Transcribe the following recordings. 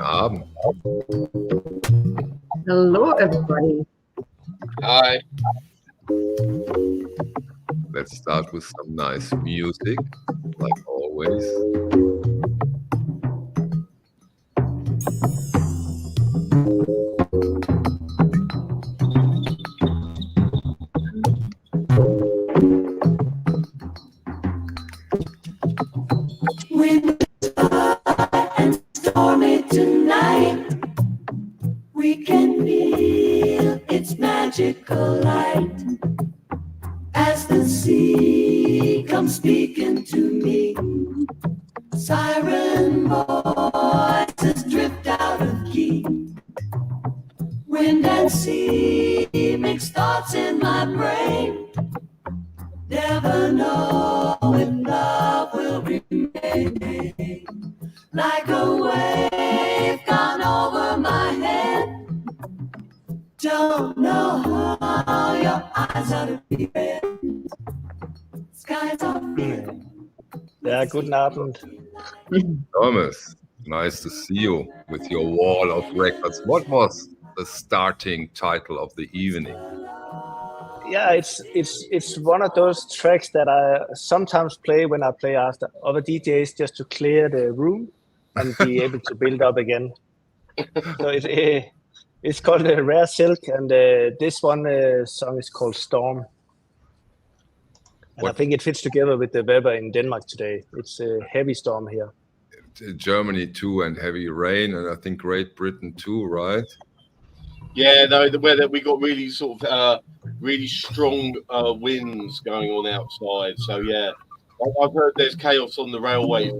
Abend. Hello, everybody. Hi. Let's start with some nice music, like always. And stormy tonight, we can feel its magical light as the sea comes speaking to me. Siren voices drift out of key. Wind and sea mix thoughts in my brain. Never know if love will remain. Like a wave gone over my head. Don't know how your eyes are to be red. Skies are red. Yeah, guten Abend. Thomas, nice to see you with your wall of records. What was the starting title of the evening? Yeah, it's one of those tracks that I sometimes play when I play after other DJs just to clear the room and be able to build up again. So it's called Rare Silk, and this one song is called Storm. And I think it fits together with the weather in Denmark today. It's a heavy storm here. Germany too, and heavy rain, and I think Great Britain too, right? Yeah, no, the weather, we got really sort of really strong winds going on outside. So yeah, I've heard there's chaos on the railway.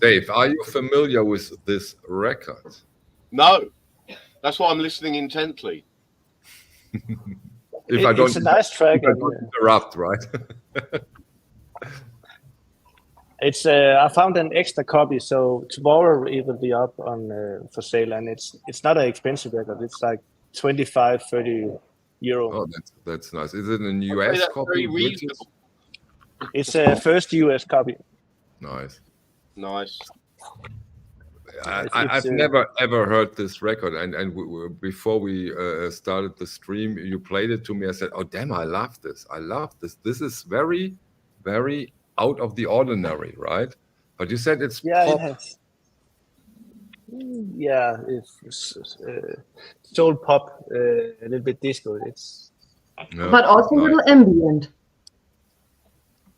Dave, are you familiar with this record? No, that's why I'm listening intently. It's a nice track. If I don't interrupt, right? It's I found an extra copy, so tomorrow it will be up on for sale, and it's not an expensive record. It's like 25-30 euro. Oh, that's nice. Is it an US copy? It's a first US copy. Nice. Nice. I've never ever heard this record, and before we started the stream, you played it to me. I said, "Oh damn, I love this! I love this. This is very, very out of the ordinary, right?" But you said it's pop. It's soul pop, a little bit disco. But also a little ambient.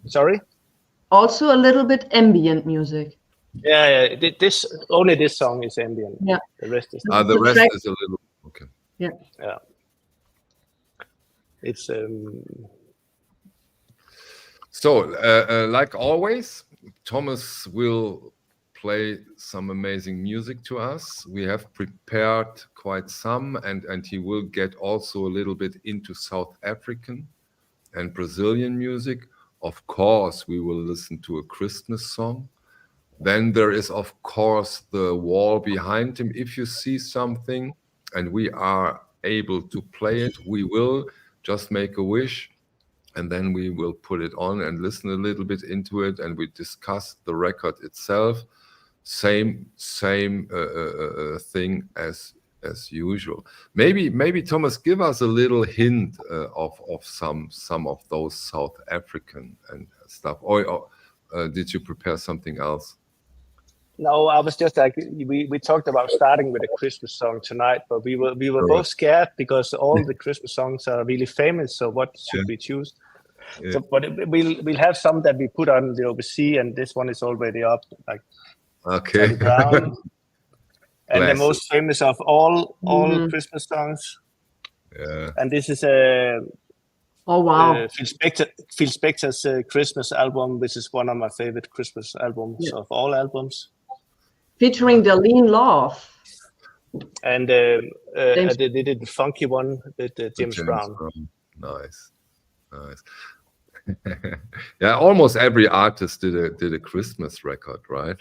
Sorry. Also a little bit ambient music. Yeah. This song is ambient. Yeah. The rest is. The rest is a little okay. Yeah. Yeah. It's So, like always, Thomas will play some amazing music to us. We have prepared quite some, and he will get also a little bit into South African and Brazilian music. Of course, we will listen to a Christmas song. Then there is, of course, the wall behind him. If you see something and we are able to play it, we will just make a wish, and then we will put it on and listen a little bit into it, and we discuss the record itself. Same thing as usual. Maybe Thomas, give us a little hint of some of those South African and stuff. Or did you prepare something else? No, I was just like we talked about starting with a Christmas song tonight, but we were both scared because all the Christmas songs are really famous. So what should we choose? Yeah. So, but we'll have some that we put on the OBC, and this one is already up. Like okay, Brown, and the most famous of all Christmas songs. Yeah, and this is a. Oh wow! Phil Spector's Christmas album, which is one of my favorite Christmas albums of all albums. Featuring Darlene Love. And they did the funky one with James Brown. Nice. Yeah, almost every artist did a Christmas record, right?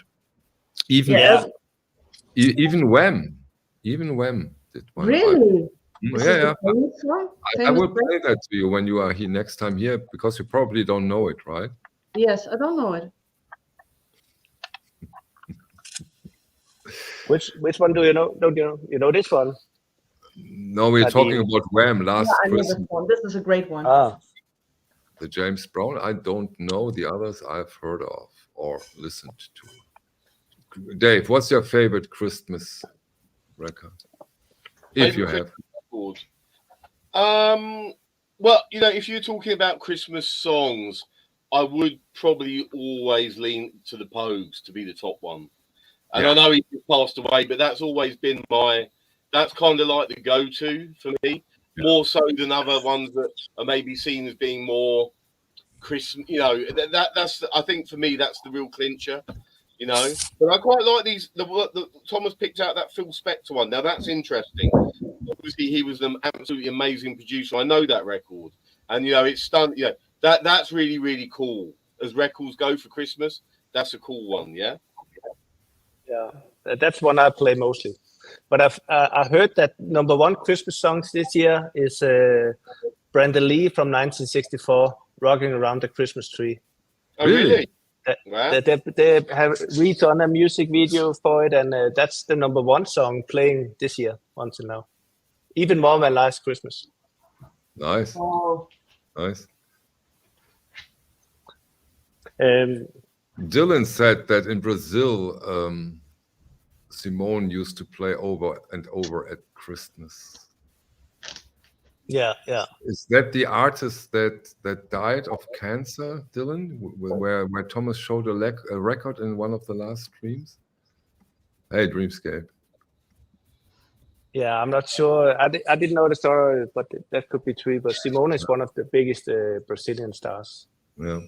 Even Even Wham did one. Really? Is Yeah, it yeah. a famous song? I will Famous play that to you when you are here next time here, because you probably don't know it, right? Yes, I don't know it. Which one do you know? Don't you know? You know this one? No, we're talking about Wham last Yeah, I know Christmas. this one. This is a great one. The James Brown. I don't know the others. I've heard of or listened to. Dave, what's your favorite Christmas record? If you have. Well, you know, if you're talking about Christmas songs, I would probably always lean to the Pogues to be the top one. And I know he passed away, but that's always been that's kind of like the go-to for me, more so than other ones that are maybe seen as being more Christmas. You know, that's I think for me that's the real clincher. You know, but I quite like these. The Thomas picked out that Phil Spector one. Now that's interesting. Obviously, he was an absolutely amazing producer. I know that record, and you know, it's stunned. Yeah, that's really really cool. As records go for Christmas, that's a cool one. Yeah. Yeah, that's one I play mostly. But I heard that #1 Christmas songs this year is Brenda Lee from 1964, "Rocking Around the Christmas Tree." Oh, really? Wow. They have redone a music video for it, and that's the #1 song playing this year until now. Even more than last Christmas. Nice. Oh. Nice. Dylan said that in Brazil, Simone used to play over and over at Christmas. Yeah. Is that the artist that died of cancer, Dylan? Where Thomas showed a record in one of the last streams? Hey, Dreamscape. Yeah, I'm not sure. I didn't know the story, but that could be true. But Simone is one of the biggest Brazilian stars. Yeah.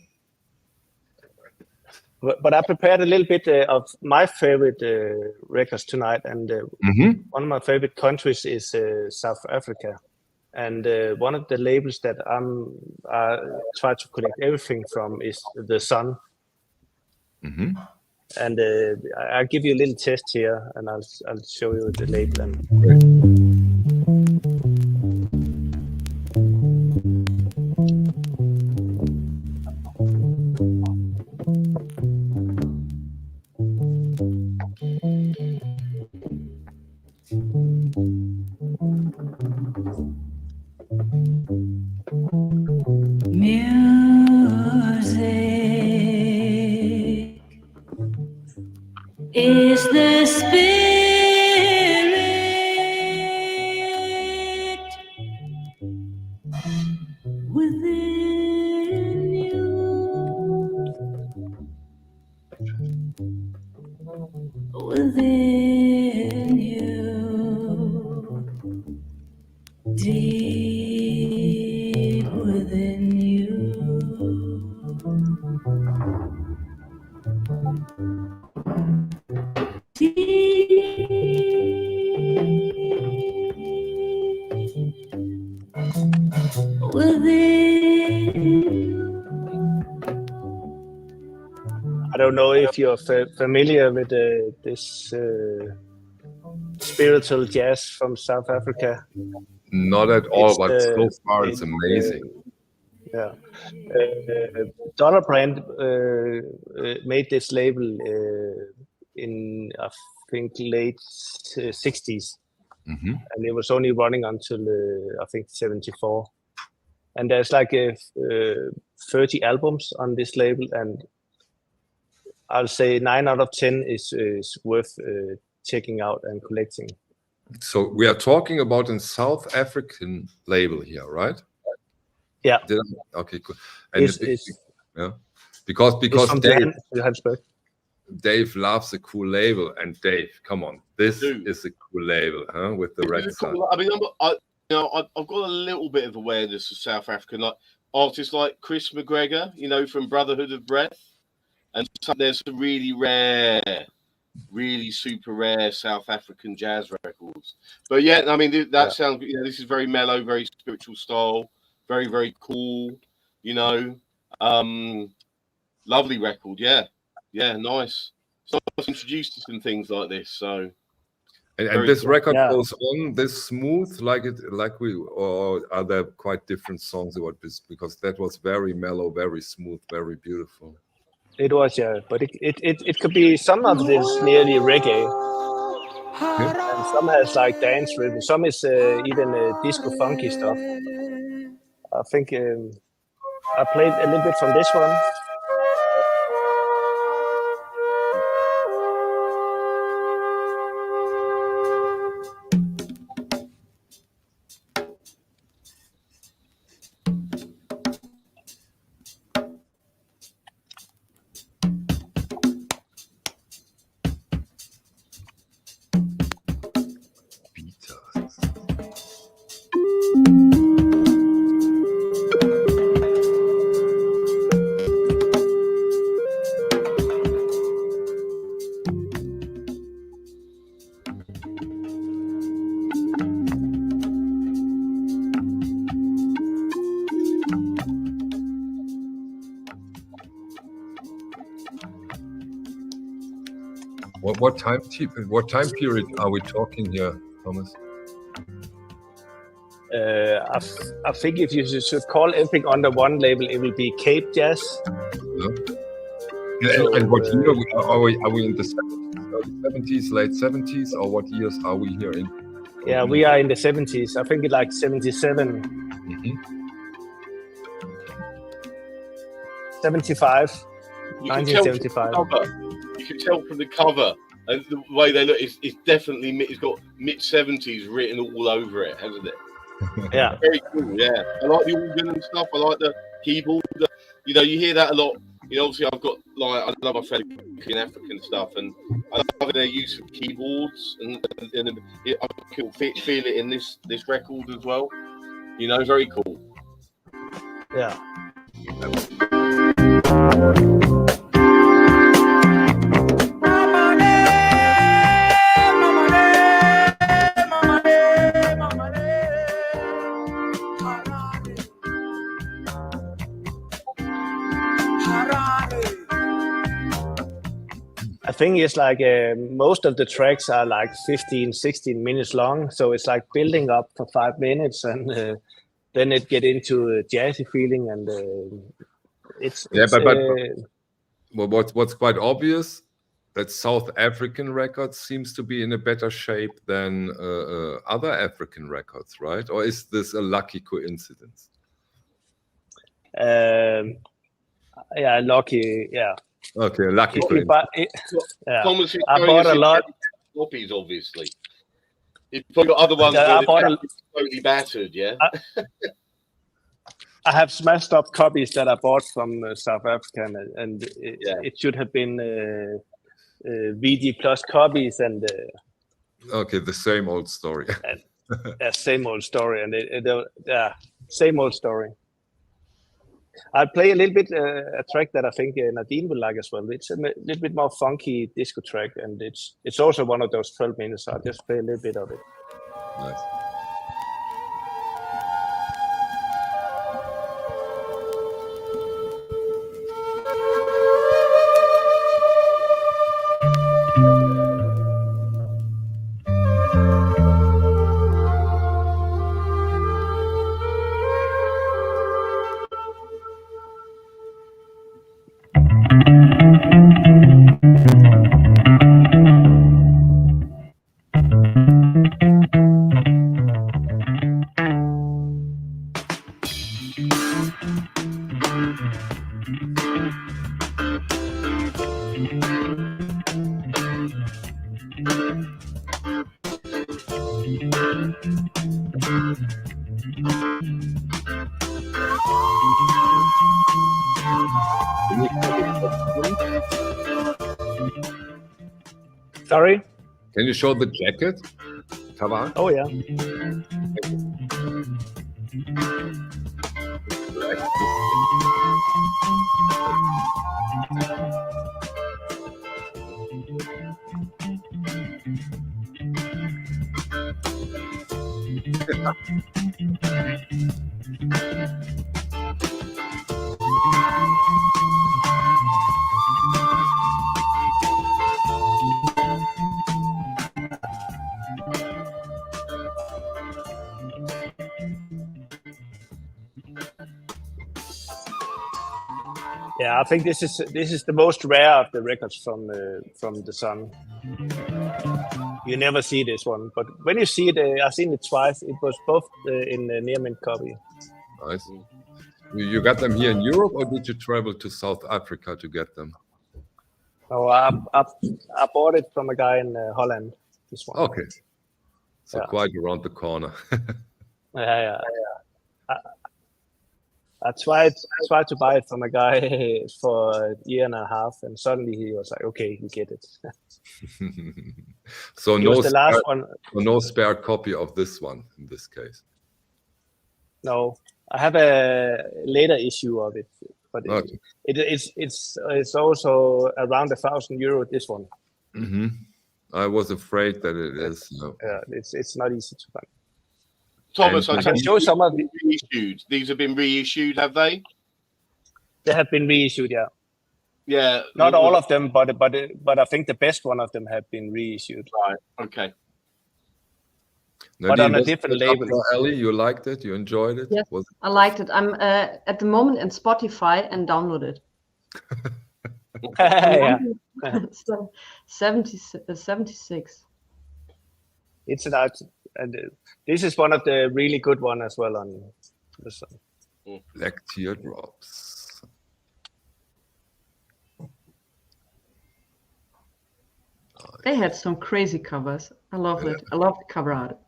But I prepared a little bit of my favorite records tonight, and one of my favorite countries is South Africa. And one of the labels that I try to collect everything from is The Sun. And I'll give you a little test here, and I'll show you the label. Music is the spirit within you. Within you, deep within you. I don't know if you're familiar with this spiritual jazz from South Africa. Not at all, but so far it's amazing. Yeah. Dollar Brand made this label in, I think, late 60s. And it was only running until, I think, 74. And there's like 30 albums on this label, and I'll say 9 out of 10 is worth checking out and collecting. So we are talking about a South African label here, right? Yeah. Okay, cool. And yeah, because Dave loves a cool label, and Dave, come on, this is a cool label, huh? With the red sun. I mean, I've got a little bit of awareness of South African, like artists like Chris McGregor, you know, from Brotherhood of Breath, and there's some really rare, really super rare South African jazz records. But yeah, I mean, that sounds, you know, this is very mellow, very spiritual style, very, very cool, you know, lovely record. Yeah, nice. So I was introduced to some things like this, so And this record Yeah. goes on this smooth, or are there quite different songs about this? Because that was very mellow, very smooth, very beautiful. It was, yeah, but it could be some of this nearly reggae, and some has like dance rhythm, some is even disco funky stuff. I think I played a little bit from this one. What time period are we talking here, Thomas? I think if you should call everything under one label, it will be Cape Jazz. Yeah. And what year are we in the 70s, late 70s, or what years are we here in? Yeah, we are in the 70s. I think it's like 77, 75, 1975. You can tell from the cover and the way they look. It's definitely, it's got mid-70s written all over it, hasn't it? Yeah. Very cool, yeah. I like the organ and stuff. I like the keyboard. You know, you hear that a lot. You know, obviously I've got, like, I love my Fela Kuti African stuff, and I love their use of keyboards, and I can feel it in this record as well. You know, very cool. Yeah. I think it's like most of the tracks are like 15, 16 minutes long. So it's like building up for 5 minutes, and then it get into a jazzy feeling, and what's quite obvious that South African records seems to be in a better shape than other African records, right? Or is this a lucky coincidence? Yeah, lucky, yeah. Okay, lucky coincidence. Yeah. Thomas is I bought a lot. Copies, obviously. You've probably got other ones that are totally battered, yeah? I have smashed up copies that I bought from South Africa, and it should have been VD plus copies, and okay, the same old story. Same old story, and same old story. I'll play a little bit a track that I think Nadine will like as well. It's a little bit more funky disco track, and it's also one of those 12 minutes. So I'll just play a little bit of it. Nice. Sorry? Can you show the jacket? Cover? Oh, yeah. Yeah, I think this is the most rare of the records from the Sun. You never see this one, but when you see it, I've seen it twice. It was both in the near mint copy. Nice. You got them here in Europe, or did you travel to South Africa to get them? Oh, I bought it from a guy in Holland. This one. Okay. So quite around the corner. Yeah. I tried to buy it from a guy for a year and a half, and suddenly he was like, "Okay, you get it." So no spare copy of this one in this case. No, I have a later issue of it, but okay. it's also around €1,000. This one. Mm-hmm. I was afraid that it is. No. Yeah, it's not easy to find. Thomas, I can show some of the reissued. These have been reissued, have they? They have been reissued, yeah. Yeah. Not all of them, but I think the best one of them have been reissued. Right. Okay. But on a different label. Ellie, you liked it? You enjoyed it? Yes, I liked it. I'm at the moment in Spotify and downloaded it. Yeah. So 76. It's an art, and this is one of the really good one as well on the Sun. Black Teardrops. They had some crazy covers. I love it. I love the cover art.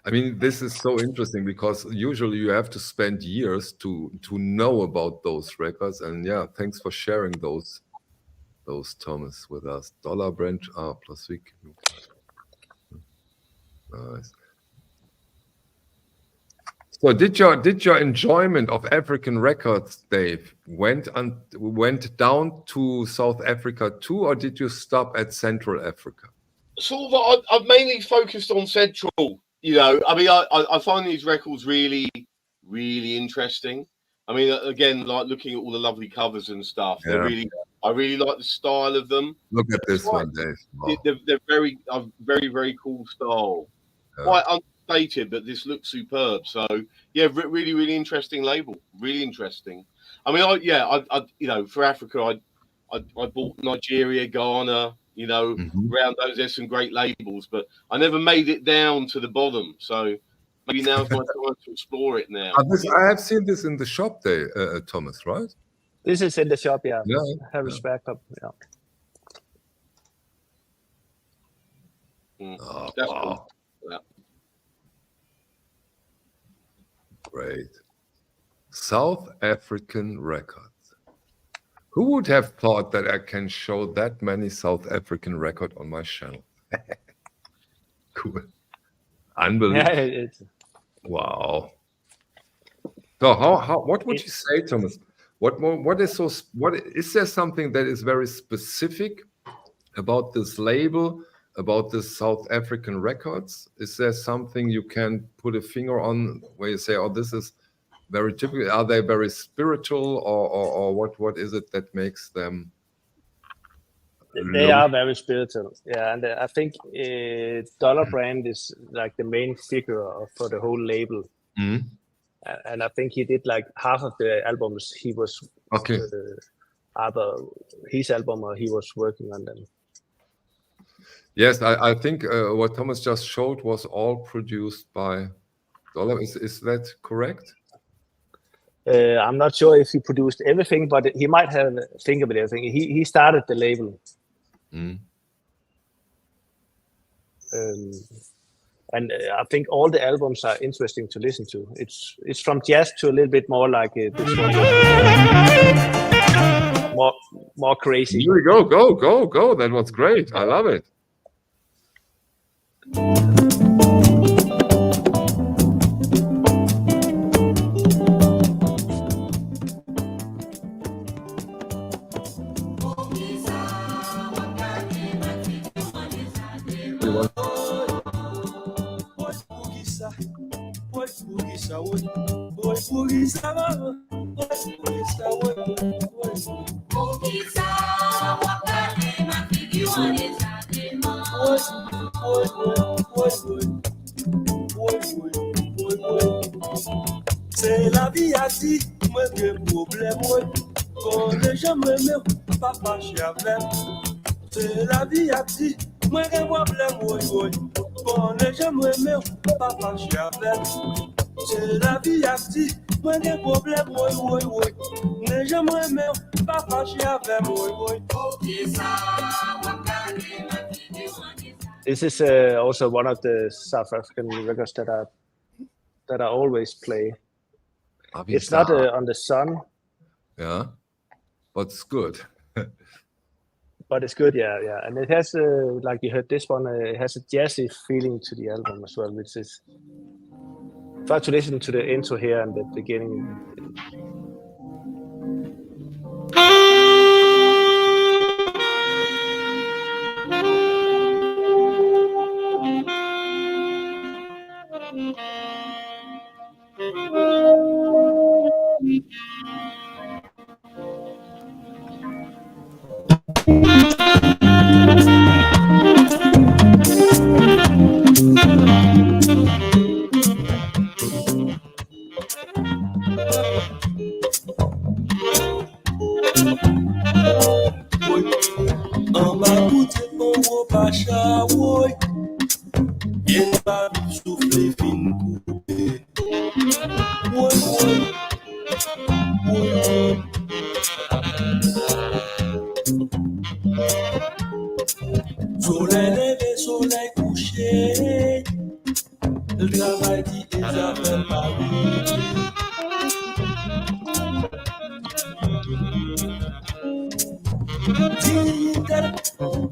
I mean, this is so interesting because usually you have to spend years to know about those records. And yeah, thanks for sharing those Thomas with us. Dollar Branch plus week. Nice. So did your enjoyment of African records, Dave, went down to South Africa too, or did you stop at Central Africa? Sort of. I've mainly focused on Central. You know, I mean, I find these records really, really interesting. I mean, again, like looking at all the lovely covers and stuff. Yeah. I really like the style of them. Look at this one, Dave. Wow. They're very, very cool style. Yeah. Quite unstated, but this looks superb. So yeah, really, really interesting label. Really interesting. I mean, I you know, for Africa, I bought Nigeria, Ghana. You know, around those, there's some great labels, but I never made it down to the bottom. So maybe now's my time to explore it now. I have seen this in the shop there, Thomas, right? This is in the shop, yeah. Yeah. Harris backup, yeah. Oh, That's wow. cool. Yeah. Great. South African records. Who would have thought that I can show that many South African records on my channel? Cool. Unbelievable. Yeah, Wow. So what would you say, Thomas? What is there something that is very specific about this label, about this South African records? Is there something you can put a finger on where you say, oh, this is very typical? Are they very spiritual, or what is it that makes them? They are very spiritual, yeah. And I think Dollar Brand is like the main figure for the whole label. Mm-hmm. And I think he did like half of the albums he was either his album or he was working on them. Yes, I think what Thomas just showed was all produced by Dollar. Is that correct? I'm not sure if he produced everything, but he might have a finger with everything. He started the label. Mm. And I think all the albums are interesting to listen to. It's from jazz to a little bit more like this one. More crazy. Here we go. That was great. I love it. C'est la vie a dit, moi que problème, Bon, les gens m'aiment, pas fâché avec. C'est la vie à petit, moi j'ai problème, oui, oui. Bon, les gens m'aiment, pas fâché avec. C'est la vie à petit, moi j'ai problème, oui, oui, oui. Les gens m'aiment, pas fâché avec, oui, oui. This is also one of the South African records that I always play. It's not on the Sun. Yeah, but it's good. But it's good, yeah. And it has, like you heard this one, it has a jazzy feeling to the album as well, which is... Try to listen to the intro here and the beginning. Soleil levé, soleil couché, le travail dit Isabelle Marie.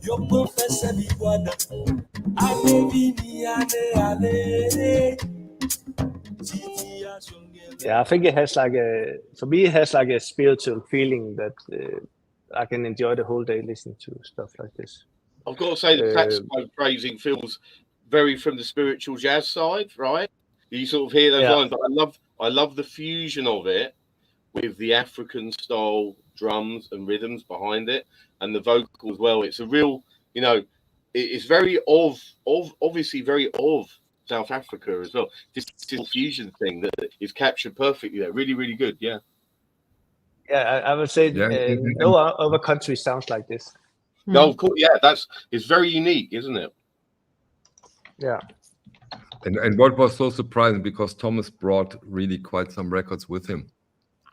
Yo professeur Biguada, ane vini ane. Yeah, I think it has like for me, it has like a spiritual feeling that I can enjoy the whole day listening to stuff like this. I've got to say the saxophone phrasing feels very from the spiritual jazz side, right? You sort of hear those lines, but I love the fusion of it with the African style drums and rhythms behind it, and the vocal as well. It's a real, it's very obviously very of South Africa as well. This fusion thing that is captured perfectly there. Really, really good. Yeah. Yeah, I would say no other country sounds like this. No, of course, yeah, it's very unique, isn't it? Yeah. And what was so surprising, because Thomas brought really quite some records with him.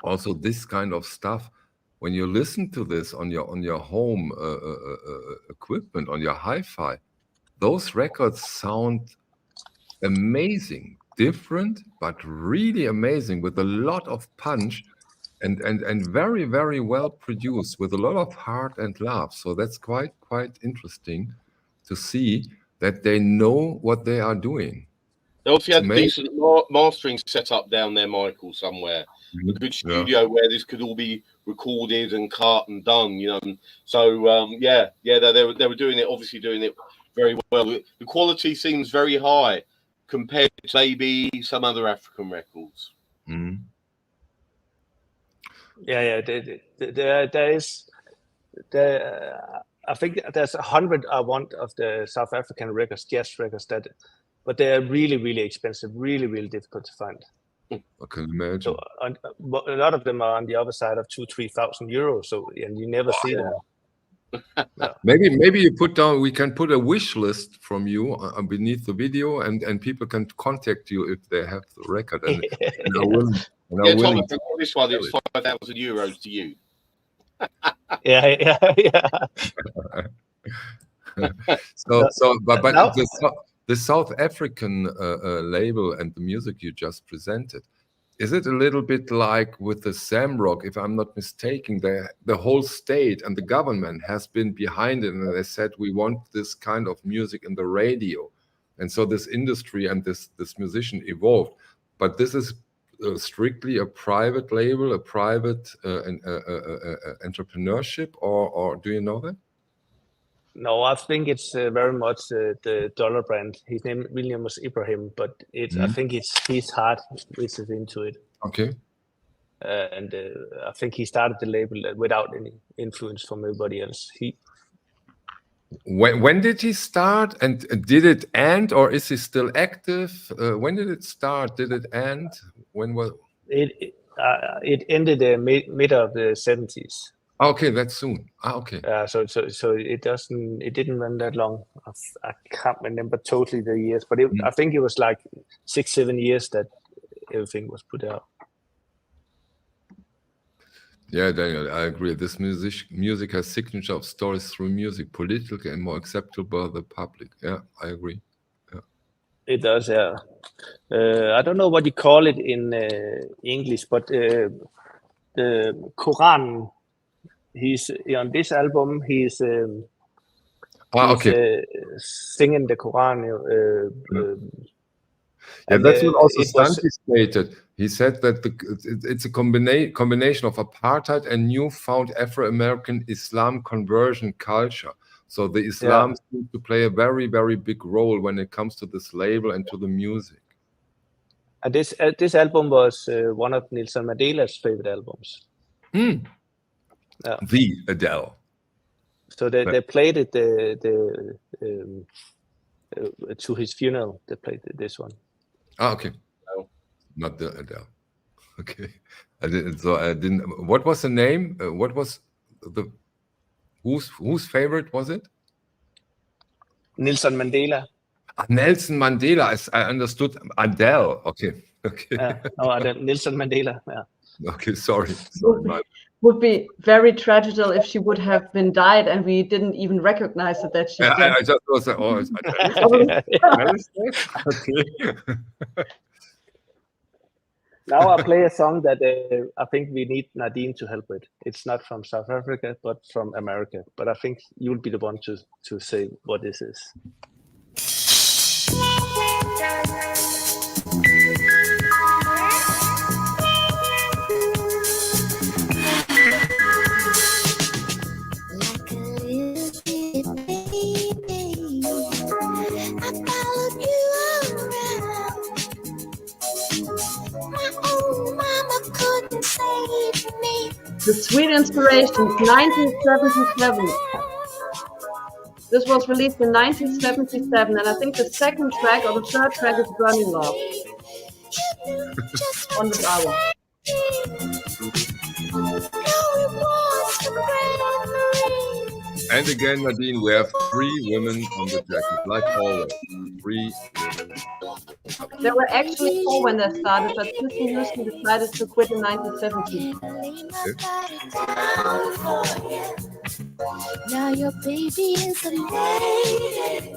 Also, this kind of stuff, when you listen to this on your home equipment, on your hi-fi, those records sound amazing, different, but really amazing, with a lot of punch. And very, very well produced, with a lot of heart and love. So that's quite interesting to see that they know what they are doing. They also had decent mastering set up down there, Michael, somewhere. A good studio where this could all be recorded and cut and done, So they were doing it, obviously doing it very well. The quality seems very high compared to maybe some other African records. Mm. Yeah. I think there's 100 I want of the South African records, jazz records, but they are really, really expensive, really, really difficult to find. I can imagine. So a lot of them are on the other side of 2,000-3,000 euros. So and you never see them. No. Maybe you we can put a wish list from you beneath the video, and people can contact you if they have the record. And Thomas, this one is 5,000 euros to you. Yeah. But the South African label and the music you just presented, is it a little bit like with the Zamrock? If I'm not mistaken, the whole state and the government has been behind it, and they said we want this kind of music in the radio, and so this industry and this musician evolved. But this is strictly a private label, a private entrepreneurship, or do you know that? No, I think it's very much the dollar brand. His name William was Ibrahim, but I think it's his heart which is into it. Okay. And I think he started the label without any influence from anybody else. When did he start, and did it end, or is he still active? When did it start? Did it end? When was it? it ended mid of the 70s. Okay, that's soon. Okay. So it didn't run that long. I can't remember totally the years, but I think it was like 6-7 years that everything was put out. Yeah, Daniel, I agree. This music has signature of stories through music, political and more acceptable by the public. Yeah, I agree. Yeah. It does, yeah. I don't know what you call it in English, but the Quran. He's on this album. He's singing the Quran. That's what also Santi stated. He said that it's a combination of apartheid and newfound Afro-American Islam conversion culture. So the Islam seems to play a very, very big role when it comes to this label and to the music. This album was one of Nelson Mandela's favorite albums. The Adele. So they played it to his funeral. They played this one. Okay. No. Not the Adele. Okay. I didn't. What was the name? What was the whose favorite was it? Nelson Mandela. Nelson Mandela. I understood Adele. Okay. Nelson Mandela. Yeah. Okay. Sorry. Would be very tragical if she would have been died and we didn't even recognize it that she died. I just was okay. Now I play a song that I think we need Nadine to help with. It's not from South Africa, but from America. But I think you'll be the one to say what this is. The Sweet Inspirations, 1977. This was released in 1977, and I think the second track or the third track is Burning Love on this album. And again, Nadine, we have 3 women on the jacket, like always. 3 women. There were actually 4 when they started, but Houston decided to quit in 1970. Now your baby is a lady.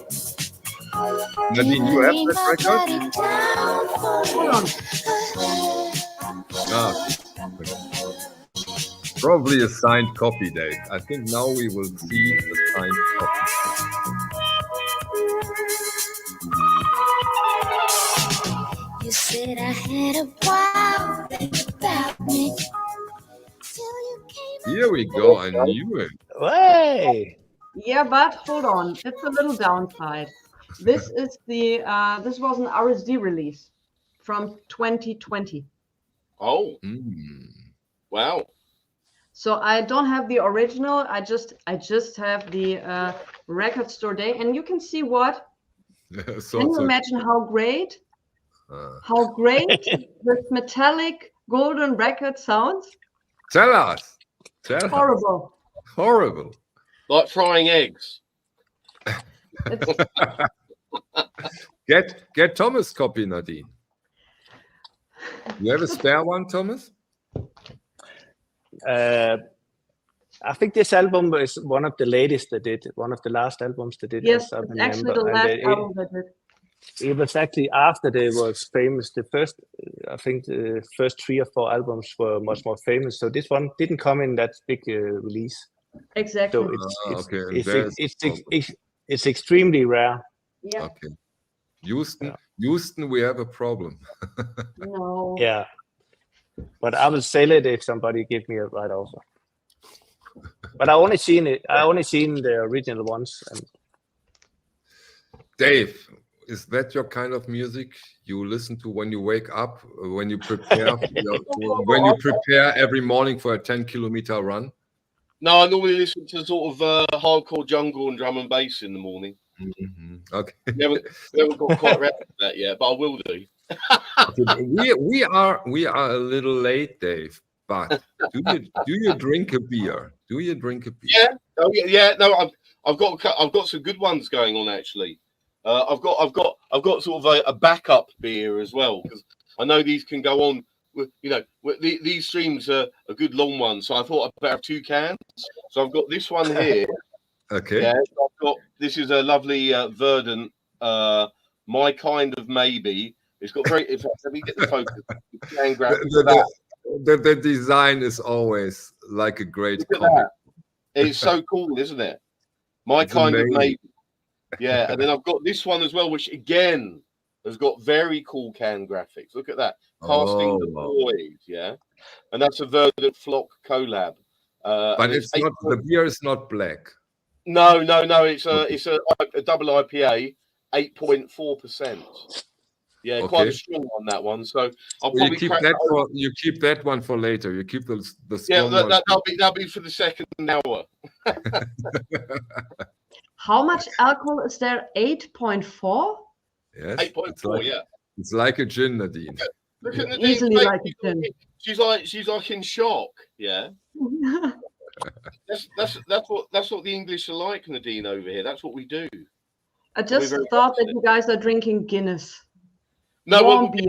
Nadine, you have that record? Hold on. Probably a signed copy, Dave. I think now we will see the signed copy. You said I had a wild thing about me. Here we go. I knew it. Hey! Yeah, but hold on. It's a little downside. This is this was an RSD release from 2020. Oh. Wow. So I don't have the original. I just have the record store day, and you can see what. Can you imagine how great this metallic golden record sounds? Tell us. Horrible. Horrible. Like frying eggs. Get Thomas' copy, Nadine. You have a spare one, Thomas? I think this album is one of the latest they did, one of the last albums they did. Yes, it's actually the last album they did. It was actually after they was famous. The first, I think the first 3 or 4 albums were much more famous. So this one didn't come in that big release. Exactly. So it's extremely rare. Yeah. Okay. Houston, we have a problem. No. Yeah. But I will sell it if somebody give me a right offer. But I only seen the original ones. And Dave, is that your kind of music you listen to when you wake up, when you prepare, when you prepare every morning for a 10-kilometer run? No, I normally listen to sort of hardcore jungle and drum and bass in the morning. Mm-hmm. Okay. We haven't got quite around to that yet, but I will do. we are a little late, Dave. But do you drink a beer? Do you drink a beer? Yeah. Oh yeah. No, I've got some good ones going on actually. I've got sort of a backup beer as well, because I know these can go on. These streams are a good long one, so I thought I'd better have 2 cans. So I've got this one here. Okay. Yeah, this is a lovely verdant, My Kind of Maybe. It's got very. In fact, let me get the focus. The design is always like a great comic. It's so cool, isn't it? My It's Kind amazing. of Maybe. Yeah, and then I've got this one as well, which again has got very cool can graphics. Look at that. Casting the Boys, yeah. And that's a Verdant Flock collab. But it's not, the beer is not black. No. It's a double IPA, 8.4%. Yeah, Okay. quite a strong one, that one. So I'll probably you keep that one for later. You keep the yeah, strong one. that'll be for the second hour. How much alcohol is there? 8.4? Yes. 8.4, yeah. It's like a gin, Nadine. Look at Nadine. Easily like a gin. She's like in shock. Yeah. That's what the English are like, Nadine, over here. That's what we do. I just thought that you guys are drinking Guinness. No, beer.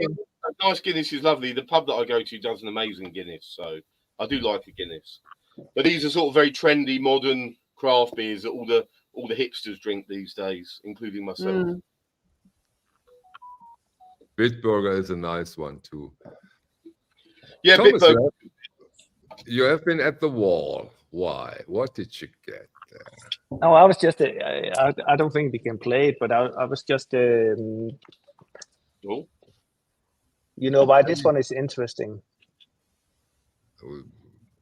Nice Guinness is lovely. The pub that I go to does an amazing Guinness, so I do like a Guinness. But these are sort of very trendy, modern craft beers that all the hipsters drink these days, including myself. Bitburger is a nice one too. Yeah, Thomas, Bitburger. you have been at the wall. Why? What did you get there? No, I was just. I don't think we can play it, but I was just. Oh. You know why this one is interesting?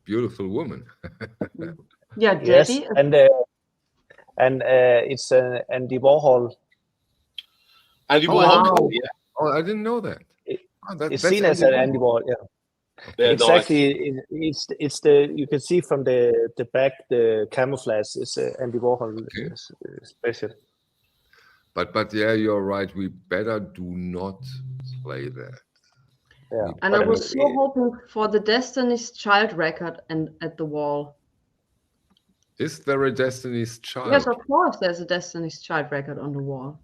Beautiful woman. Yeah, Yes, Debbie. and it's Andy Warhol. Andy Warhol. Wow. Yeah. Oh, I didn't know that. It's seen as an Andy Warhol. Yeah. They're It's nice. actually it's the you can see from the back the camouflage is Andy Warhol special. But yeah, you're right. We better do not play that. Yeah, And I was so hoping for the Destiny's Child record and at the wall. Is there a Destiny's Child? Yes, of course, there's a Destiny's Child record on the wall.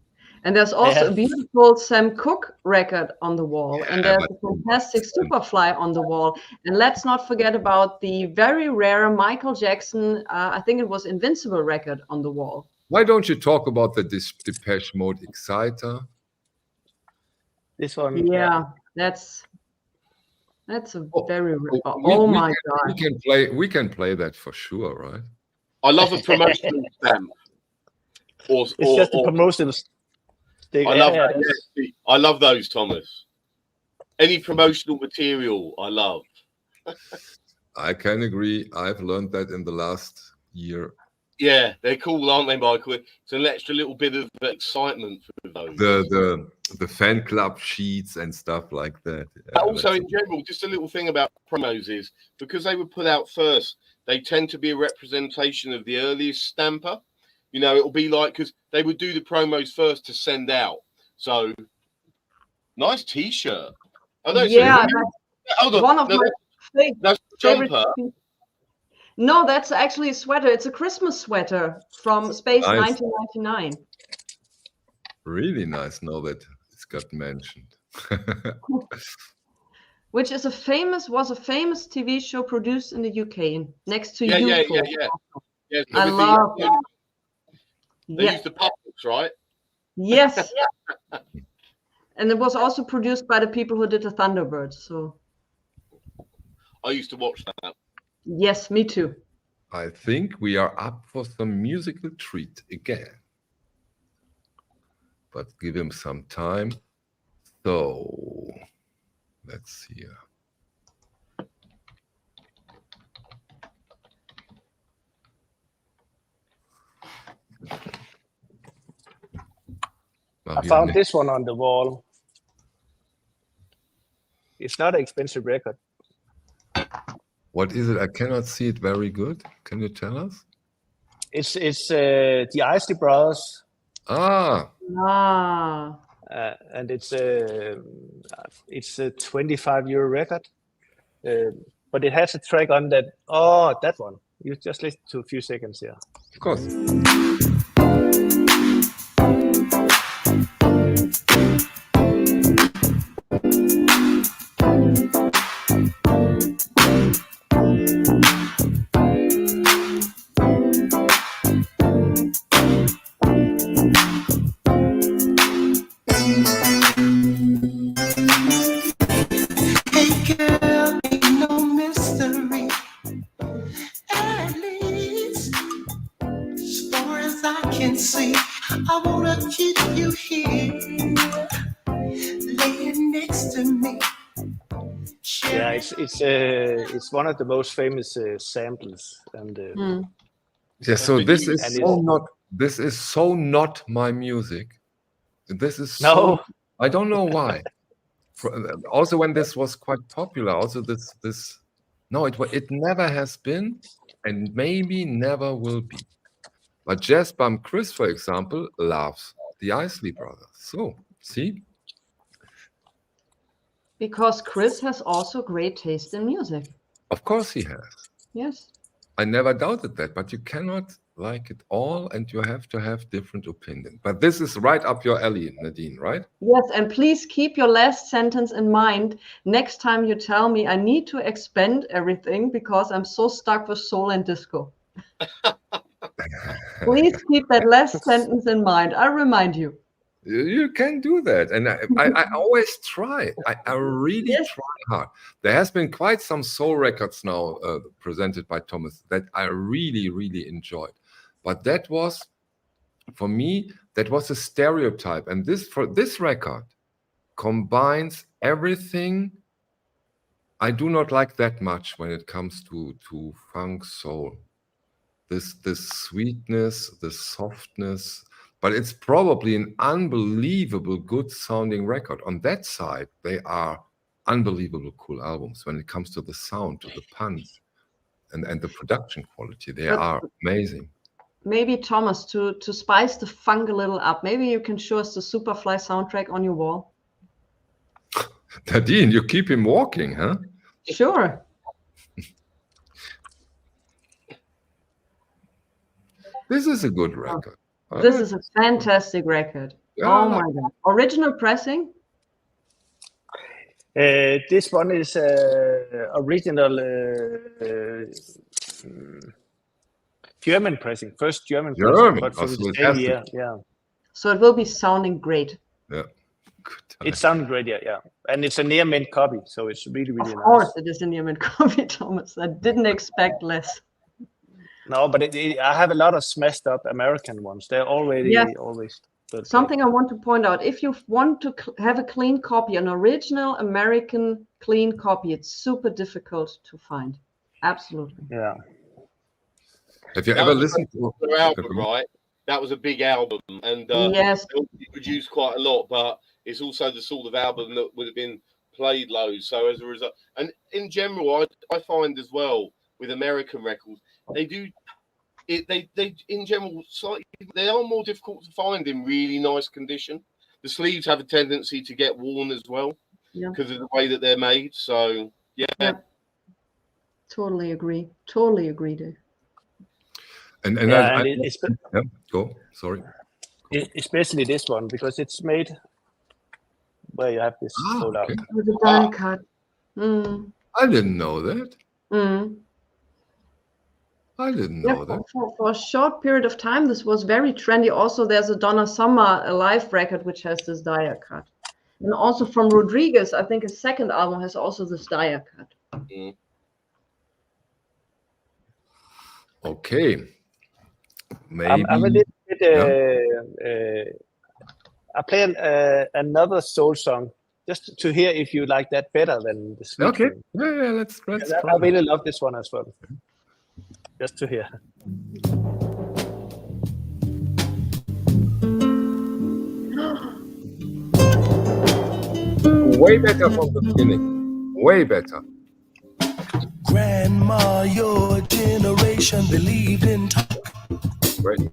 And there's also a beautiful Sam Cooke record on the wall. And there's a fantastic Superfly on the wall. And let's not forget about the very rare Michael Jackson, I think it was Invincible record on the wall. Why don't you talk about the Depeche Mode Exciter? this one. Yeah, that's a very rare. Oh my God. We can play that for sure, right? I love a promotional stamp. It's just a promotional. I love those, Thomas. Any promotional material, I love. I can agree. I've learned that in the last year. Yeah, they're cool, aren't they, Michael? It's an extra little bit of excitement for those. The fan club sheets and stuff like that. But also, in general, just a little thing about promos is because they were put out first, they tend to be a representation of the earliest stamper. You know, it'll be like because they would do the promos first to send out. So, nice T-shirt. Oh, no, yeah, hold on. one of my that's favorite. jumper. No, that's actually a sweater. It's a Christmas sweater from Space 1999. Really nice. Now that it's got mentioned. Which is a famous TV show produced in the UK next to Yeah. I love it. They use the puppets, right? Yes. And it was also produced by the people who did the Thunderbirds. So I used to watch that. yes, me too. I think we are up for some musical treat again. But give him some time. So let's see. I found this one on the wall. It's not an expensive record. What is it? I cannot see it very good. Can you tell us? It's the Isley Brothers. Ah, and it's a 25-year record, but it has a track on that. Oh, that one. You just listen to a few seconds here. Of course. It's one of the most famous samples, and yeah. So this is so not my music. This is so, I don't know why. Also, when this was quite popular, also this no, it never has been, and maybe never will be. But Jazz Bum Chris, for example, loves the Isley Brothers. So see. Because Chris has also great taste in music. Of course he has. Yes. I never doubted that, but you cannot like it all and you have to have different opinions. But this is right up your alley, Nadine, right? Yes, and please keep your last sentence in mind. Next time you tell me I need to expand everything because I'm so stuck with soul and disco. Please keep that last sentence in mind. I'll remind you. You can do that, and I always try. I really try hard. There has been quite some soul records now presented by Thomas that I really, really enjoyed. But that was, for me, that was a stereotype. And this record combines everything I do not like that much when it comes to funk soul. This sweetness, the softness. But it's probably an unbelievable good sounding record. On that side, they are unbelievable cool albums when it comes to the sound, to the puns, and the production quality. They are amazing. Maybe, Thomas, to spice the funk a little up, maybe you can show us the Superfly soundtrack on your wall. Nadine, you keep him walking, huh? Sure. This is a good record. This is a fantastic record. Yeah. Oh my God. Original pressing? This one is original German pressing. First German pressing. But from the same year, yeah. So it will be sounding great. Yeah. It sounds great, yeah. And it's a near mint copy, so it's really, really nice. Of course it is a near mint copy, Thomas. I didn't expect less. No, but I have a lot of smashed up American ones. They're already always good. Something I want to point out, if you want to have a clean copy, an original American clean copy, it's super difficult to find. Absolutely. Yeah. Have you ever listened to their album, right? That was a big album, and yes, they produced quite a lot, but it's also the sort of album that would have been played loads. So as a result, and in general, I find as well with American records, they in general slightly, they are more difficult to find in really nice condition. The sleeves have a tendency to get worn as well because of the way that they're made. So yeah. Totally agree. Totally agree, Dave. Go. Sorry. Especially this one because it's made where you have this sold out. With a die cut. I didn't know that. Mm. I didn't know that. For a short period of time, this was very trendy. Also, there's a Donna Summer live record which has this dia cut, and also from Rodriguez, I think his second album has also this dia cut. Mm. Okay, maybe. I'm a little bit. I play another soul song just to hear if you like that better than the sweet. Okay, thing. yeah, let's I really love this one as well. Just to hear. Way better from the beginning. Way better. Grandma, your generation believed in talk. Great.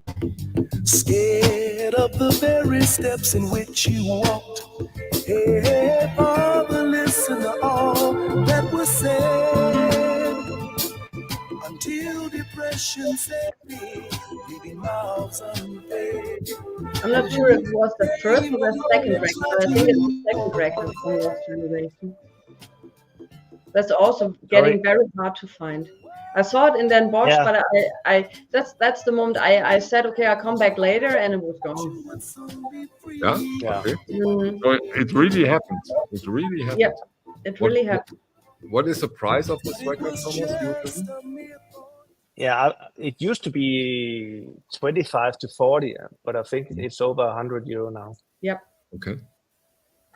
Scared of the very steps in which you walked. Hey, Father, listen to all that was said. Until depression set me, leaving mouths unfed. I'm not sure if it was the first or the second record, but I think it's the second record from Lost Generation. That's also getting very hard to find. I saw it in Den Bosch, but that's the moment I said, okay, I'll come back later, and it was gone. Yeah. Okay. So it really happened. It really happened. Yeah, it really happened. What is the price of this record, Thomas? Yeah, it used to be 25 to 40, but I think it's over 100 euro now. Yep. Okay.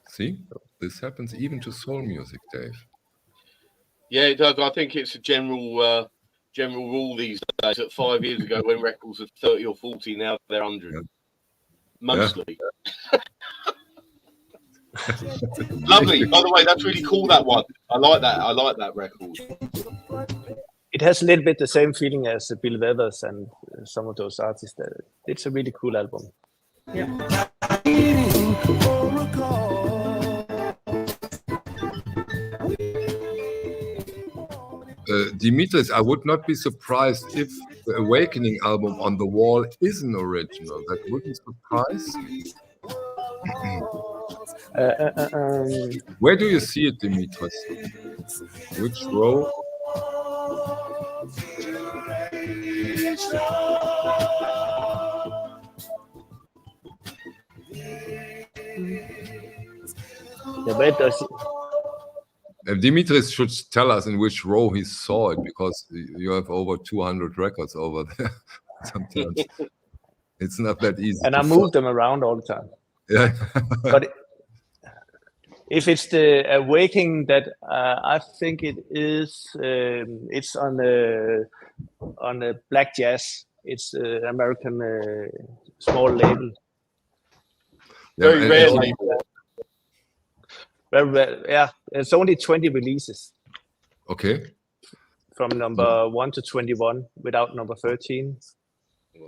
See, this happens even to soul music, Dave. Yeah, Doug, I think it's a general rule these days. That 5 years ago, when records were 30 or 40, now they're 100. Yeah. Mostly. Yeah. Lovely. By the way, that's really cool, that one. I like that. I like that record. It has a little bit the same feeling as Bill Withers and some of those artists. It's a really cool album. Yeah. Dimitris, I would not be surprised if the Awakening album On the Wall is an original. That wouldn't surprise me. Where do you see it, Dimitris? Which row? Where does it? Dimitris should tell us in which row he saw it, because you have over 200 records over there. Sometimes it's not that easy. And I move them around all the time. Yeah. But if it's the Awakening that I think it is, it's on the Black Jazz. It's an American small label. Very rare label. Yeah, it's only 20 releases. Okay. From number 1 to 21, without number 13.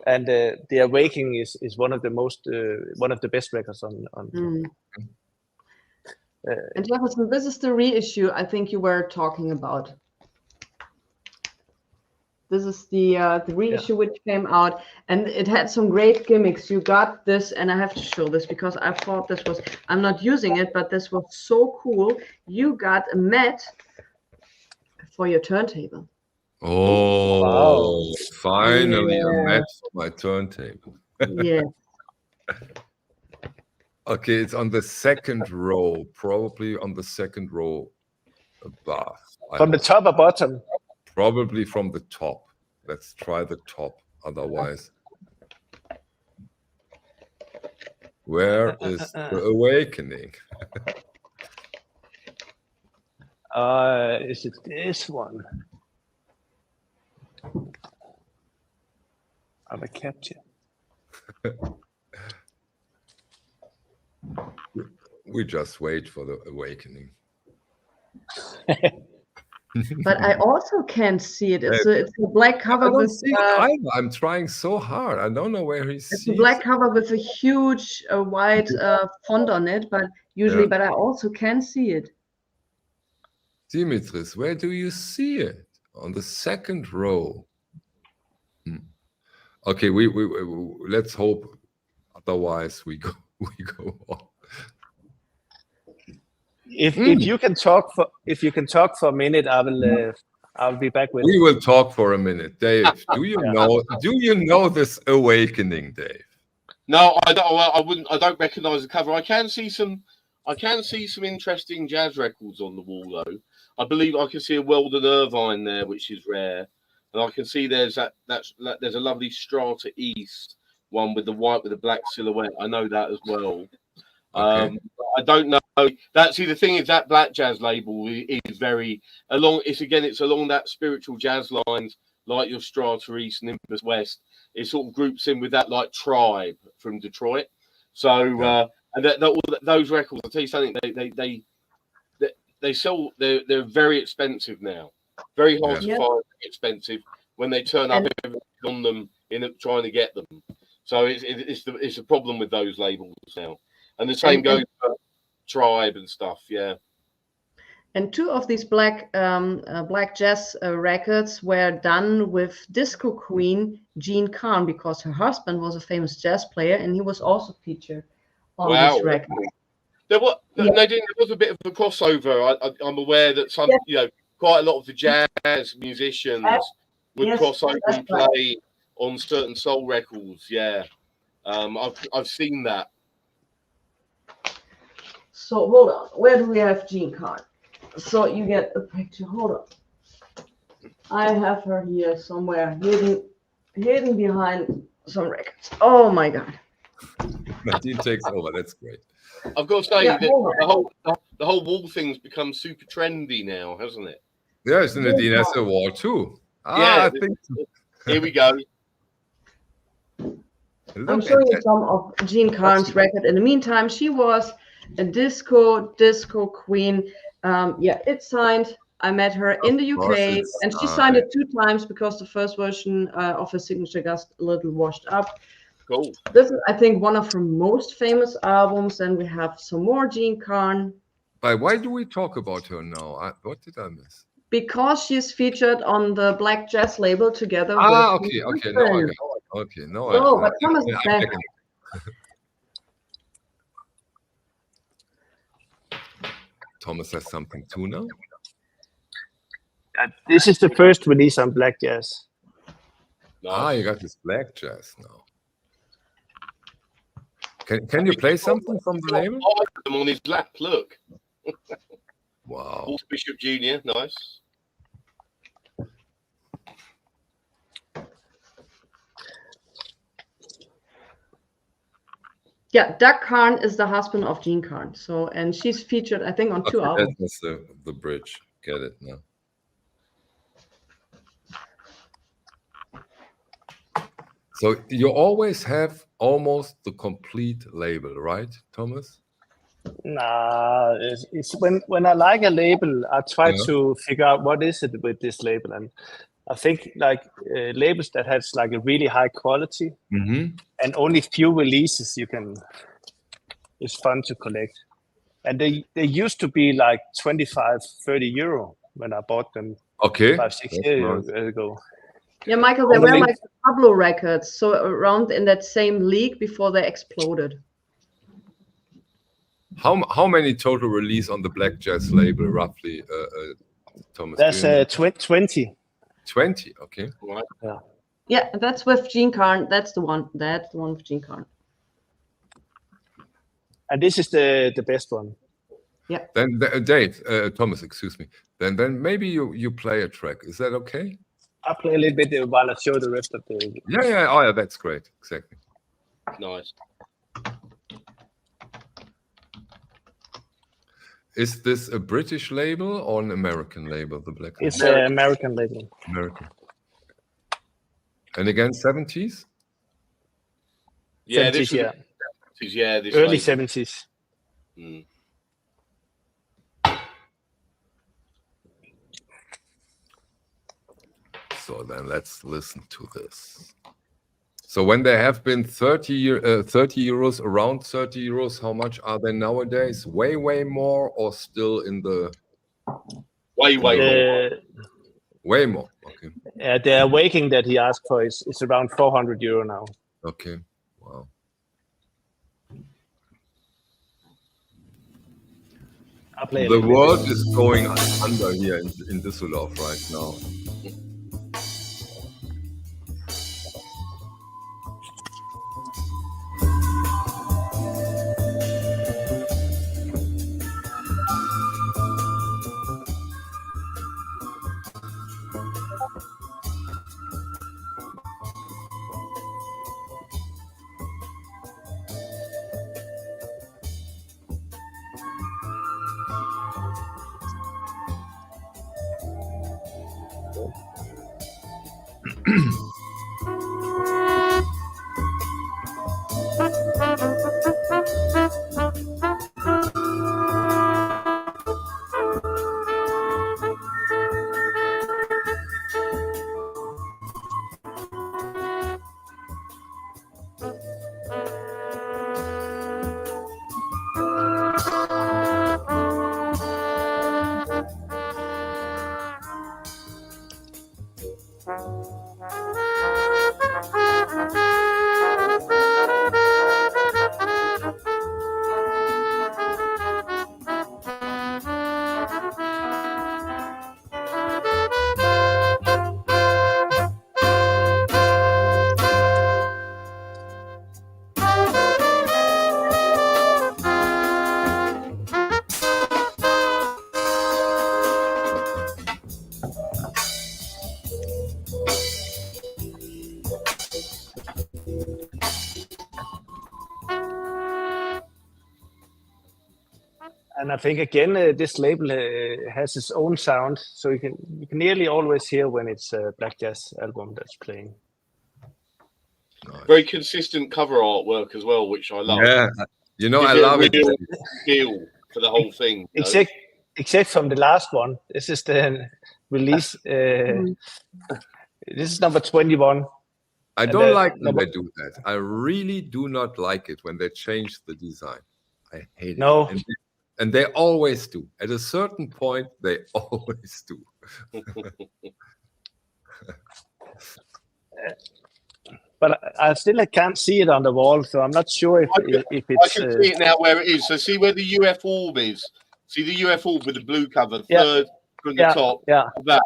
And the Awakening is one of the best records on. And Jefferson, this is the reissue I think you were talking about. This is the reissue which came out, and it had some great gimmicks. You got this, and I have to show this because I thought this was, I'm not using it, but this was so cool. You got a mat for your turntable. Oh, wow. Finally a mat for my turntable. Yeah. Okay, it's on the second row, probably on the second row above. From the top or bottom? Probably from the top. Let's try the top, otherwise. Where is the Awakening? Is it this one? I'm a capture. We just wait for the Awakening. But I also can't see it. It's a black cover with. I'm trying so hard. I don't know where he's. It's a black cover with a huge white font on it, but usually, but I also can see it. Dimitris, where do you see it? On the second row. Okay, we let's hope. Otherwise, we go on. If you can talk for a minute, I'll be back with. We will talk for a minute, Dave. Do you know this Awakening, Dave? No, I don't. I don't recognise the cover. I can see some interesting jazz records on the wall, though. I believe I can see a Weldon Irvine there, which is rare, and I can see there's a lovely Strata East one with the white with the black silhouette. I know that as well. Okay. I don't know. The thing is that Black Jazz label is very along. It's along that spiritual jazz lines, like your Strata East, Nimbus West. It sort of groups in with that like Tribe from Detroit. So and those records, I'll tell you something. They sell. They're very expensive now. Very hard to find. Expensive when they turn up on them in trying to get them. So it's a problem with those labels now, and the same goes for Tribe and stuff. Yeah. And two of these black jazz records were done with disco queen Jean Carn, because her husband was a famous jazz player, and he was also featured on this record. There was a bit of a crossover. I'm aware that some, quite a lot of the jazz musicians would cross over and play on certain soul records. Yeah, I've seen that. So hold on, where do we have Jean Carn? So you get a picture. Hold on, I have her here somewhere, hidden behind some records. Oh my God! Nadine takes over. That's great. I've got to say that the whole wall thing's become super trendy now, hasn't it? Yes, Nadine has a wall too. I think so. Here we go. I'm showing you some of Jean Carn's record. In the meantime, she was a disco queen. It's signed. I met her in the UK, and she signed it 2 times because the first version of her signature got a little washed up. Cool. This is, I think, one of her most famous albums, and we have some more Jean Carn. But why do we talk about her now? What did I miss? Because she's featured on the Black Jazz label together with... Okay. No, but Thomas is back. Thomas has something too now? This is the first release on Black Jazz. Nice. You got this Black Jazz now. Can you play something from the label? I'm on his lap, look. Wow. Walter Bishop Jr., nice. Yeah, Doug Carn is the husband of Jean Carn. So, and she's featured, I think, on 2 albums. That's the bridge. Get it now. So you always have almost the complete label, right, Thomas? Nah, it's when I like a label, I try to figure out what is it with this label, and I think like labels that has like a really high quality and only few releases it's fun to collect. And they used to be like 25-30 euro when I bought them 5-6 years ago. Yeah, Michael, they were like Pablo records, so around in that same league before they exploded. How many total release on the Black Jazz label, roughly, Thomas? That's 20. 20, okay. Right. Yeah, that's with Jean Carn. That's the one. That's the one with Jean Carn. And this is the best one. Yeah. Then Dave, Thomas, excuse me. Then maybe you play a track. Is that okay? I'll play a little bit while I show the rest of the... Yeah. Oh, yeah, that's great. Exactly. Nice. Is this a British label or an American label, the Black? It's an American label. American. And again, 70s? Yeah, 70s, this early 70s. Mm. So then let's listen to this. So when there have been 30 euros, around 30 euros, how much are they nowadays? Way more, or still in the... Way more. Way more, okay. The Awakening that he asked for is around 400 euro now. Okay, wow. The world is going under here in Düsseldorf right now. And I think again, this label has its own sound, so you can nearly always hear when it's a black jazz album that's playing. Nice. Very consistent cover artwork as well, which I love. Yeah, you know, I Gives love it. real feel for the whole thing. You know? Except from the last one. This is the release. This is number 21. I don't like when they do that. I really do not like it when they change the design. I hate it. And they always do. At a certain point, they always do. But I still can't see it on the wall, so I'm not sure if it's... I can see it now where it is. So see where the UF orb is? See the UF orb with the blue cover, third from the top? Yeah. That.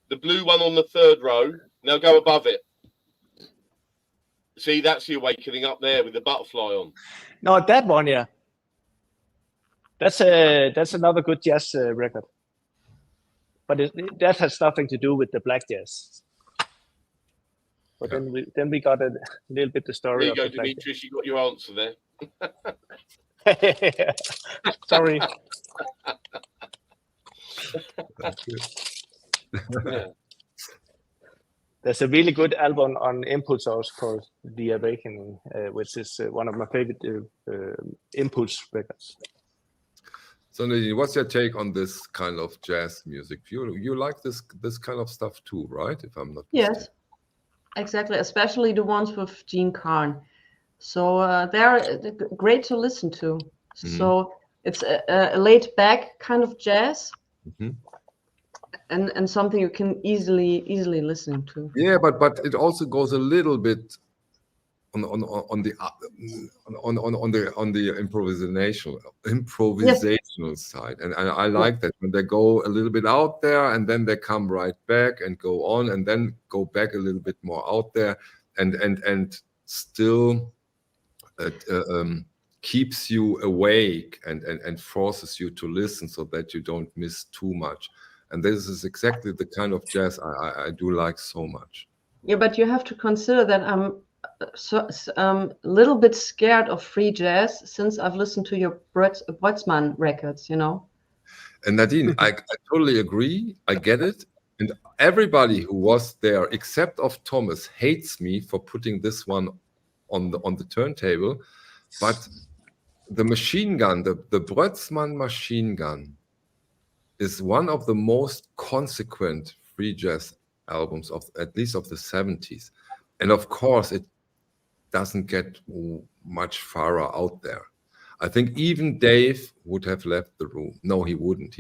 The blue one on the third row. Now go above it. See, that's the Awakening up there with the butterfly on. No, that one, yeah. That's another good jazz record. But that has nothing to do with the black jazz. But then we got a little bit the story. There you go, Demetrius. You got your answer there. Sorry. Yeah. There's a really good album on Impulse Source called The Awakening, which is one of my favorite Impulse records. So, Nadine, what's your take on this kind of jazz music? You like this kind of stuff too, right? If I'm not mistaken. Yes, exactly. Especially the ones with Gene Carn. So they're great to listen to. Mm-hmm. So it's a laid back kind of jazz. Mm-hmm. And something you can easily listen to. Yeah, but it also goes a little bit on the improvisational side, and I like that when they go a little bit out there and then they come right back and go on and then go back a little bit more out there and still keeps you awake and forces you to listen so that you don't miss too much. And this is exactly the kind of jazz I do like so much. Yeah, but you have to consider that I'm a little bit scared of free jazz since I've listened to your Brötzmann records, you know. And Nadine, I totally agree. I get it. And everybody who was there, except of Thomas, hates me for putting this one on the turntable. But the machine gun, the Brötzmann machine gun, is one of the most consequent free jazz albums of at least of the 70s. And of course, it doesn't get much farther out there. I think even Dave would have left the room. No, he wouldn't.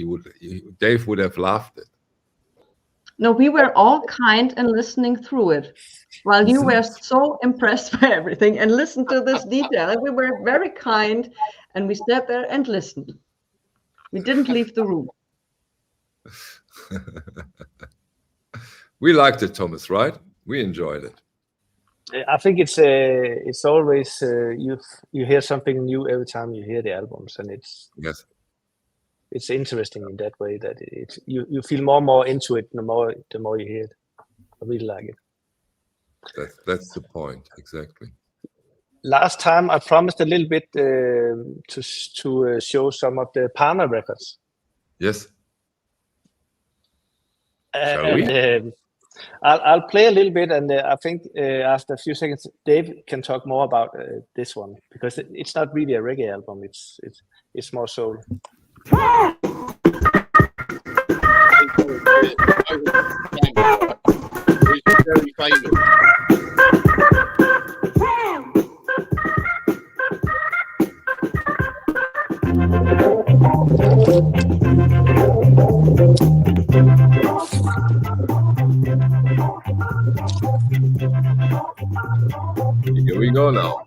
Dave would have laughed it. No, we were all kind and listening through it, while you were so impressed by everything and listened to this detail. And we were very kind, and we sat there and listened. We didn't leave the room. We liked it, Thomas, right? We enjoyed it. I think it's always you hear something new every time you hear the albums, and it's interesting in that way that you feel more and more into it the more you hear it. I really like it. That's the point, exactly. Last time I promised a little bit to show some of the Parma records. Yes. Shall we? I'll play a little bit, and I think after a few seconds, Dave can talk more about this one because it's not really a reggae album. It's more soul. Very famous. Here we go now.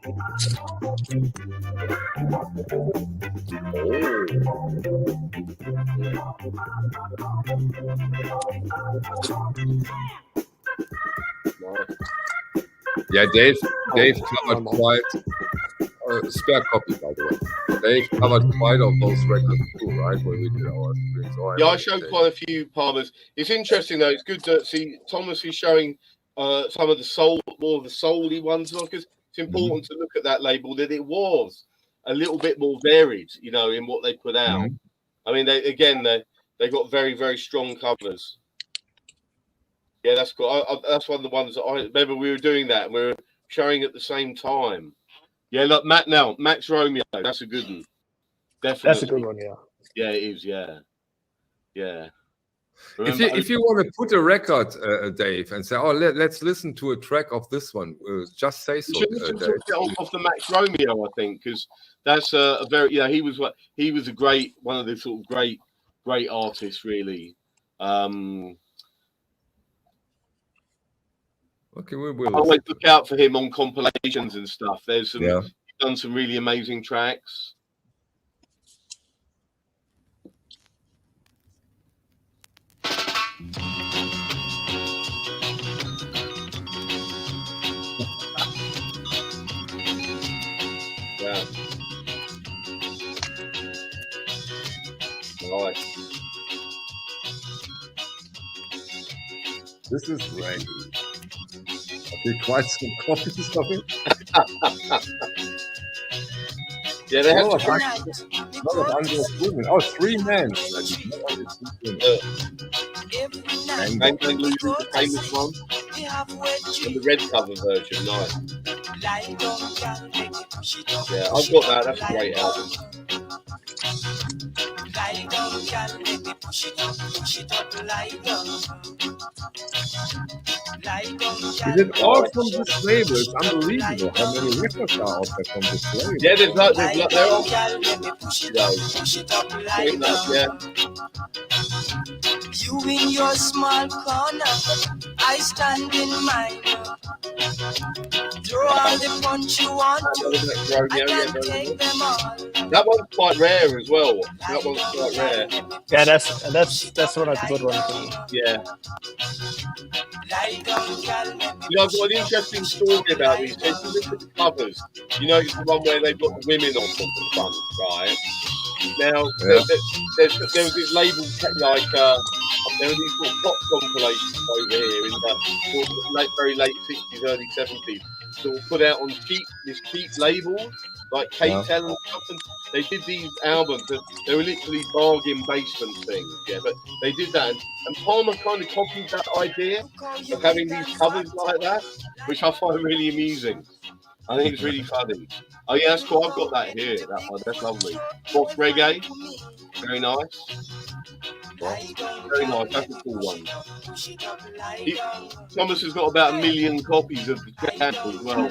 Yeah, Dave covered quite spare copy, by the way. Dave covered quite of those records too, right? When we did our stream. So I showed quite a few Palmers. It's interesting though. It's good to see Thomas is showing some of the soul, more of the soul-y ones, because it's important to look at that label that it was a little bit more varied, you know, in what they put out. I mean, they got very, very strong covers. Yeah, that's cool. That's one of the ones that I remember we were doing that and we were showing at the same time. Yeah, look, Max Romeo, that's a good one. Definitely. That's a good one, yeah. Yeah, it is, yeah. Yeah. If you want to put a record, Dave, and say, oh, let's listen to a track of this one, just say so. Off the Max Romeo, I think, because that's a very, you know, he was a great, one of the sort of great artists, really. Okay, we will. I always look out for him on compilations and stuff. There's some, yeah. He's done some really amazing tracks. Yeah. Nice. This is great. Okay, quite some copies of it. Yeah, they have lot of undressed women. Oh, 3 men. And losing the famous one. And the red cover version, nice. Yeah, I've got that. That's a great album. Is it all from this label? It's unbelievable how many records are out there from this label. Yeah, there are. Yeah. You in your small corner, I stand in mine. Throw all the punch you want to, I can take them all. That one's quite rare as well. That one's quite rare. Yeah, that's one of the good ones. Yeah. You know, I've got an interesting story about these. If you look at the covers, you know, it's the one where they've got the women on the front, right? Now, there was this label, like, there were these sort of pop compilations over here in the sort of very late 60s, early 70s, sort of put out on cheap labels, like K-Tel and stuff, and they did these albums, and they were literally bargain basement things, yeah, but they did that, and Palmer kind of copied that idea of having these covers like that, which I find really amusing. I think it's really funny. Oh yeah, that's cool. I've got that here. That one, that's lovely. Boss Reggae, very nice. Very nice. That's a cool one. Thomas has got about 1 million copies of the channel as well.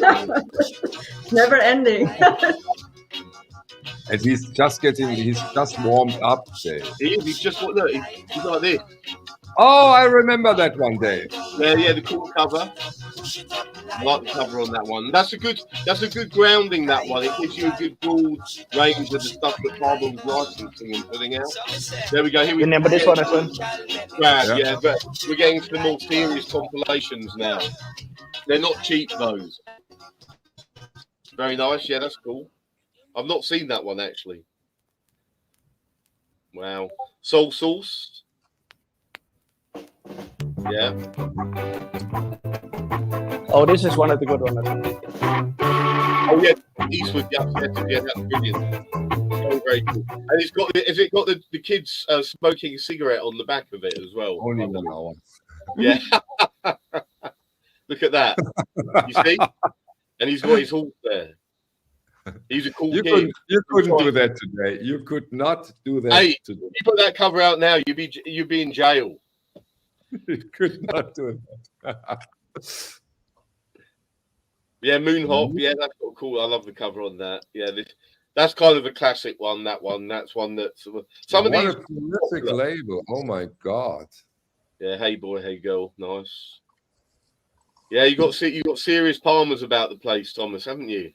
Never ending. And he's just warmed up, Dave. He's just look, he's like this. Oh, I remember that one, Dave. Yeah, the cool cover. I like the cover on that one. That's a good grounding, that one. It gives you a good broad range of the stuff that Palmer was licensing and putting out. There we go. Here we remember this one as well. Yeah, but we're getting to the more serious compilations now. They're not cheap, those. Very nice. Yeah, that's cool. I've not seen that one actually. Wow. Soul Sauce. Yeah. Oh, this is one of the good ones. Oh yeah, Eastwood. Yeah, that's brilliant. Very, very cool. And it's got the kids smoking a cigarette on the back of it as well. Only 1 hour. Yeah. Look at that. You see? And he's got his horse there. He's a cool kid. You couldn't do that today. You could not do that today. You put that cover out now, you'd be in jail. You could not do that. Yeah, Moon Hop. Yeah, that's cool. I love the cover on that. Yeah, that's kind of a classic one. That one. That's one that's some of these. What a prolific label! Oh my God. Yeah, Hey Boy, Hey Girl, nice. Yeah, you got serious Palmers about the place, Thomas, haven't you?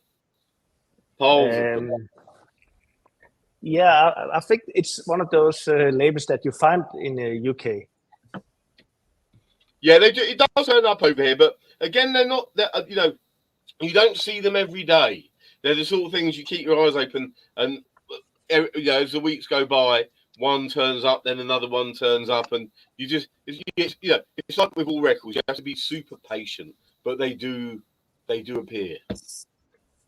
Yeah, I think it's one of those labels that you find in the UK. Yeah, they do. It does turn up over here, but again, they're not. You know, you don't see them every day. They're the sort of things you keep your eyes open, and you know, as the weeks go by, one turns up, then another one turns up, and you know, it's like with all records. You have to be super patient, but they do appear.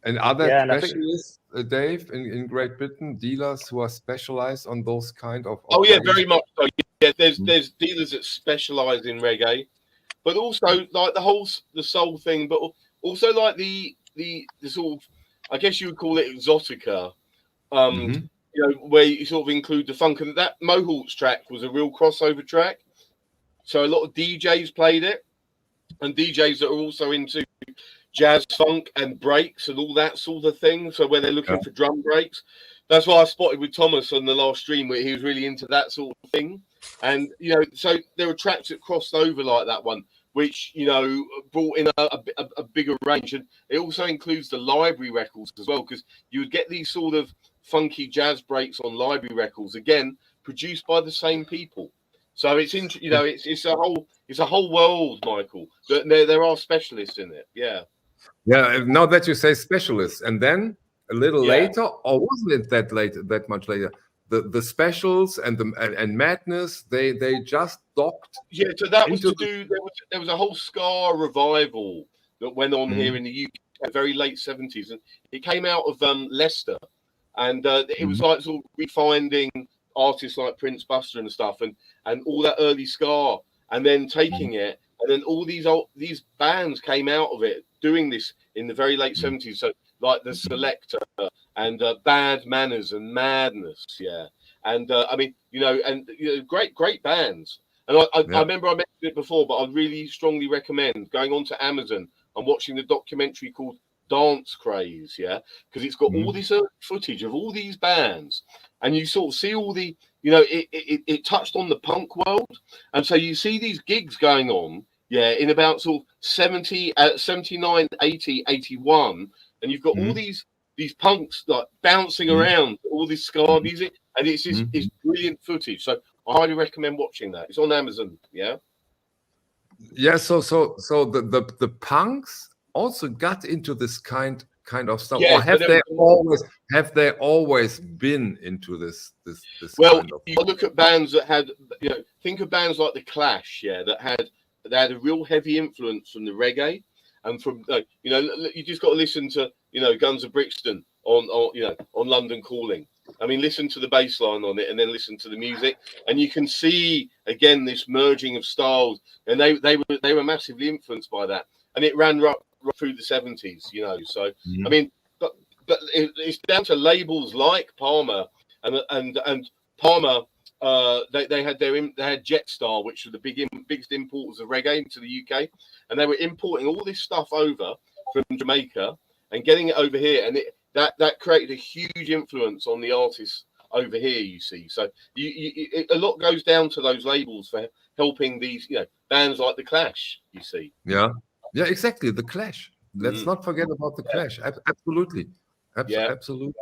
And other Yeah, and I think- specialists, Dave, in Great Britain, dealers who are specialized on those kind of Oh yeah, reggae? very much so. Yeah, there's dealers that specialize in reggae, but also like the soul thing, but also like the sort of, I guess you would call it exotica. You know, where you sort of include the funk, and that Mohawks track was a real crossover track. So a lot of DJs played it, and DJs that are also into jazz, funk, and breaks and all that sort of thing. So where they're looking for drum breaks, that's what I spotted with Thomas on the last stream, where he was really into that sort of thing. And you know, so there were tracks that crossed over like that one, which you know brought in a bigger range, and it also includes the library records as well, because you would get these sort of funky jazz breaks on library records, again produced by the same people. So it's you know, it's a whole world, Michael. But there are specialists in it. Yeah. Yeah. Now that you say specialists, and then a little later, or wasn't it that much later? The specials and and Madness, they just docked. Yeah. So that was to do. There was a whole ska revival that went on here in the UK, very late 70s, and it came out of Leicester, and it was like sort of refinding artists like Prince, Buster, and stuff, and all that early ska, and then taking it, and then all these bands came out of it doing this in the very late 70s. So like the Selector and Bad Manners and Madness, and I mean, you know, and you know, great bands. And I remember I mentioned it before, but I'd really strongly recommend going on to Amazon and watching the documentary called Dance Craze, because it's got all this footage of all these bands, and you sort of see all the, you know, it touched on the punk world, and so you see these gigs going on, in about sort of 70, 79, 80, 81, and you've got all these punks like bouncing around all this ska music, and it's brilliant footage. So I highly recommend watching that. It's on Amazon. So the punks also got into this kind of stuff, or have they always been into this well, kind of... you look at bands that had, you know, think of bands like the Clash, that had a real heavy influence from the reggae, and from you know, you just got to listen to, you know, Guns of Brixton on London Calling. I mean, listen to the bass line on it, and then listen to the music, and you can see again this merging of styles, and they were massively influenced by that, and it ran right through the 70s, you know. So I mean, but it's down to labels like Palmer and Palmer. They had Jetstar, which were the biggest importers of reggae into the UK, and they were importing all this stuff over from Jamaica and getting it over here, and that created a huge influence on the artists over here. You see, so a lot goes down to those labels for helping these, you know, bands like the Clash. You see, yeah, exactly, the Clash. Let's not forget about the Clash. Absolutely. Absolutely.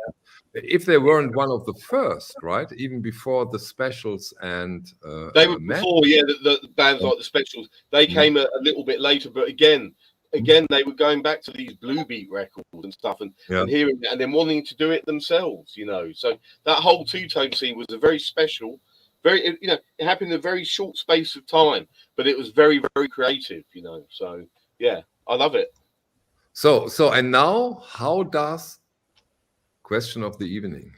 If they weren't one of the first, right? Even before the Specials and they were before, the bands like the Specials. They came a little bit later, but again, they were going back to these blue beat records and stuff, and hearing it, and then wanting to do it themselves, you know. So that whole two-tone scene was a very special, very, you know, it happened in a very short space of time, but it was very, very creative, you know. So yeah, I love it. So and now, how does, question of the evening,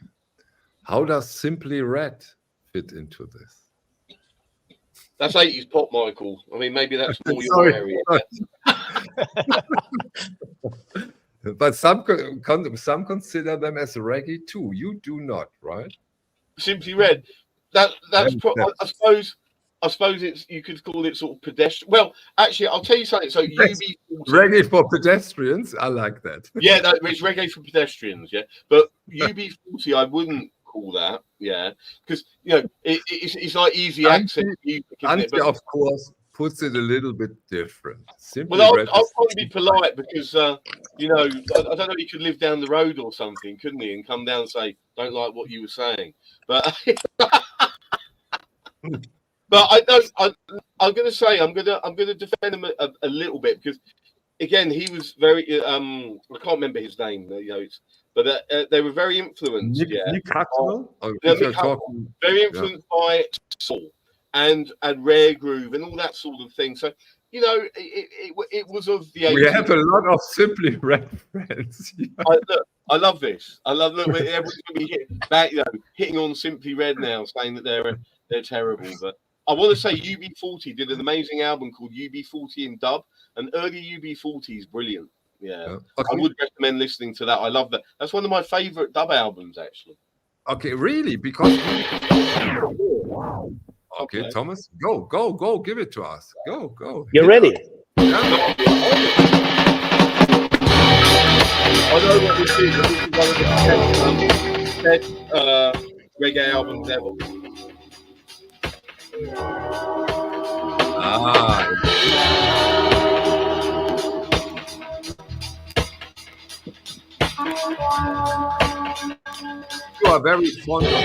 how does Simply Red fit into this? That's 80s pop, Michael. I mean, maybe that's more your area. But some consider them as reggae too. You do not, right? Simply Red. That's I suppose it's, you could call it sort of pedestrian. Well, actually, I'll tell you something. So UB40, reggae for pedestrians. I like that. Yeah, it's reggae for pedestrians. Yeah, but UB40, I wouldn't call that. Yeah, because you know it's like easy access music. Ante, of course, puts it a little bit different. Simply well, I'll probably be polite because you know, I don't know, he could live down the road or something, couldn't he, and come down and say, "Don't like what you were saying," but. But I'm going to say I'm going to defend him a little bit, because again, he was very I can't remember his name, you know, but they were very influenced. Nick very influenced by soul and rare groove and all that sort of thing. So you know, it was of the 80s. We have a lot of Simply Red friends. I love this. I love look. Everyone's gonna be hitting on Simply Red now, saying that they're terrible. But I want to say UB40 did an amazing album called UB40 in dub, and early UB40 is brilliant. Yeah, okay. I would recommend listening to that. I love that. That's one of my favorite dub albums, actually. Okay, really? Because okay, Thomas, go, give it to us. Go. You're ready. I know what this is. This is one of the best reggae albums ever. You are very fond of it.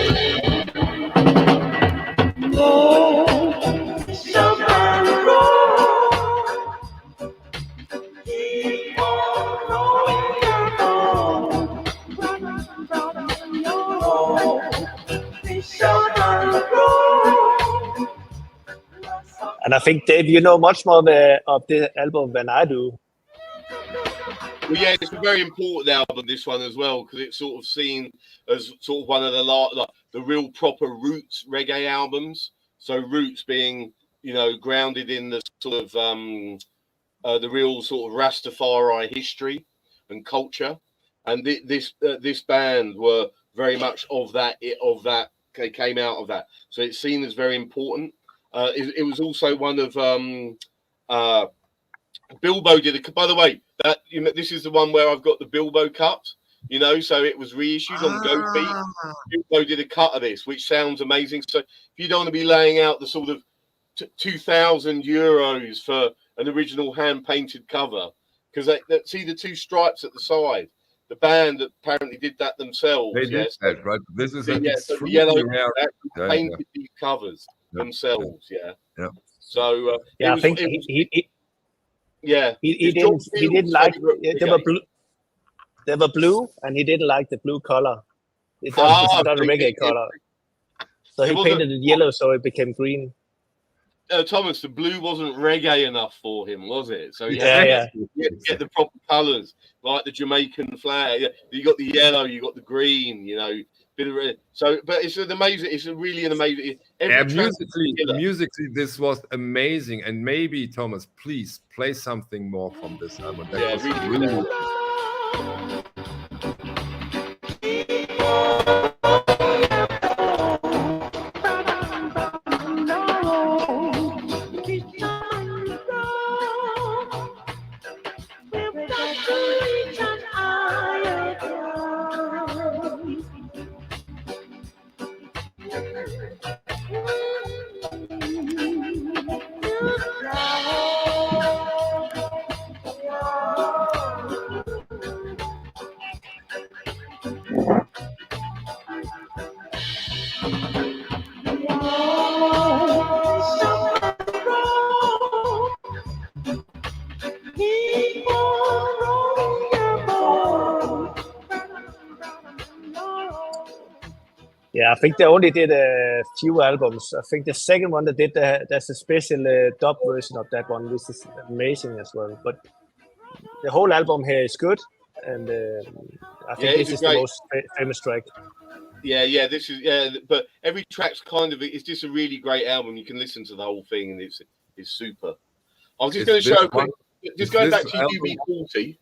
And I think, Dave, you know much more of the album than I do. Well, yeah, it's a very important album, this one as well, because it's sort of seen as sort of one of the real proper roots reggae albums. So roots being, you know, grounded in the sort of the real sort of Rastafari history and culture. And this band were very much of that. They came out of that. So it's seen as very important. It was also one of Bilbo did it. By the way, that this is the one where I've got the Bilbo cut. You know, so it was reissued on Go Beat. Bilbo did a cut of this, which sounds amazing. So if you don't want to be laying out the sort of €2,000 for an original hand-painted cover, because they see the two stripes at the side. The band apparently did that themselves. They did that, right? This is the yellow painted these covers themselves. Yeah. So I think he didn't like they were blue, and he didn't like the blue color. It's not a reggae color, so he painted it yellow, so it became green. Thomas, the blue wasn't reggae enough for him, was it? So he had to get the proper colours, like the Jamaican flag. You got the yellow, you got the green, you know, bit of red. So, but it's an amazing. It's really an amazing. Musically, this was amazing. And maybe Thomas, please play something more from this album. That was really. Yeah, I think they only did a few albums. I think the second one they did, there's a special dub version of that one, which is amazing as well. But the whole album here is good, and I think this is the most famous track. Yeah, this is but every track's kind of it's just a really great album. You can listen to the whole thing, and it's super. I was just going to show quick, just going back to UB40.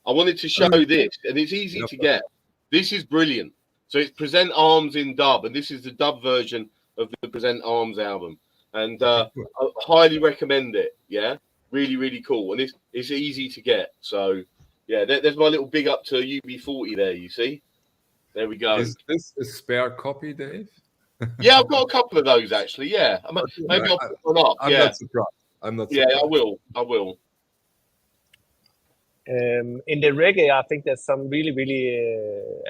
I wanted to show this, and it's easy to get. This is brilliant. So it's Present Arms in dub, and this is the dub version of the Present Arms album. And I highly recommend it. Yeah, really, really cool, and it's easy to get. So yeah, there's my little big up to UB40 there. You see. There we go. Is this a spare copy, Dave? Yeah, I've got a couple of those actually. Yeah, maybe I'll put one up. I'm not surprised. I'm not surprised. Yeah, I will. In the reggae, I think there's some really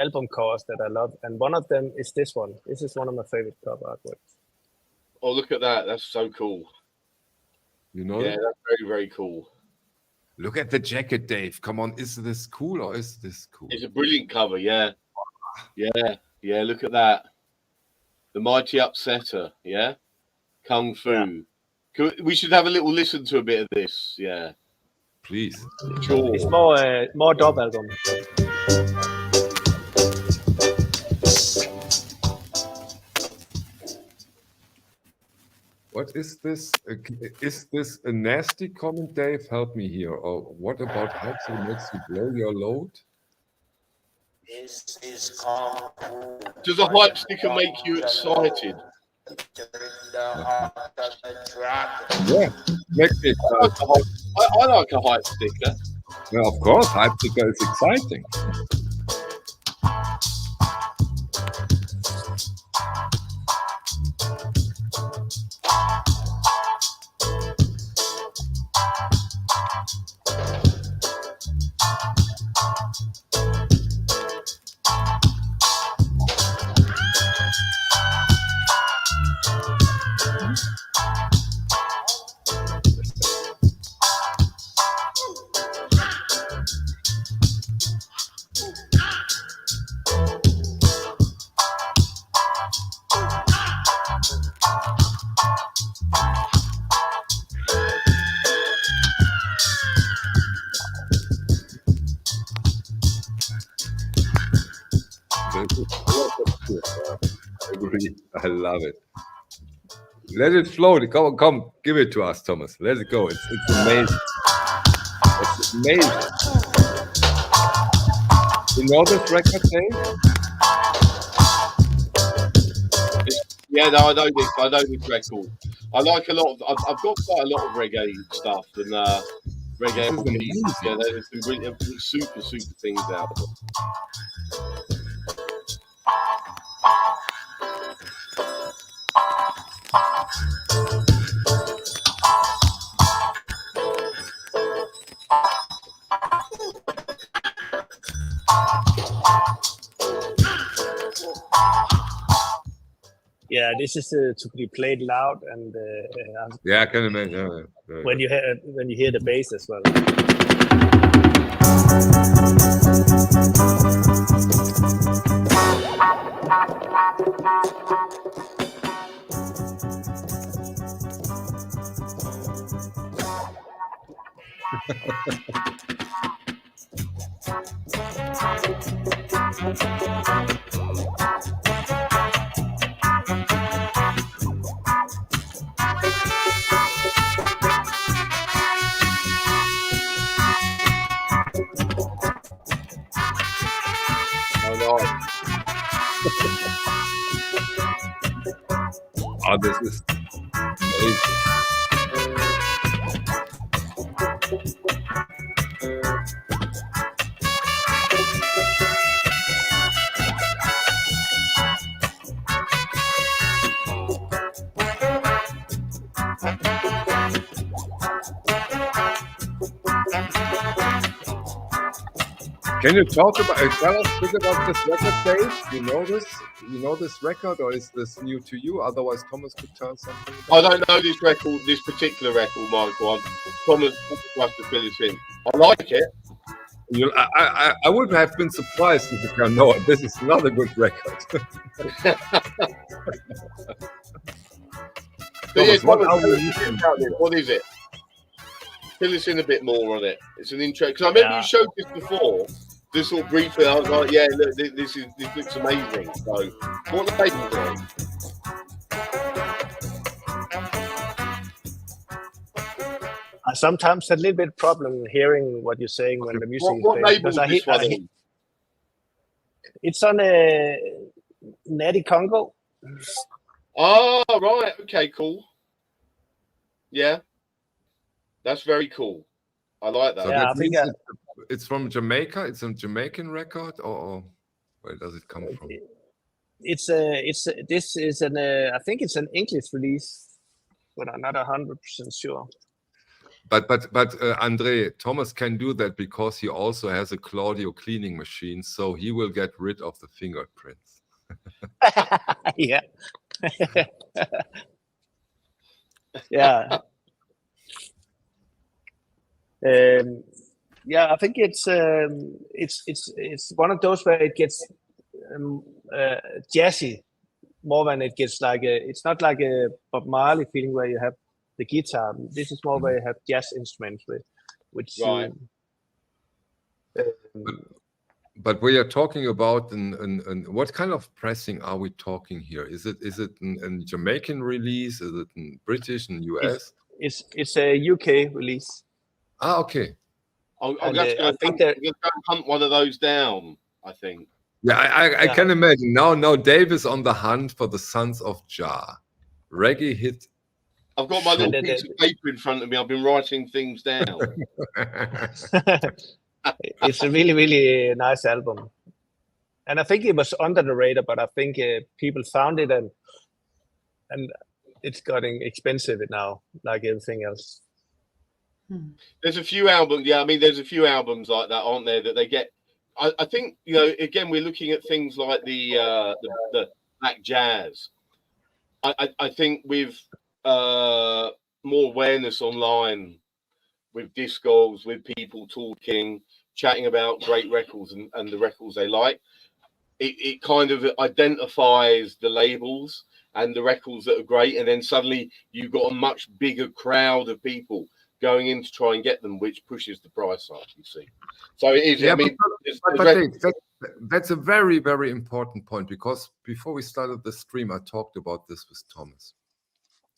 album covers that I love, and one of them is this one. This is one of my favorite cover artworks. Oh, look at that! That's so cool. You know? Yeah, that's very, very cool. Look at the jacket, Dave. Come on, is this cool or is this cool? It's a brilliant cover. Yeah. Look at that. The Mighty Upsetter. Yeah. Kung Fu. We should have a little listen to a bit of this. Yeah, please. Sure. It's more dub album. What is this? Is this a nasty comment, Dave? Help me here. Or what about how it makes you blow your load? Does a hype sticker make you excited? Yeah, makes me excited. I like a hype sticker. Yeah, of course, hype sticker is exciting. I love it. Let it flow. Come, give it to us, Thomas. Let it go. It's amazing. It's amazing. You know this record, Dave? Yeah, no, I know this. I know this record. I like a lot of. I've got quite a lot of reggae stuff and reggae. Yeah, there's some really super things out there. Yeah, this is to be played loud and yeah, I can imagine. Yeah. When you hear the bass as well. Oh, this is amazing. Can you talk about tell us a bit about this record, Dave? You know this? You know this record, or is this new to you? Otherwise, Thomas could tell something. I don't know this record, this particular record, Michael. Thomas must have fill us in. I like it. I would have been surprised if you can know it. This is not a good record. Thomas, what is it? Fill us in a bit more on it. It's an intro because I remember you showed this before. This sort of briefly, I was like, "Yeah, look, this looks amazing." So, what are they doing? I sometimes had a little bit problem hearing what you're saying when the music what is playing. Label is this one? It's on a Natty Congo. Oh, right. Okay, cool. Yeah. That's very cool. I like that. So Yeah, that I think it's from Jamaica. It's a Jamaican record, or where does it come from? This is an I think it's an English release, but I'm not 100% sure. But Andre, Thomas can do that because he also has a Claudio cleaning machine, so he will get rid of the fingerprints. Yeah. Yeah. Yeah, I think it's one of those where it gets jazzy more than it gets like it's not like a Bob Marley feeling where you have the guitar. This is more where you have jazz instruments with, which. Right. But we are talking about what kind of pressing are we talking here? Is it a Jamaican release? Is it in British and US? It's a UK release. Ah, okay. I'm going to hunt one of those down, I think. Yeah, I can imagine. Now Dave is on the hunt for the Sons of Jah. Reggae hit. I've got my little piece of paper in front of me. I've been writing things down. It's a really, really nice album. And I think it was under the radar, but I think people found it and it's getting expensive now, like everything else. There's a few albums. Yeah, I mean, there's a few albums like that, aren't there, that they get. I think, you know, again, we're looking at things like the black jazz. I think with more awareness online, with Discogs, with people talking, chatting about great records and the records they like, it kind of identifies the labels and the records that are great, and then suddenly you've got a much bigger crowd of people going in to try and get them, which pushes the price up, you see. So it is. Yeah, I mean, that's a very, very important point, because before we started the stream, I talked about this with Thomas.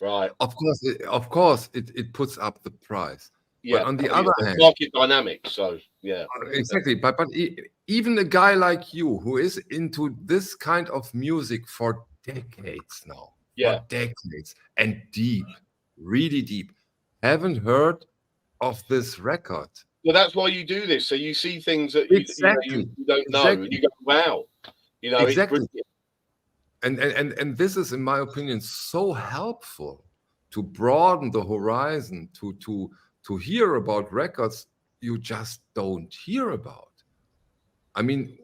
Right. Of course, it puts up the price. Yeah. But on the other hand, market dynamics. So yeah. Exactly. But even a guy like you, who is into this kind of music for decades now, for decades, and deep, really deep, haven't heard of this record. Well, that's why you do this. So you see things that you don't know, and you go, wow, you know, exactly. And this is, in my opinion, so helpful to broaden the horizon, to hear about records you just don't hear about. I mean,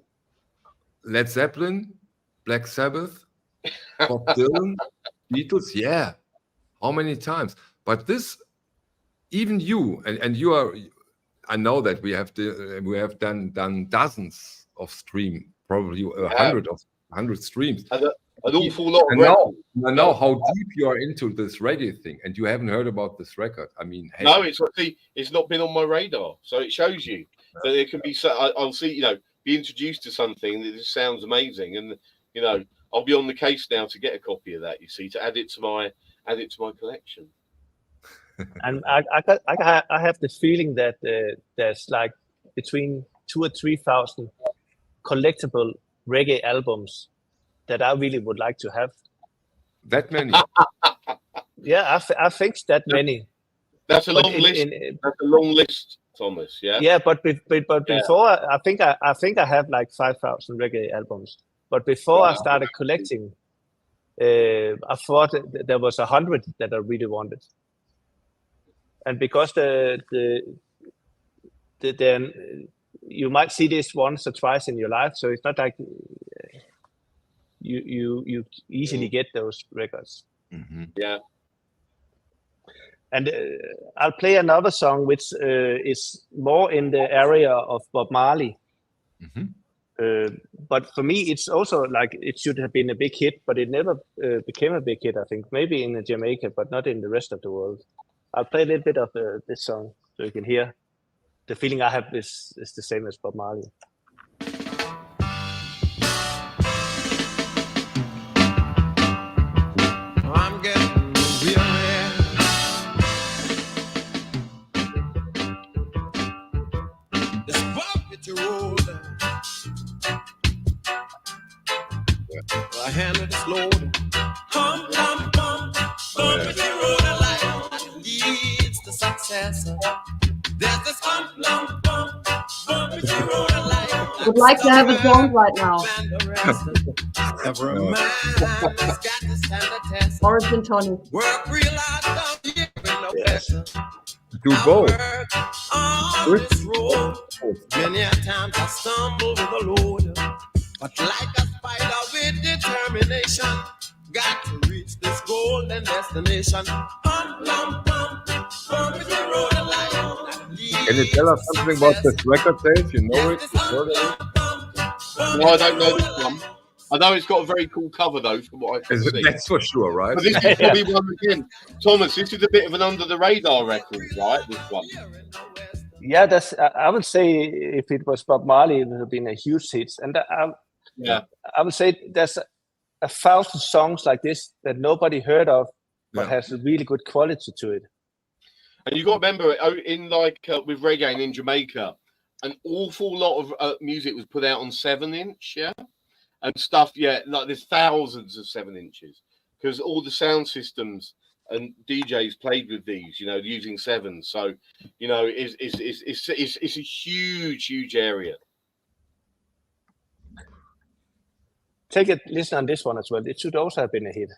Led Zeppelin, Black Sabbath, Bob Dylan, Beatles, yeah. How many times? But this, even you, and you are, I know that we have done dozens of stream, probably 100 streams. An awful lot of records. I know how deep you are into this reggae thing, and you haven't heard about this record. I mean, hey. No, it's not been on my radar, so it shows you that it can be. I'll see, you know, be introduced to something that just sounds amazing, and you know, I'll be on the case now to get a copy of that. You see, to add it to my collection. And I have the feeling that there's like between 2,000 or 3,000 collectible reggae albums that I really would like to have. That many? Yeah, I think that many. That's a long list. That's a long list, Thomas. Yeah. Yeah, but before I think I have like 5,000 reggae albums. But before I started collecting, I thought there was 100 that I really wanted. And because then you might see this once or twice in your life, so it's not like you easily get those records. Mm-hmm. Yeah. And I'll play another song which is more in the area of Bob Marley. Mm-hmm. But for me, it's also like it should have been a big hit, but it never became a big hit, I think. Maybe in Jamaica, but not in the rest of the world. I'll play a little bit of this song so you can hear the feeling I have is the same as Bob Marley. I'm getting weary. This bucket road. I handle this load. Hum, hum, hum. Bumpy road of life leads to success. There's this hump, lump, bump. Bumpy road of life. I would like to have a song right now. Every man has got to stand a test. Orange and Tony. Work real hard, don't give no pressure. Do both. On this road, many a times I stumble with a load, but like a spider with determination, got to reach this golden destination. Pump, pump, pump, pump is the road of life. Can you tell us something about this record, Dave? You know it? No, I don't know this one. I know it's got a very cool cover though, from what I can see. That's for sure, right? But this is probably one again, Thomas. This is a bit of an under the radar record, right? This one. Yeah, that's. I would say if it was Bob Marley, it would have been a huge hit. And I would say there's 1,000 songs like this that nobody heard of, but has a really good quality to it. And you got to remember, in like with reggae in Jamaica, an awful lot of music was put out on 7-inch, and stuff. Yeah, like there's thousands of 7-inches because all the sound systems and DJs played with these, you know, using 7s. So, you know, it's a huge area. Take a listen on this one as well. It should also have been a hit.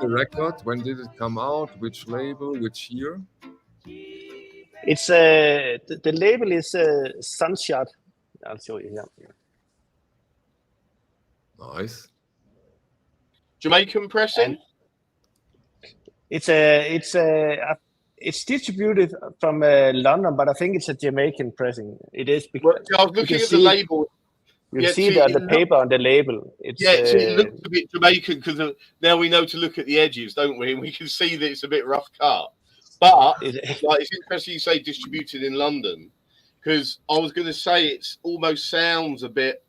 Record, when did it come out, which label, which year? It's the label is Sunshot. I'll show you here. Nice. Jamaican pressing. It's distributed from London, but I think it's a Jamaican pressing. It is because I was looking at the label. You see the paper on the label. It's, it looks a bit Jamaican because now we know to look at the edges, don't we? And we can see that it's a bit rough cut. But like, it's interesting you say distributed in London, because I was going to say it's almost sounds a bit,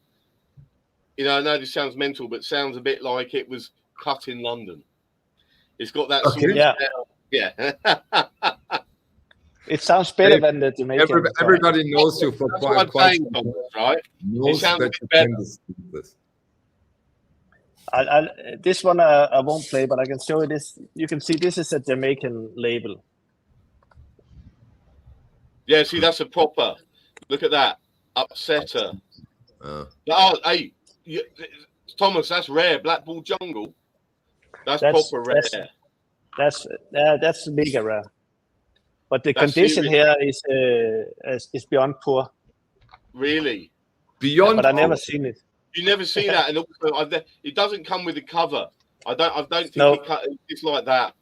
you know, I know this sounds mental, but sounds a bit like it was cut in London. It's got that sort of sound. It sounds better than the Jamaican. Everybody knows you for quite some time, right? Knows that you can distribute this. This one I won't play, but I can show you this. You can see this is a Jamaican label. Yeah, see, that's a proper. Look at that. Upsetter. Hey, Thomas, that's rare. Black Bull Jungle. That's proper rare. That's mega rare. But the condition here is beyond poor. Really? Beyond. But I've never seen it. You never see that, and also it doesn't come with a cover. I don't think it's like that.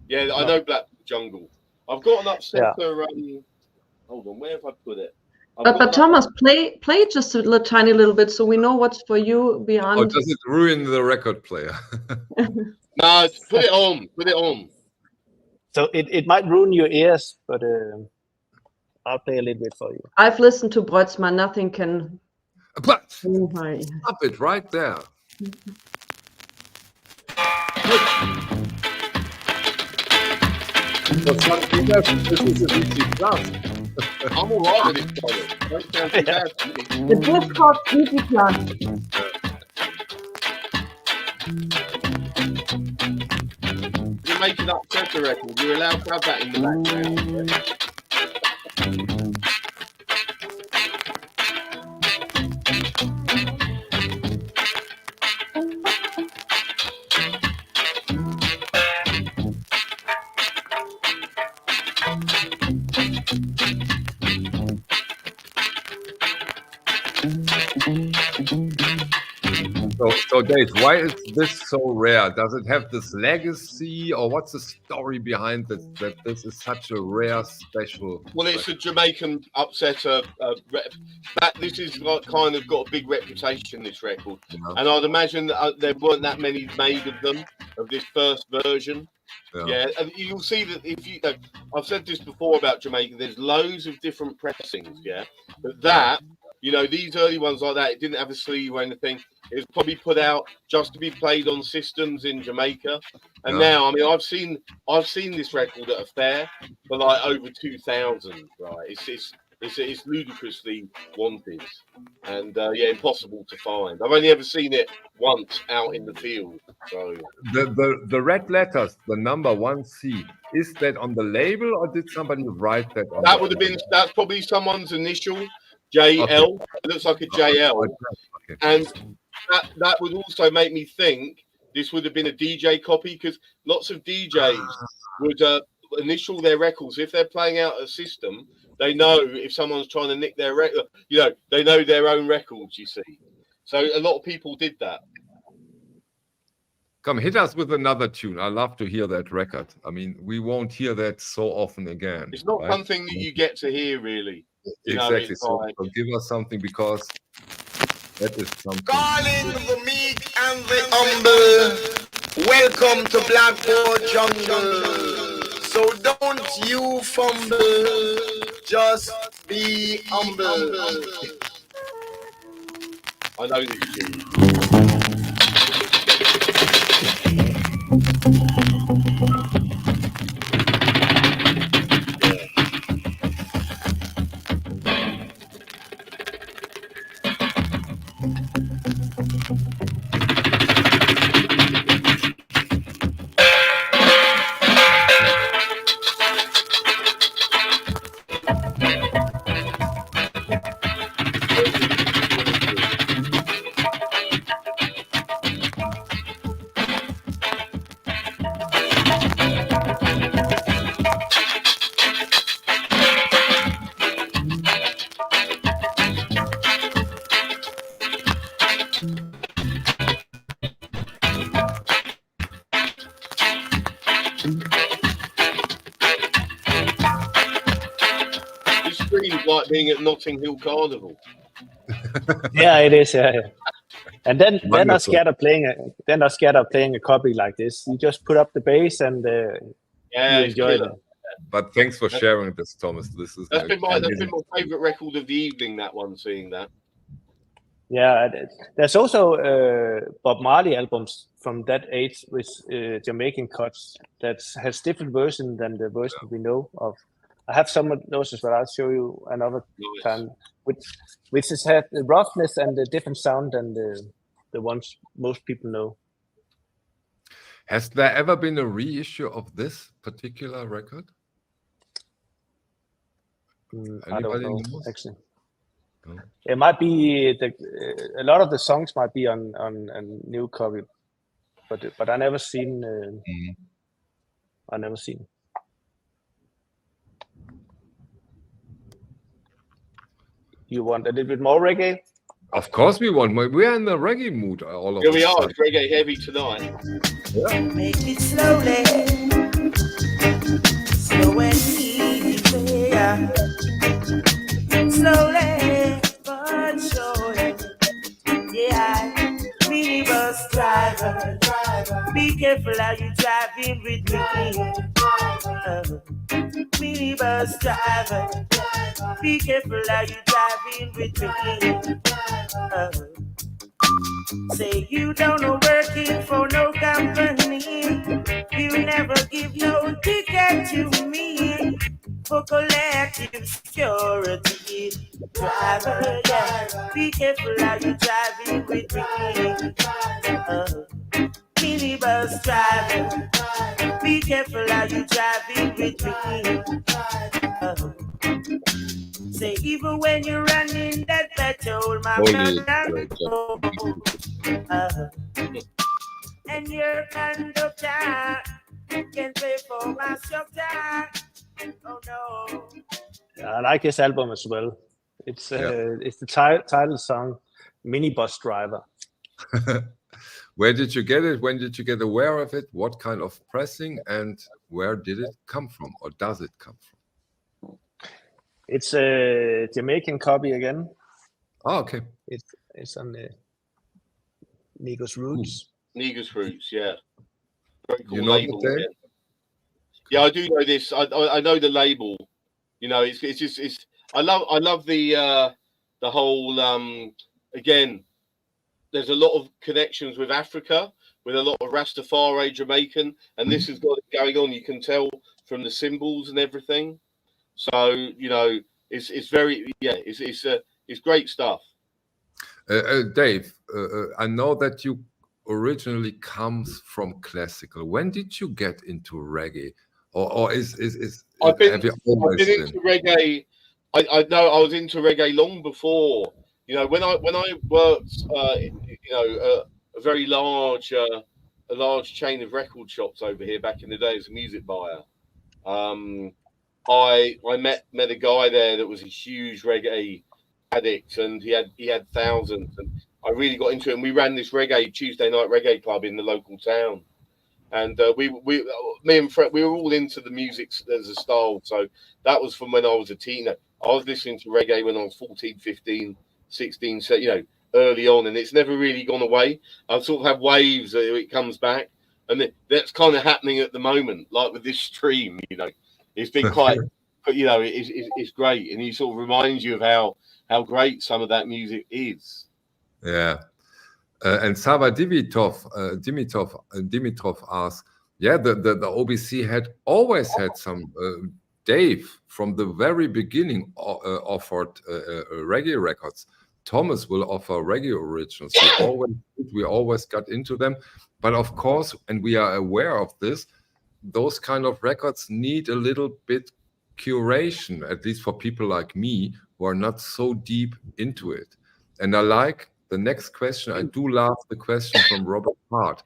Yeah, I know Black Jungle. I've got an upsetter. Hold on, where have I put it? But Thomas, play just a tiny little bit so we know what's for you beyond. Or does it ruin the record player? No, put it on. Put it on. So it might ruin your ears, but I'll play a little bit for you. I've listened to Breutzmann. Nothing can. But stop it right there. This is a easy class. I'm all right with it. The book called Easy Class. You're making up pressure record. You're allowed to have that in the background. So Dave, why is this so rare? Does it have this legacy, or what's the story behind this, that this is such a rare, special? Well, it's a Jamaican upsetter. This is like kind of got a big reputation, this record, and I'd imagine that there weren't that many made of them, of this first version. Yeah, and you'll see that if you, I've said this before about Jamaica. There's loads of different pressings, but that You know, these early ones like that, it didn't have a sleeve or anything. It was probably put out just to be played on systems in Jamaica. And now, I mean, I've seen this record at a fair for like over 2,000. Right? It's ludicrously wanted, and yeah, impossible to find. I've only ever seen it once out in the field. So the red letters, the number 1C, is that on the label or did somebody write that on that would have been, that's probably someone's initial, JL. Okay. It looks like a JL. Okay. And that would also make me think this would have been a DJ copy, because lots of DJs would initial their records. If they're playing out a system, they know if someone's trying to nick their record, you know, they know their own records, you see. So a lot of people did that. Come, hit us with another tune. I love to hear that record. I mean, we won't hear that so often again. It's not something that you get to hear, really. Exactly. So give us something, because that is something. Calling the meek and the humble. Welcome to Blackboard Jungle. So don't you fumble. Just be humble. I know this tune. Like being at Notting Hill Carnival. Yeah, it is. Yeah. And then they're not scared of playing a copy like this. You just put up the bass and you enjoy it. But thanks for sharing this, Thomas. That's been my favorite record of the evening. That one, seeing that. Yeah, there's also Bob Marley albums from that age with Jamaican cuts that has different versions than the version we know of. I have some of those as well. I'll show you another time, which has had the roughness and the different sound than the ones most people know. Has there ever been a reissue of this particular record? I don't know, actually. No. It might be a lot of the songs might be on a new copy, but I never seen. I never seen. You want a little bit more reggae? Of course we want. We're in the reggae mood. All of Here we are. It's reggae heavy tonight. Yeah. Make it slowly, slow and easy. Yeah. Slowly but surely. Yeah. Minibus driver, be careful how you driving with me. Minibus driver, be careful how you driving with me. Say you don't know working for no company. You never give no ticket to me for collective security. Driver, yeah, be careful how you driving with me. Minibus driver, be careful how you driving with me. Say even when you're running that petrol, my and your conductor can pay for my shelter. Oh no. Yeah, I like this album as well. It's the title song, Minibus Driver. Where did you get it? When did you get aware of it? What kind of pressing, and where did it come from, or does it come from? It's a Jamaican copy again. Oh, okay. It's on the Negus Roots. Negus Roots, yeah. Very cool, you know label. Yeah, I do know this. I know the label. You know, it's just I love the the whole again, there's a lot of connections with Africa, with a lot of Rastafari Jamaican, and this has got it going on. You can tell from the symbols and everything. So it's very it's great stuff. Dave, I know that you originally comes from classical. When did you get into reggae, or I've been into reggae. I know I was into reggae long before. When I worked, a very large chain of record shops over here back in the day as a music buyer. I met a guy there that was a huge reggae addict, and he had thousands, and I really got into it. And we ran this Tuesday night reggae club in the local town, and me and Fred, we were all into the music as a style. So that was from when I was a teenager. I was listening to reggae when I was 14, 15, 16, so early on, and it's never really gone away. I sort of have waves that it comes back, and that's kind of happening at the moment, like with this stream. It's been quite, it's great, and he sort of reminds you of how great some of that music is. Yeah, and Sava Dimitrov asks, the OBC had always had some. Dave from the very beginning offered reggae records. Thomas will offer reggae originals. We always got into them, but of course, and we are aware of this, those kind of records need a little bit curation, at least for people like me who are not so deep into it. And I like the next question. I do love the question from Robert Hart.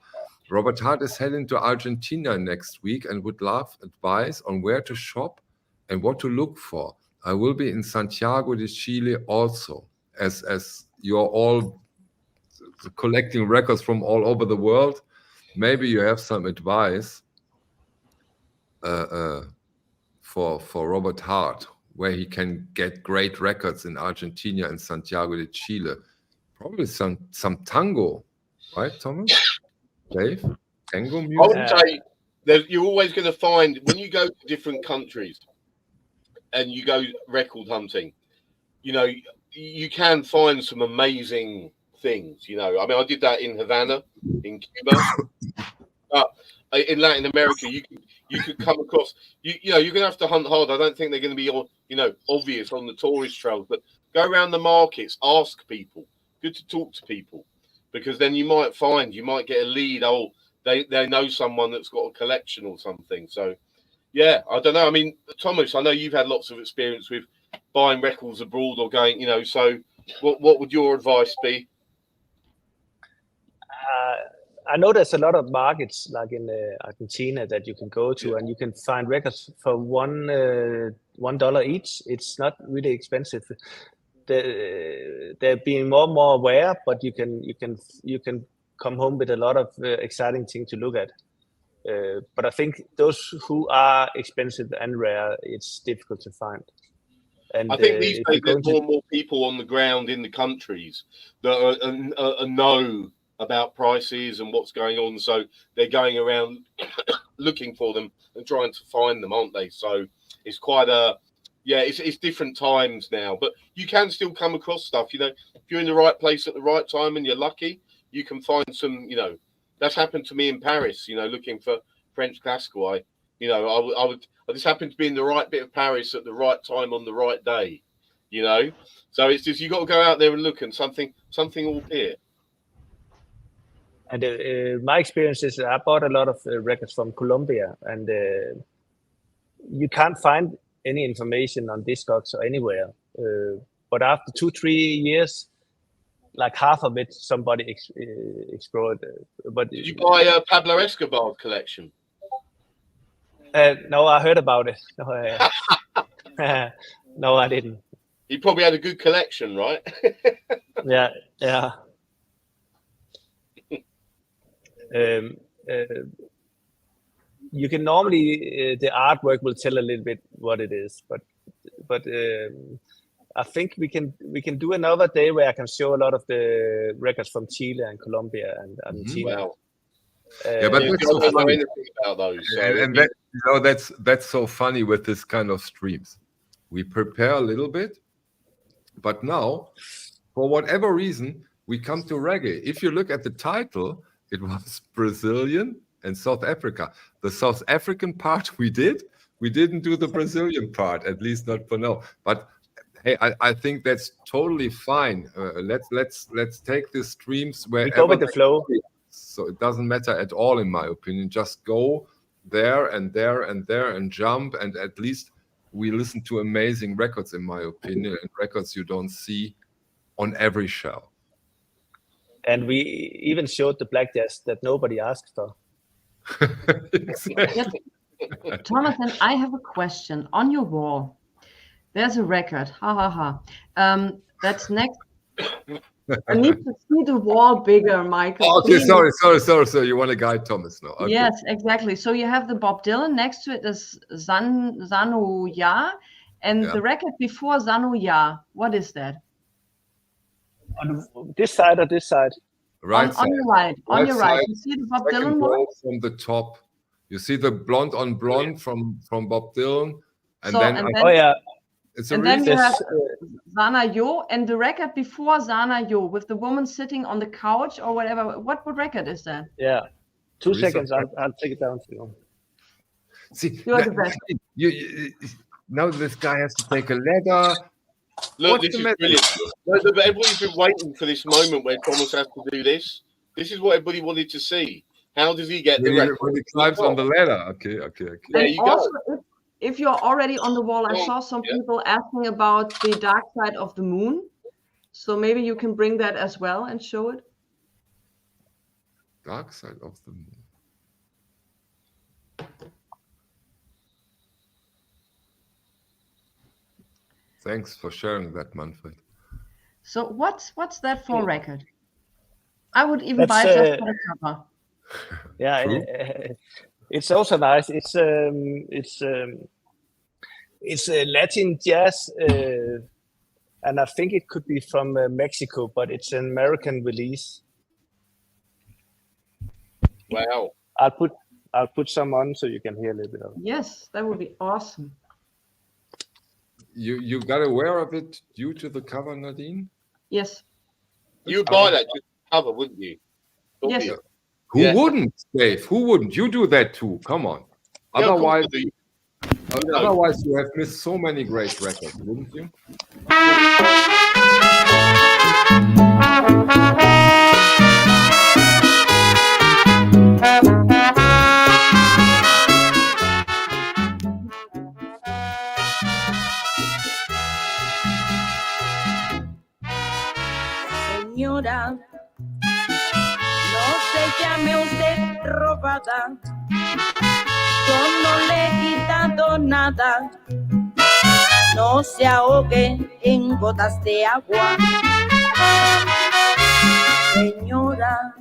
Robert Hart is heading to Argentina next week and would love advice on where to shop and what to look for. I will be in Santiago de Chile also, as you're all collecting records from all over the world. Maybe you have some advice for Robert Hart, where he can get great records in Argentina and Santiago de Chile. Probably some tango, right, Thomas? Dave? Tango music? I would say that you're always going to find, when you go to different countries and you go record hunting, you can find some amazing things. I mean, I did that in Havana, in Cuba. In Latin America, you could come across, you're going to have to hunt hard. I don't think they're going to be, obvious on the tourist trails, but go around the markets, ask people. Good to talk to people, because then you might get a lead. Oh, they know someone that's got a collection or something. So, yeah, I don't know. I mean, Thomas, I know you've had lots of experience with buying records abroad or going, so what would your advice be? I know there's a lot of markets like in Argentina that you can go to, and you can find records for $1 each. It's not really expensive. They're being more and more aware, but you can come home with a lot of exciting things to look at. But I think those who are expensive and rare, it's difficult to find. And I think these days there's more and more people on the ground in the countries that know about prices and what's going on, so they're going around looking for them and trying to find them, aren't they? So it's quite it's different times now, but you can still come across stuff. If you're in the right place at the right time and you're lucky, you can find some. That's happened to me in Paris. Looking for French classical. I just happened to be in the right bit of Paris at the right time on the right day. So it's just you got to go out there and look, and something will appear. And my experience is I bought a lot of records from Colombia, and you can't find any information on Discogs or anywhere. But after 2-3 years, like half of it, somebody explored. But did you buy Pablo Escobar's collection? No, I heard about it. No, I didn't. He probably had a good collection, right? Yeah. You can normally the artwork will tell a little bit what it is, but I think we can do another day where I can show a lot of the records from Chile and Colombia and Argentina. Wow. But that's so funny. About those, so and that's so funny with this kind of streams. We prepare a little bit, But now, for whatever reason, we come to reggae. If you look at the title, it was Brazilian and South Africa. The South African part we did. We didn't do the Brazilian part, at least not for now. But hey, I think that's totally fine. Let's take the streams wherever. We go with the flow. So it doesn't matter at all, in my opinion. Just go there and there and there and jump, and at least we listen to amazing records, in my opinion, and records you don't see on every show. And we even showed the black jazz that nobody asked for. Exactly. Thomas, and I have a question. On your wall, there's a record. That's next. I need to see the wall bigger, Michael. Oh, okay, please. sorry. You want to guide Thomas now? Okay. Yes, exactly. So you have the Bob Dylan. Next to it is Zanu Ya, and the record before Zanu Ya. What is that? On this side or this side? Right side. On your right. On your right. Side, You see the Bob second Dylan one? row from the top. You see the blonde on blonde from Bob Dylan, and So, then, and Oh yeah. it's a And then you really have Zana Yo, and the record before Zana Yo with the woman sitting on the couch or whatever. What record is that? Yeah. 2 Research. seconds. I'll take it down for you. see. You're the best. You now this guy has to take a letter. Look, What's this the is message? brilliant. No, but everybody's been waiting for this moment where Thomas has to do this. This is what everybody wanted to see. How does he get the record? When he climbs on the ladder. Okay. There And you also, go. if you're already on the wall, I saw some people asking about the dark side of the moon. So maybe you can bring that as well and show it. Dark side of the moon. Thanks for sharing that, Manfred. So what's that for record? I would even buy That's, just for the cover. Yeah, True. it's also nice. It's Latin jazz, and I think it could be from Mexico, but it's an American release. Wow. I'll put some on so you can hear a little bit of it. Yes, that would be awesome. You got aware of it due to the cover, Nadine? Yes. You'd buy that just cover, wouldn't you? Yes. You? Who Yeah. wouldn't, Dave? Who wouldn't? You do that too. Come on. Yeah, of course Otherwise, I do. otherwise you have missed so many great records, wouldn't you? Señora, no se llame usted robada, yo no le he quitado nada, no se ahogue en gotas de agua. Señora,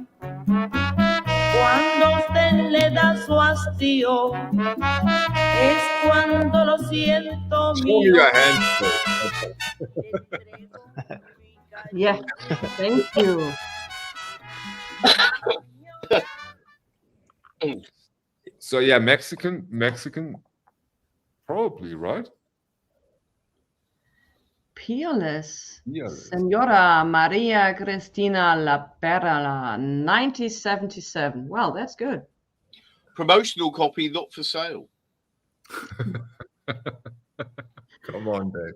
cuando usted le da su hastío, es cuando lo siento Show me mío. your hands first. Yeah. Thank you. So yeah, Mexican, probably, right? Peerless. Peerless. Senora Maria Cristina La Perla, 1977. Well, that's good. Promotional copy, not for sale. Come on, Dave.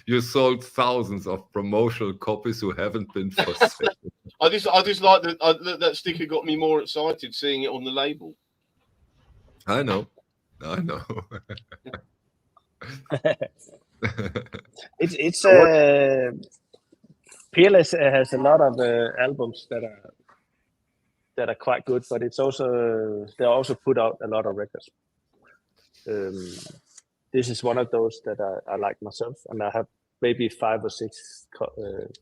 You sold thousands of promotional copies who haven't been for sale. I just like that sticker got me more excited seeing it on the label. I know. It's Peerless has a lot of albums that are quite good, but it's also they also put out a lot of records. This is one of those that I like myself, and I have maybe 5 or 6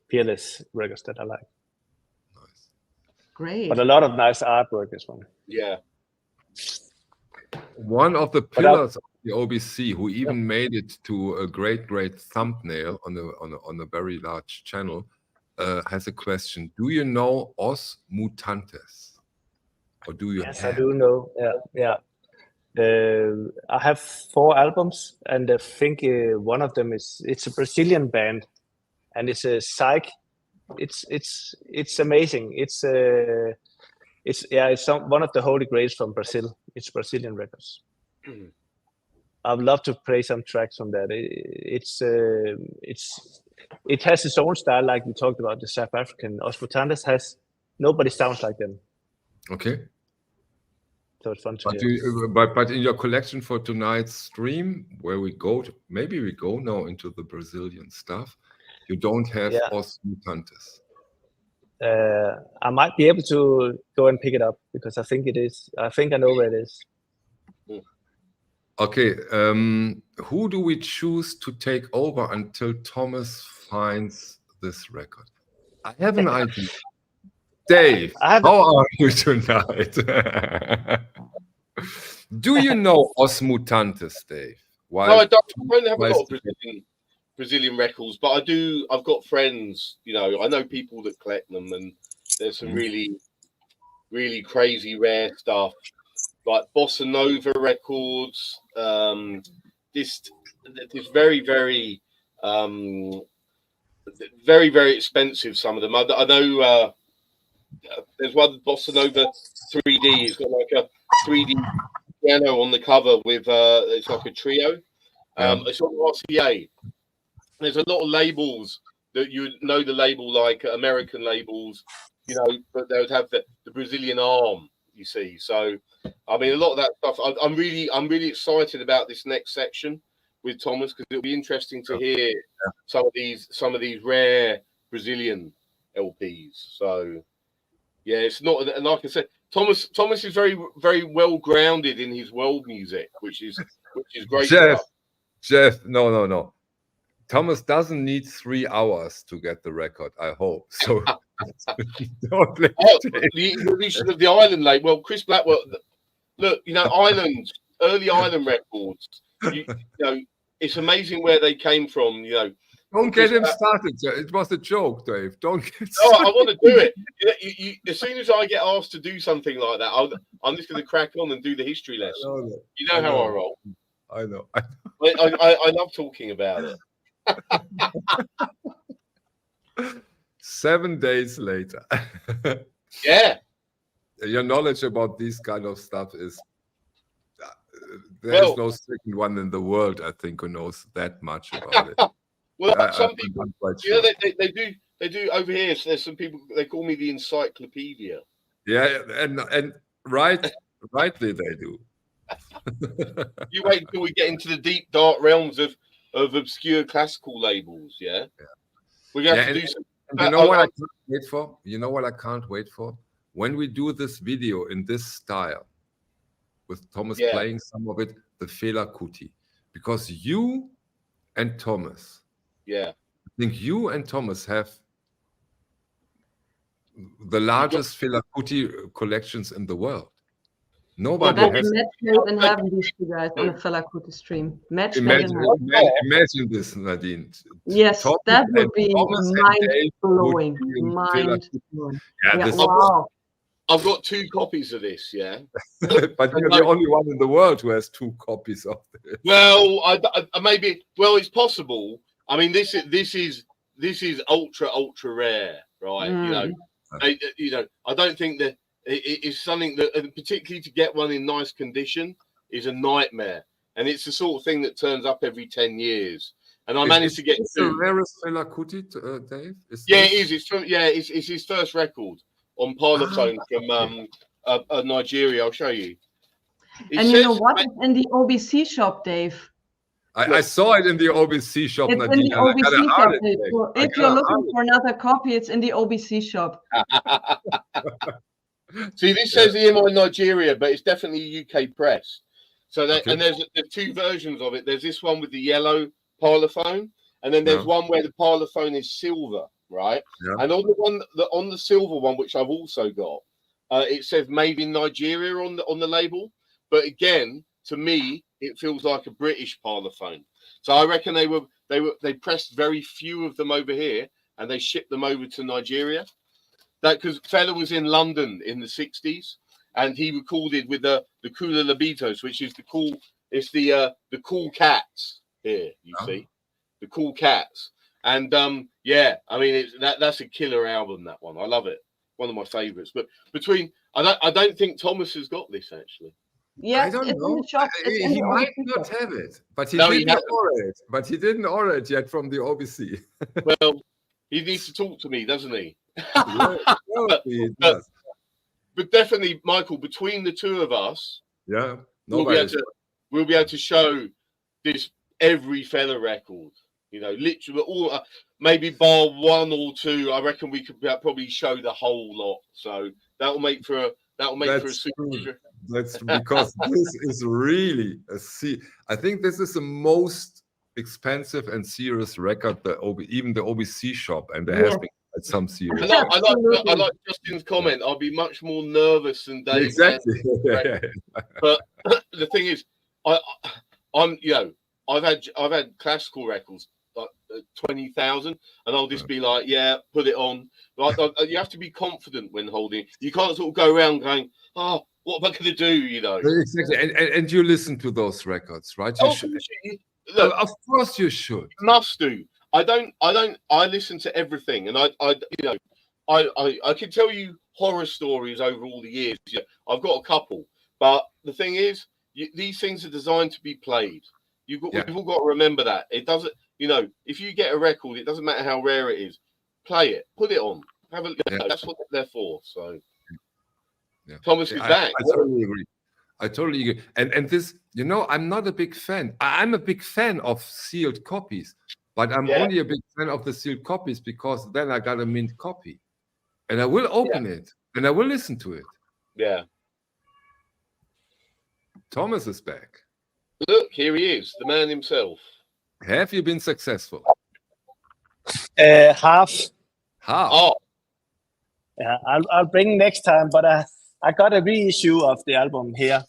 Peerless records that I like. Nice. Great. But a lot of nice artwork as well. Yeah. One of the pillars of the OBC, who even made it to a great thumbnail on a very large channel, has a question. Do you know Os Mutantes? Or do you? Yes, I do know. Yeah. I have 4 albums, and I think one of them it's a Brazilian band, and it's a psych. It's amazing. It's one of the holy grails from Brazil. It's Brazilian records. I'd love to play some tracks from that. It has its own style, like we talked about. The South African Os Mutantes has, nobody sounds like them. Okay. So it's fun to hear. But in your collection for tonight's stream, where we go to, maybe we go now into the Brazilian stuff, you don't have Os Mutantes. I might be able to go and pick it up because I think it is. I think I know where it is. Okay, who do we choose to take over until Thomas finds this record? I have an idea. Dave, how are you tonight? Do you know Os Mutantes, Dave? No, I don't have a lot of Brazilian records, but I do. I've got friends, you know, I know people that collect them, and there's some really, really crazy rare stuff, like Bossa Nova records. This very, very, very, very expensive. Some of them. I know. There's one Bossa Nova 3D. It's got like a 3D piano on the cover with it's like a trio. It's on RCA. There's a lot of labels that you know the label like American labels, you know, but they would have the Brazilian arm, you see. So, I mean, a lot of that stuff. I'm really excited about this next section with Thomas because it'll be interesting to hear some of these rare Brazilian LPs. So, yeah, it's not, and like I said, Thomas is very, very well grounded in his world music, which is great. Jeff, no. Thomas doesn't need 3 hours to get the record, I hope. So don't play the Island label. Well, Chris Blackwell, look, you know, early Island records, you know, it's amazing where they came from, you know. Don't get him started. It was a joke, Dave. Don't get started. No, I want to do it. You, as soon as I get asked to do something like that, I'm just going to crack on and do the history lesson. You know how I roll. I know. I love talking about it. 7 days later. Yeah. Your knowledge about this kind of stuff is there's no second one in the world, I think, who knows that much about it. Well, some people, you know, they do over here. So there's some people, they call me the encyclopedia. Yeah, and rightly they do. You wait until we get into the deep dark realms of obscure classical labels. Yeah. We're gonna have to do something. You know what I can't wait for? You know what I can't wait for? When we do this video in this style, with Thomas playing some of it, the Fela Kuti, because you and Thomas, I think you and Thomas have the largest Fela Kuti collections in the world. Nobody has. Match made in heaven, these two guys on a Fela Kuti stream. Imagine this, Nadine. Yes, that would be mind-blowing. Mind-blowing. Yeah, wow. I've got 2 copies of this, yeah. But you're the only one in the world who has 2 copies of this. Well, I maybe. Well, it's possible. I mean, this is ultra rare, right? You know, I don't think that it is something that, particularly to get one in nice condition, is a nightmare. And it's the sort of thing that turns up every 10 years. And I managed to get. It's the rarest Fela Kuti, Dave. It is. It's his first record on Parlophone from Nigeria. I'll show you. And you know what? It's in the OBC shop, Dave. I saw it in the OBC shop. It's Nadine, in the OBC shop. So if you're looking for another copy, it's in the OBC shop. See, this says EMI Nigeria, but it's definitely a UK press. So and there's 2 versions of it. There's this one with the yellow Parlophone, and then there's one where the Parlophone is silver, right? Yeah. And on the silver one, which I've also got, it says "Made in Nigeria" on the label. But again, to me, it feels like a British Parlophone. So I reckon they pressed very few of them over here, and they shipped them over to Nigeria. That because Fela was in London in the 60s, and he recorded with the Kula Labitos, which is the Cool Cats here. You see, the Cool Cats, and Yeah, I mean that's a killer album. That one, I love it. One of my favorites. But I don't think Thomas has got this actually. Yeah, I don't it's in know. the shop. It's in He the might OBC not shop. have it, but he No, he didn't hasn't. order it. But he didn't order it yet from the OBC. Well, he needs to talk to me, doesn't he? Yeah, probably he does. But definitely, Michael, between the two of us, Yeah, we'll be able to show this every Fela record. You know, literally all, maybe bar one or two. I reckon we could probably show the whole lot. So that'll make for a super. That's because this is really I think this is the most expensive and serious record even the OBC shop, and there has been some serious. I like Justin's comment. I'll be much more nervous than Dave. Exactly. But the thing is, I've had classical records like 20,000, and I'll just be like, yeah, put it on. But you have to be confident when holding. You can't sort of go around going, oh, what am I going to do? You know. Exactly. And you listen to those records, right? You should. Look, of course you should. Must do. I listen to everything, and I can tell you horror stories over all the years. Yeah, I've got a couple, but the thing is, these things are designed to be played. We've all got to remember that. It doesn't, if you get a record, it doesn't matter how rare it is. Play it, put it on, have a look. That's what they're for. So, Thomas is back. I totally agree. I totally agree. And this, I'm not a big fan. I'm a big fan of sealed copies, but I'm only a big fan of the sealed copies because then I got a mint copy, and I will open it and I will listen to it. Yeah. Thomas is back. Look, here he is, the man himself. Have you been successful? Half. Oh. Yeah, I'll bring next time, but I got a reissue of the album here.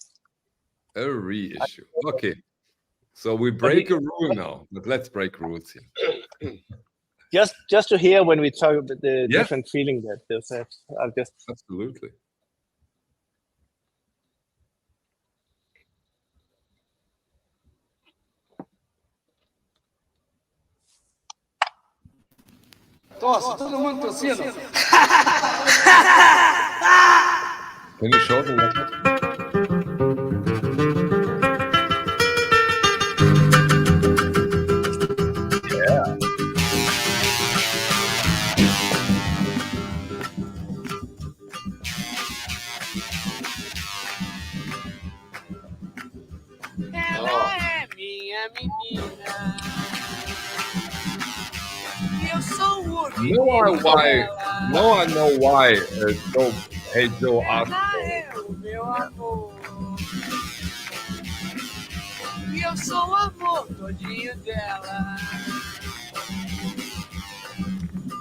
A reissue. Okay. So we break a rule now, but let's break rules here. Just to hear when we talk about the different feeling that they'll have. I'll just absolutely. Tosse, todo mundo tossindo. Can you show the record? Yeah. Ela é minha menina. Eu sou o No, I know why. Hey Joe asked Ela é o meu amor. E eu sou o amor todinho dela.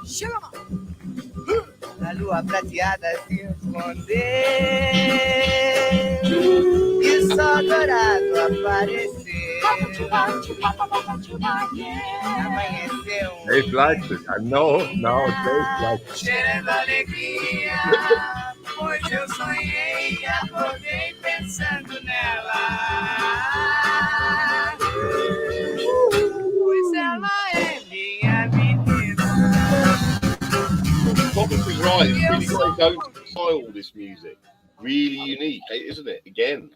Chega, mano. A lua prateada se escondeu e só dourado apareceu. Amanheceu. Dave likes it. I know now Dave likes it. Cheirando alegria, pois eu sonhei e acordei pensando nela. Pois ela é minha menina. Thomas is right. It's really got its own style, this music. Really unique, isn't it? Again.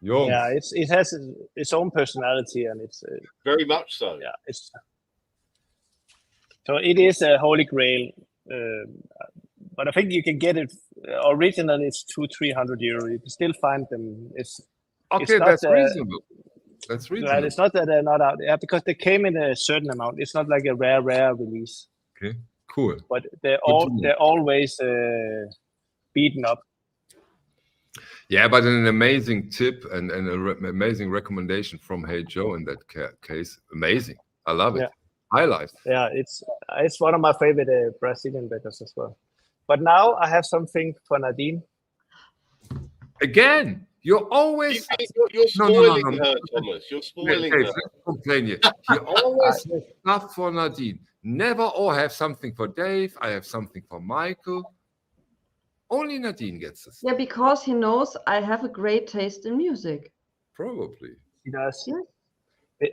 Young. Yeah, it has its own personality, and it's very much so. Yeah, so it is a holy grail, but I think you can get it originally. It's 200-300 euro. You can still find them. It's that's reasonable. That's reasonable. Right, it's not that they're not out there because they came in a certain amount. It's not like a rare release. Okay, cool. But they're always beaten up. Yeah, but an amazing tip and amazing recommendation from Hey Joe in that case. Amazing. I love it. Yeah. Highlight. Yeah, it's one of my favorite Brazilian records as well. But now I have something for Nadine. Again, you're always... You're spoiling her, Thomas. You're spoiling her. Complain here. You always have stuff for Nadine. Never, have something for Dave. I have something for Michael. Only Nadine gets this. Yeah, because he knows I have a great taste in music. Probably. He does.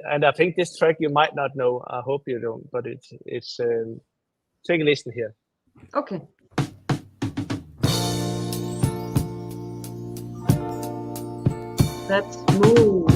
And I think this track you might not know. I hope you don't, but it's take a listen here. Okay. That's smooth.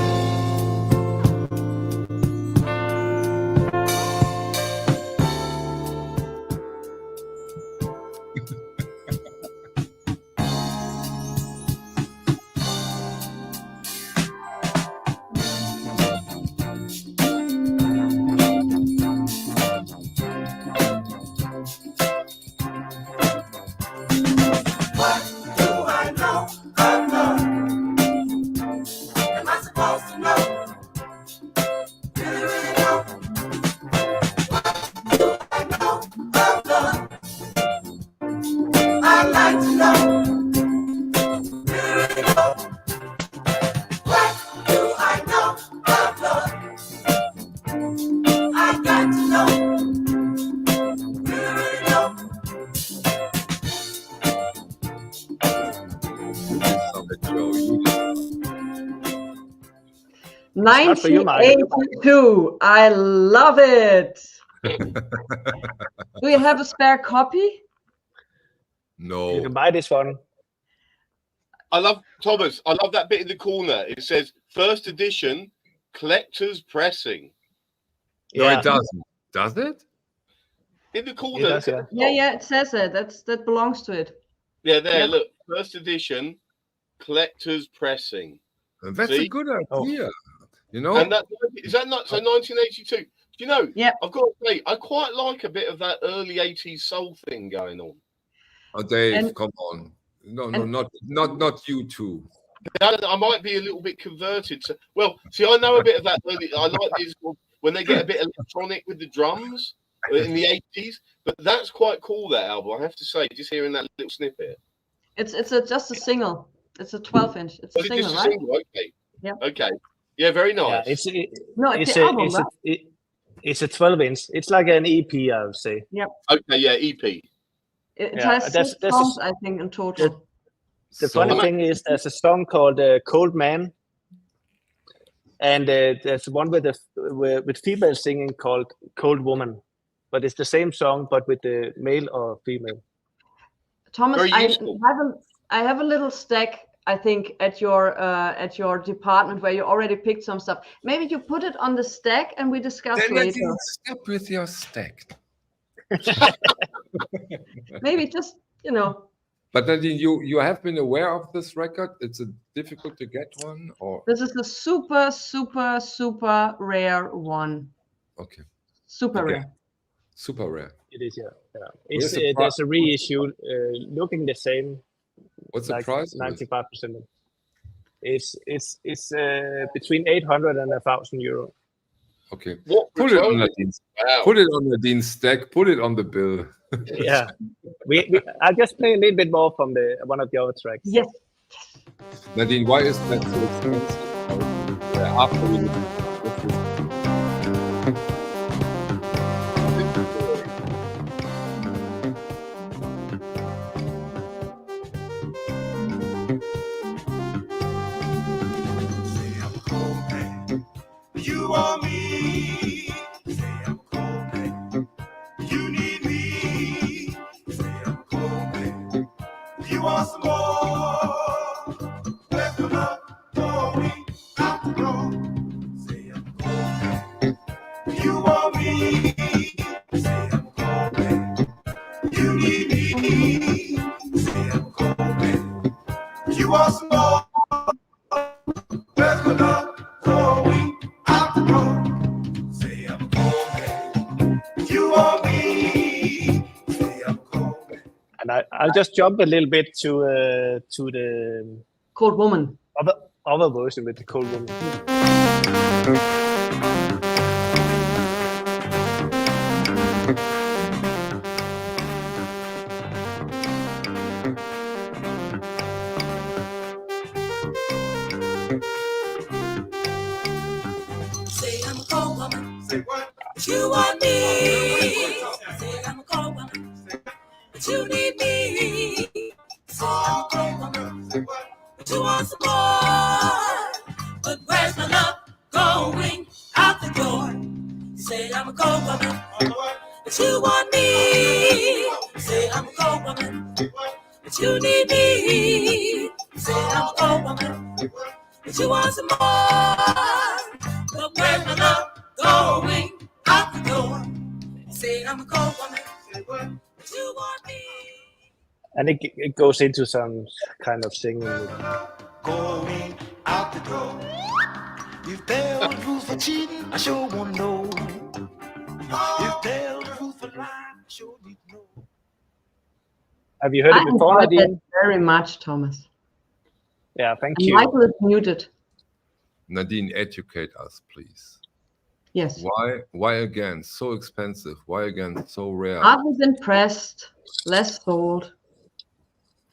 Not for you, Mike. 1982. I love it. Do you have a spare copy? No. You can buy this one. I love Thomas. I love that bit in the corner. It says first edition collector's pressing. No, Yeah. it doesn't. Does it? In the corner. It does, yeah. Yeah, it says it. That belongs to it. Yeah, there. Yep. Look, first edition collector's pressing. That's See? a good idea. You know, And that is that not so 1982? Do you know? Yeah. I've got to say, I quite like a bit of that early 80s soul thing going on. oh, Dave, And- come on. No, and- not you two. I might be a little bit converted to. Well, see, I know a bit of that early. I like this when they get a bit electronic with the drums in the 80s. But that's quite cool. That album, I have to say, just hearing that little snippet. It's just a single. It's a 12-inch. It's a Was it single, just a right? single? Okay. Yep. Okay. Yeah, very Yeah, nice. It's the album, right? It's a 12-inch. It's like an EP, I would say. Okay, yeah, EP. It Yeah, has that's- 6 that's songs, I think, in total. The funny thing is, there's a song called "Cold Man," and there's one with female singing called "Cold Woman," but it's the same song, but with the male or female. Thomas, Very I useful. have a little stack, I think, at your department where you already picked some stuff. Maybe you put it on the stack and we discuss Then later. stop with your stack. Maybe just, But Nadine, you have been aware of this record? It's difficult to get one, or this is a super, super, super rare one. okay, Super Okay. rare. super rare. It is, yeah. Where's the There's a reissue looking the same. What's the like price? 95%. It's between 800 and 1,000 euro. Okay, What? put it on Nadine's. Wow. Put it on Nadine's stack. Put it on the bill. Yeah, I'll just play a little bit more from one of the other tracks. Yes. Nadine, why is that so expensive? After we You want me? Say I'm cold, man. You need me? Say I'm cold, man. You want some more? Let them up for me. Out the door. Say I'm cold, man. You want me? Say I'm cold, man. You need me? Say I'm cold, man. You want some more? Let them up for me. Out the door. Say I'm cold, man. You want me? Say I'm cold, man. And I'll just jump a little bit to the Cold Woman. other version with the Cold Woman. Say I'm a cold woman. Say what? But you want me. Say I'm a cold woman. But you need me. Say I'm a cold woman. Say what? But you want some more. But where's my love going? Out woman. But you want me, say I'm a cold woman. But you need me, say I'm a cold woman. But you want some more, but when I'm not going out the door, say I'm a cold woman. But you want me. And it goes into some kind of singing. Going out the door. You tell the truth for cheating, I sure won't know. You tell the truth for lying, I sure need to know. Have you heard it before, enjoyed Nadine? that very much, Thomas. Yeah, thank And you. Michael is muted. Nadine, educate us, please. Yes. Why again so expensive? Why again so rare? I was impressed. Less sold.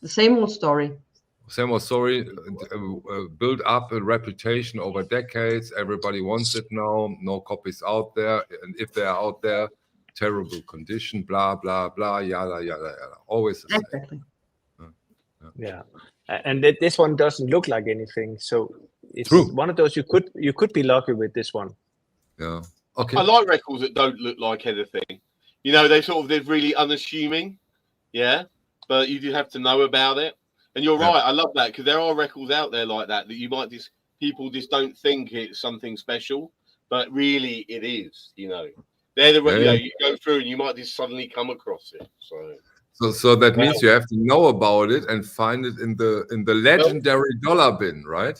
The same old story. Same old story. Build up a reputation over decades. Everybody wants it now. No copies out there, and if they are out there, terrible condition. Blah blah blah. Yada yada yada. Always the same. Exactly. Yeah, and this one doesn't look like anything, so it's True. one of those you could be lucky with this one. Yeah. Okay. I like records that don't look like anything. You know, they're really unassuming. Yeah, but you do have to know about it. And you're right. I love that because there are records out there like that you might people just don't think it's something special, but really it is. You know, they're the you go through and you might just suddenly come across it. So that means you have to know about it and find it in the legendary dollar bin, right?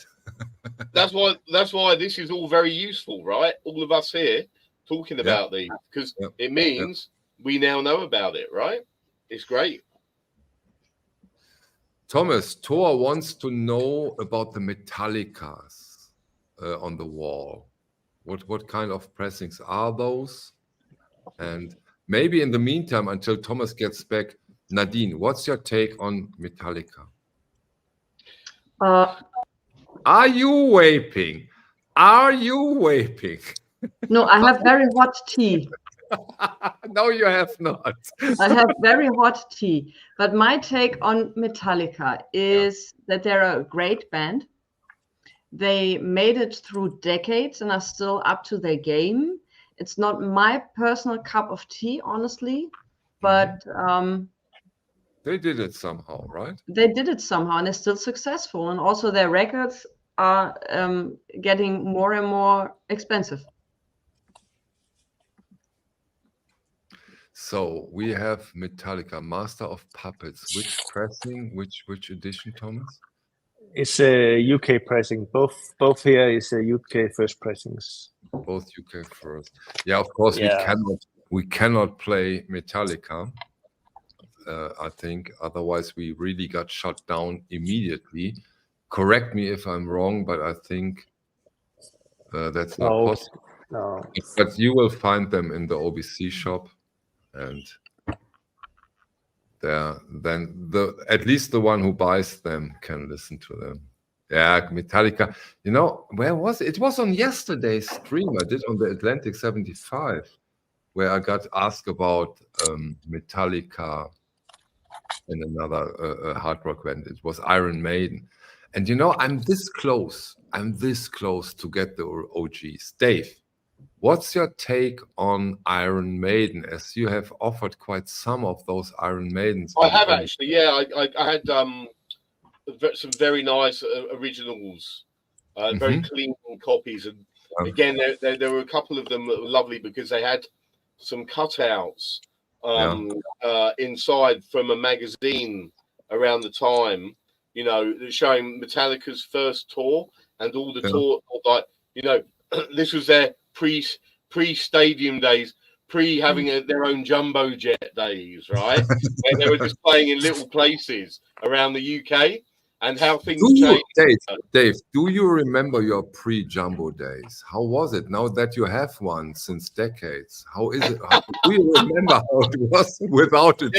That's why this is all very useful, right? All of us here talking about these because it means we now know about it, right? It's great. Thomas, Thor wants to know about the Metallicas on the wall. What kind of pressings are those? And maybe in the meantime, until Thomas gets back, Nadine, what's your take on Metallica? Are you vaping? Are you vaping? No, I have very hot tea. No, you have not. I have very hot tea. But my take on Metallica is that they're a great band. They made it through decades and are still up to their game. It's not my personal cup of tea, honestly, but they did it somehow, right? They did it somehow, and they're still successful. And also their records are getting more and more expensive. So we have Metallica, Master of Puppets. Which pressing? Which edition, Thomas? It's a UK pressing. Both here is a UK first pressings. Both UK first. Yeah, of course we cannot play Metallica. I think otherwise we really got shut down immediately. Correct me if I'm wrong, but I think that's not possible. No. But you will find them in the OBC shop. And at least the one who buys them can listen to them. Yeah, Metallica. You know, where was it? It was on yesterday's stream I did on the Atlantic 75, where I got asked about Metallica and another hard rock band. It was Iron Maiden. And you know, I'm this close to get the OGs. Dave, what's your take on Iron Maiden, as you have offered quite some of those Iron Maidens? I have actually, yeah. I had some very nice originals, very clean copies. And again, there were a couple of them that were lovely because they had some cutouts inside from a magazine around the time, you know, showing Metallica's first tour and all the tour, like, you know, this was their pre-stadium days, having their own jumbo jet days, right? And they were just playing in little places around the UK, and how things changed. Dave, do you remember your pre-jumbo days? How was it now that you have one since decades? How is it? Do you remember how it was without it?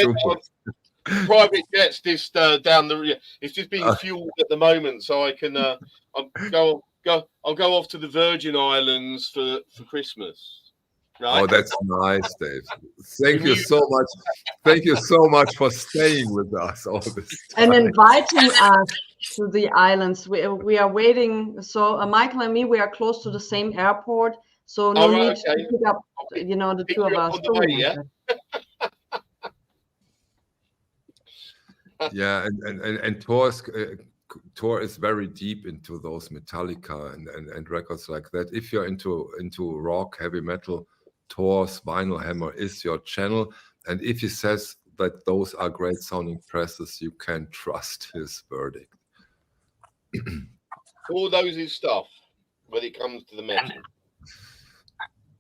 Private jets just down the. It's just being fueled at the moment, so I can. I'll go off to the Virgin Islands for Christmas. Right? Oh, that's nice, Dave. Thank you so much. Thank you so much for staying with us all this time. And inviting us to the islands. We are waiting. So Michael and me, we are close to the same airport. So no need okay. to pick up, you know, the Pick two of you up us. on the way, yeah? Yeah, and Thor is very deep into those Metallica and records like that. If you're into rock, heavy metal, Thor's Vinyl Hammer is your channel. And if he says that those are great sounding presses, you can trust his verdict. All those is stuff when it comes to the metal.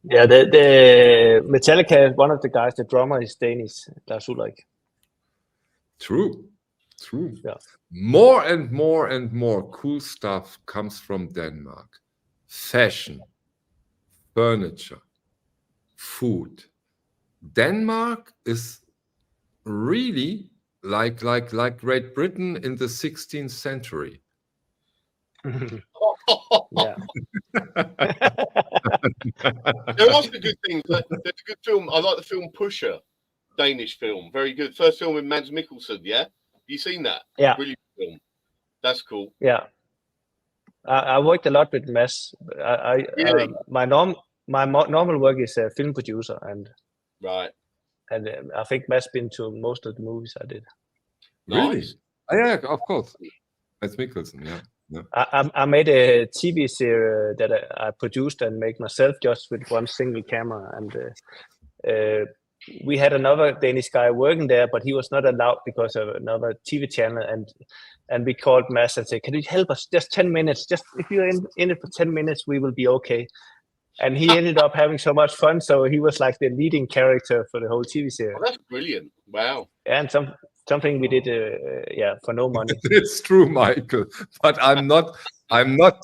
Yeah, the Metallica, one of the guys, the drummer is Danish, Lars Ulrik. True. Yeah. More and more and more cool stuff comes from Denmark. Fashion, furniture, food. Denmark is really like Great Britain in the 16th century. Yeah. There are some good things. There's a good film. I like the film Pusher, Danish film. Very good. First film with Mads Mikkelsen. Yeah, have you seen that? Yeah. Brilliant film. That's cool. Yeah. I worked a lot with Mads. Really? My normal work is a film producer, and Right. I think Mads been to most of the movies I did. Really? Nice. Oh, yeah, of course. That's Mikkelsen, yeah. I made a TV series that I produced and made myself just with one single camera, and we had another Danish guy working there, but he was not allowed because of another TV channel, and we called Mads and said, "Can you help us? Just 10 minutes. Just if you're in it for 10 minutes, we will be okay." And he ended up having so much fun, so he was like the leading character for the whole TV series. Oh, that's brilliant. Wow. And something we did, for no money. It's true, Michael. But I'm not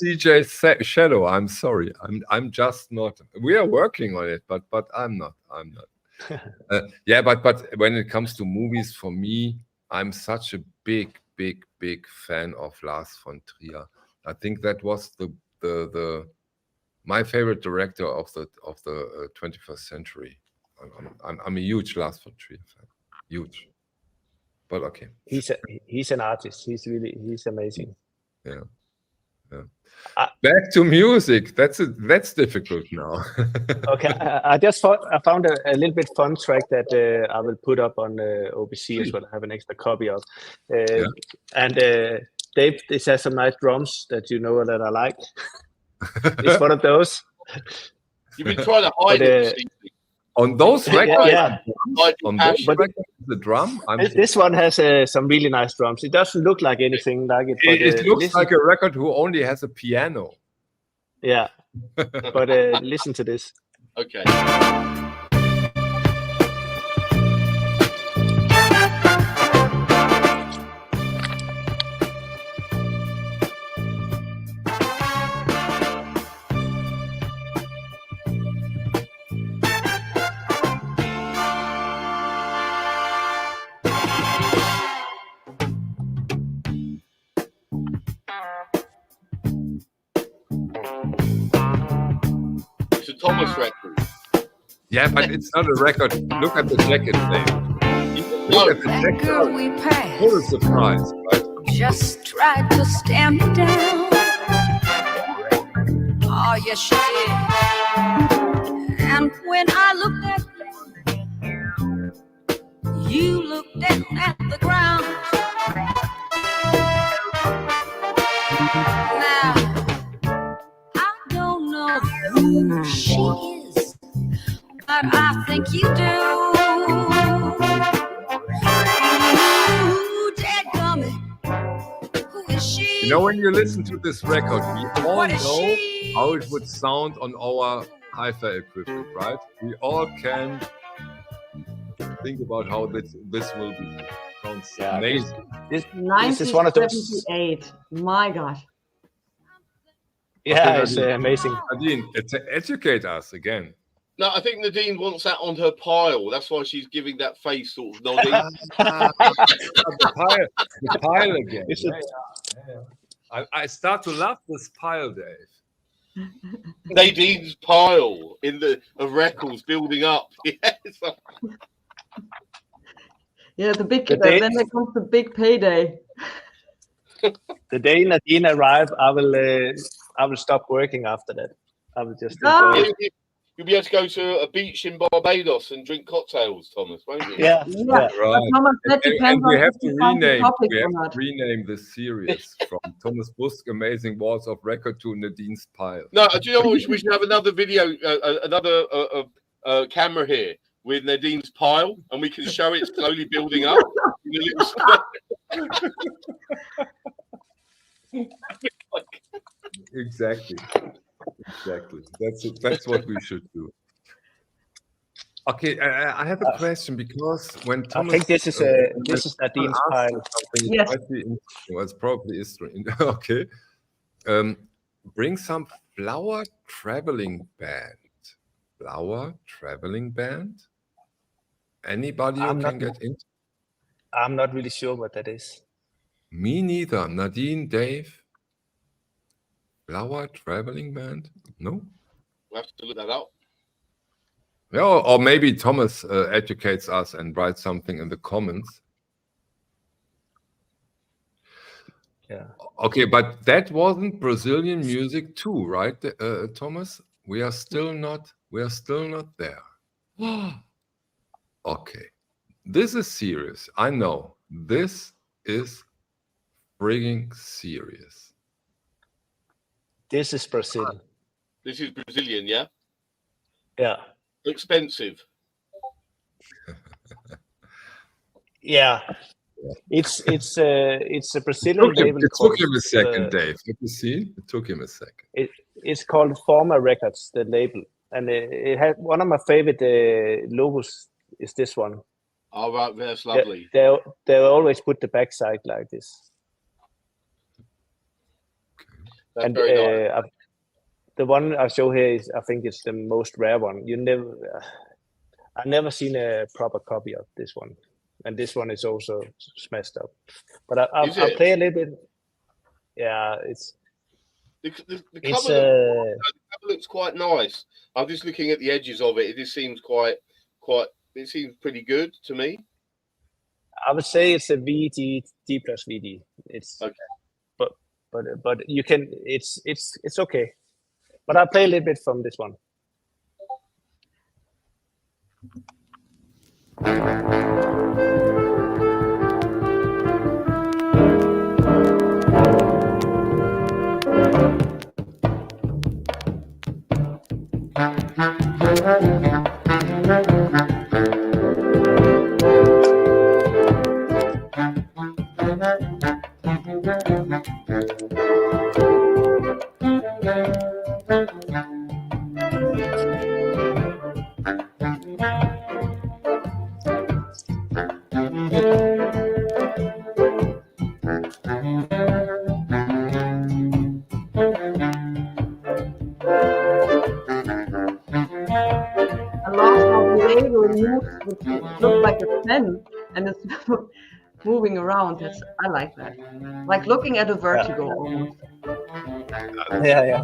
DJ Shadow. I'm sorry. I'm just not. We are working on it, but I'm not. Yeah, but when it comes to movies, for me, I'm such a big fan of Lars von Trier. I think that was my favorite director of the 21st century. I'm a huge Lars von Trier fan. Huge. But okay. He's an artist. He's amazing. Yeah. Back to music. That's difficult now. Okay, I found a little bit fun track that I will put up on OBC as well. I have an extra copy of. And Dave, this has some nice drums that you know that I like. It's one of those. You've been trying to hide it. On those records, yeah. On those records, the drum. This one has some really nice drums. It doesn't look like anything like it. But, it looks like a record who only has a piano. Yeah, but listen to this. Okay. Thomas record. Yeah, but it's not a record. Look at the jacket, Dave. Look at the jacket. Girl we passed. What a surprise, right? Just tried to stand me down. Oh, yes, she did. And when I looked at you, looked down at the ground. Now, I don't know who she is, but I think you do. Ooh, dadgummit, who is she? You know, when you listen to this record, we all What is know she? how it would sound on our hi-fi equipment, right? We all can think about how this will be. Sounds amazing. This is one of those. 1978. My God. Yeah, it's amazing. Nadine, educate us again. No, I think Nadine wants that on her pile. That's why she's giving that face sort of nodding. The pile again. I start to love this pile, Dave. Nadine's pile of records building up. Yes. Yeah, the big. The day- Then there comes the big payday. The day Nadine arrive, I will stop working after that. I would just enjoy it. You'll be able to go to a beach in Barbados and drink cocktails, Thomas, won't you? Yeah. Right. But Thomas, that depends we on have if to you find the rename. topic We or have not. to rename this series from Thomas Busk Amazing Walls of Record to Nadine's Pile. No, do you know what? We should have another video, another camera here with Nadine's pile, and we can show it slowly building up. Exactly. That's what we should do. Okay, I have a question because when Thomas, I think this is Nadine's pile. Yes. Well, it's probably is okay. Bring some flower traveling band. Flower traveling band. Anybody who can get into? I'm not really sure what that is. Me neither. Nadine, Dave. Flower traveling band? No. We'll have to look that up. Yeah, or maybe Thomas educates us and writes something in the comments. Yeah. Okay, but that wasn't Brazilian music too, right, Thomas? We are still not there. Okay, this is serious. I know this is frigging serious. This is Brazil. This is Brazilian, yeah? Yeah. Expensive. Yeah. It's a Brazilian label. It took him a second, Dave. Let me see. It took him a second. It's called Forma Records, the label, and it had one of my favorite logos is this one. Oh, right, that's lovely. They always put the backside like this. That's and very nice. the one I show here is, I think it's the most rare one. I've never seen a proper copy of this one, and this one is also smashed up. But I'll play a little bit. Yeah, it's the cover looks quite nice. I'm just looking at the edges of it. It just seems quite. It seems pretty good to me. I would say it's a VD D plus VD. It's okay, but you can. It's okay. But I'll play a little bit from this one. Looks like a pen and it's moving around. I like that. Like looking at a vertigo almost. Yeah.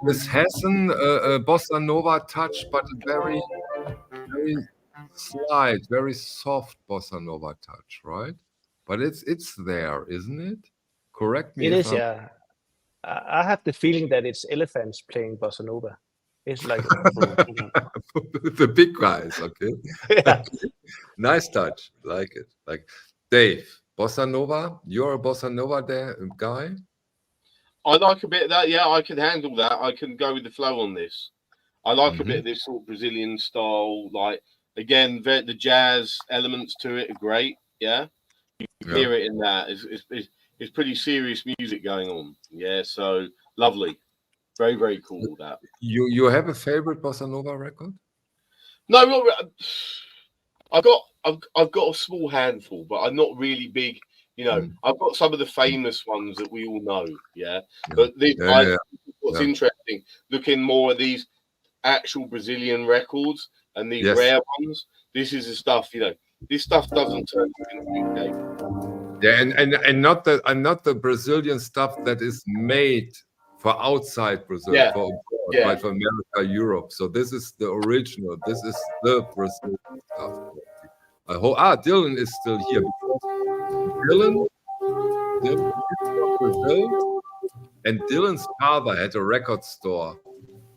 This has a bossa nova touch, but a very slight, very soft bossa nova touch, right? But it's there, isn't it? Correct me. It is, yeah. I have the feeling that it's elephants playing bossa nova. It's like the big guys. Okay. yeah. Nice touch. Like it. Like Dave, Bossa Nova. You're a Bossa Nova guy. I like a bit of that. Yeah, I can handle that. I can go with the flow on this. I like a bit of this sort of Brazilian style. Like again, the jazz elements to it are great. Yeah, you can hear it in that. It's pretty serious music going on. Yeah, so lovely. Very, very cool. That you have a favorite Bossa Nova record? No, I've got a small handful, but I'm not really big. You know, I've got some of the famous ones that we all know. Yeah, but what's interesting, looking more at these actual Brazilian records and these rare ones. This is the stuff. You know, this stuff doesn't turn in the UK. Yeah, and not the Brazilian stuff that is made for outside Brazil, for abroad, right, for America, Europe. So this is the original. This is the Brazilian stuff. I hope. Dylan is still here. Dylan is from Brazil, and Dylan's father had a record store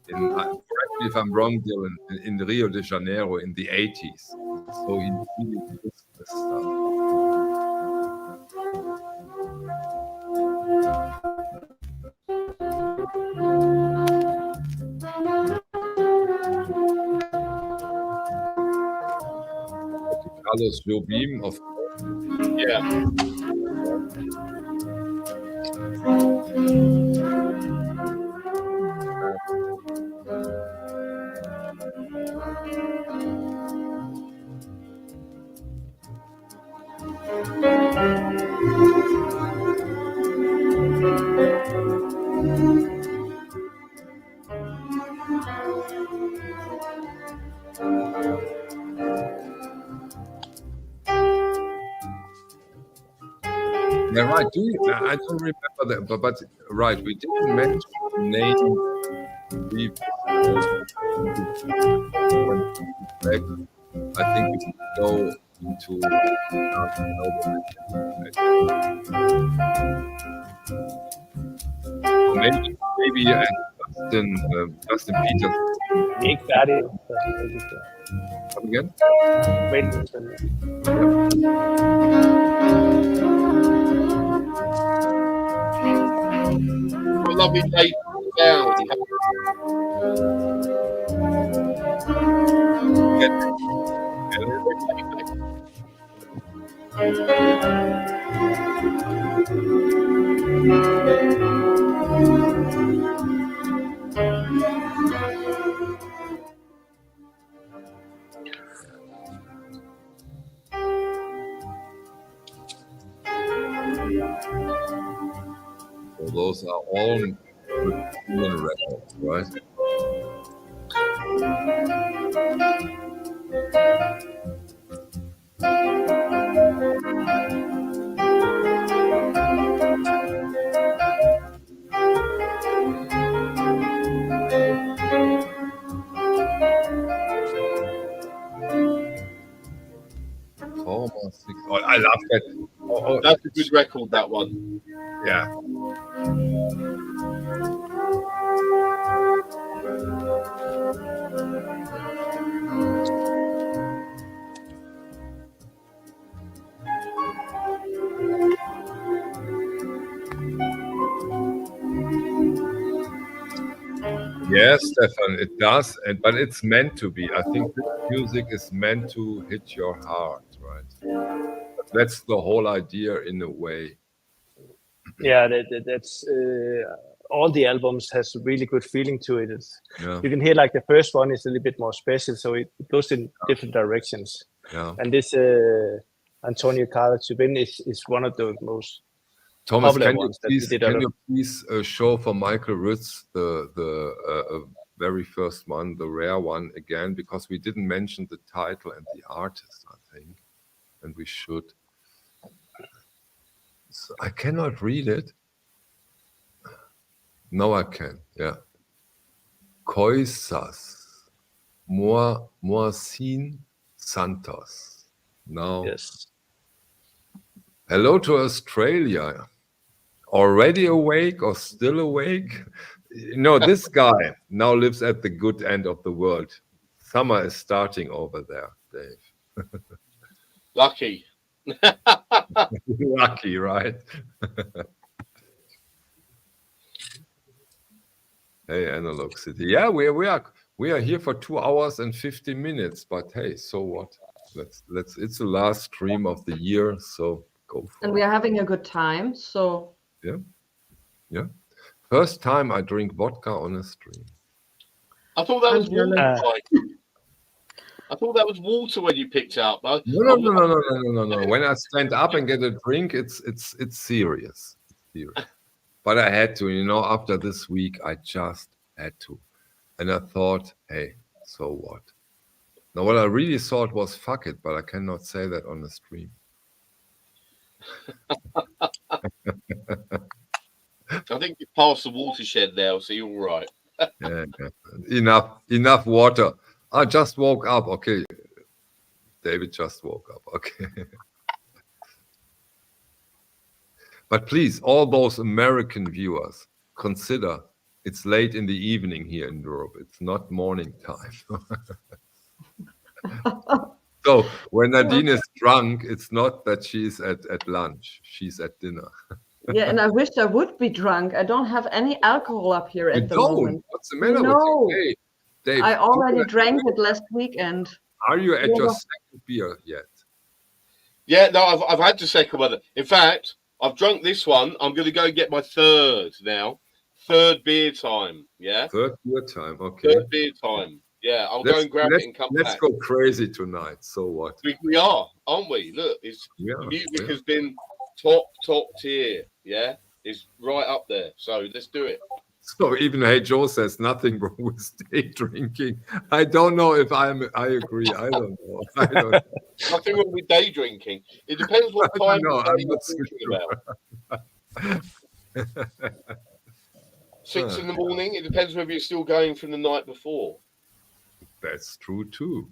in, correct me if I'm wrong, Dylan, in Rio de Janeiro in the 80s. So he really did this stuff. Carlos Jobim, of course. Yeah. Yeah, right. I don't remember that, but right, we didn't mention the name. I think we should go into maybe Justin Peters. Ikke færdig. Come again? Wait. What a lovely day down. So those are all human records, right? Oh, I love that. Oh, that's a good record, that one. Yeah. Yes, Stefan, it does, but it's meant to be. I think this music is meant to hit your heart, right? That's the whole idea, in a way. Yeah, that's all the albums has a really good feeling to it. You can hear like the first one is a little bit more special, so it goes in different directions. Yeah. And this Antonio Carlos Jobim is one of the most Thomas, popular can ones you please show for Michael Ritz the very first one, the rare one again, because we didn't mention the title and the artist, I think, and we should. So I cannot read it. No, I can. Yeah. Coisas Moacin Santos. Now. Yes. Hello to Australia. Already awake or still awake? This guy now lives at the good end of the world. Summer is starting over there, Dave. Lucky. Lucky, right? Hey, Analog City. Yeah, we are here for 2 hours and 50 minutes. But hey, so what? Let's. It's the last stream of the year, so go for it. And we are having a good time. So yeah. First time I drink vodka on a stream. I thought that was water. I thought that was water when you picked up. No. When I stand up and get a drink, it's serious. But I had to, after this week, I just had to. And I thought, hey, so what? Now, what I really thought was, fuck it, but I cannot say that on the stream. I think you passed the watershed now, so you're all right. Yeah. Enough water. I just woke up. Okay. David just woke up. Okay. But please, all those American viewers, consider it's late in the evening here in Europe. It's not morning time. So when Nadine is drunk, it's not that she's at lunch. She's at dinner. Yeah, and I wish I would be drunk. I don't have any alcohol up here at the moment. What's the matter with you? Hey, Dave, I already drank it last weekend. Are you at your second beer yet? Yeah, no, I've had the second one. In fact, I've drunk this one. I'm going to go get my third now. Third beer time. Yeah. Third beer time. Okay. Third beer time. Yeah, I'll go and grab it and come back. Let's go crazy tonight. So what? We are, aren't we? Look, the music has been top tier. Yeah, it's right up there. So let's do it. So even Hey Joe says nothing wrong with day drinking. I don't know if I agree. I don't know. Nothing wrong with day drinking. It depends what time you're thinking about. 6 in the morning. It depends whether you're still going from the night before. That's true too.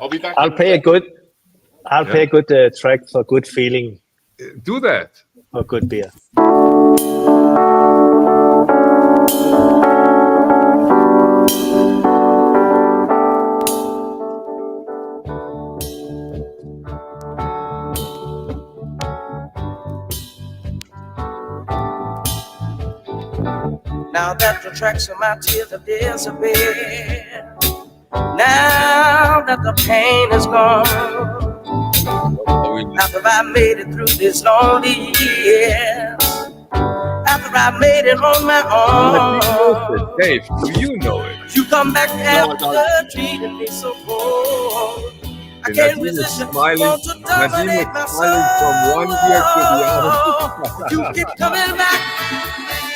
I'll be back. I'll play a good track for good feeling. Do that. For good beer. Now that the tracks of my tears have disappeared, now that the pain is gone, after I made it through this lonely year, after I made it on my own, Dave, do you know it? You come back after treating me so cold. I can't resist it. Want to dominate my soul. From one year to the other. You keep coming back.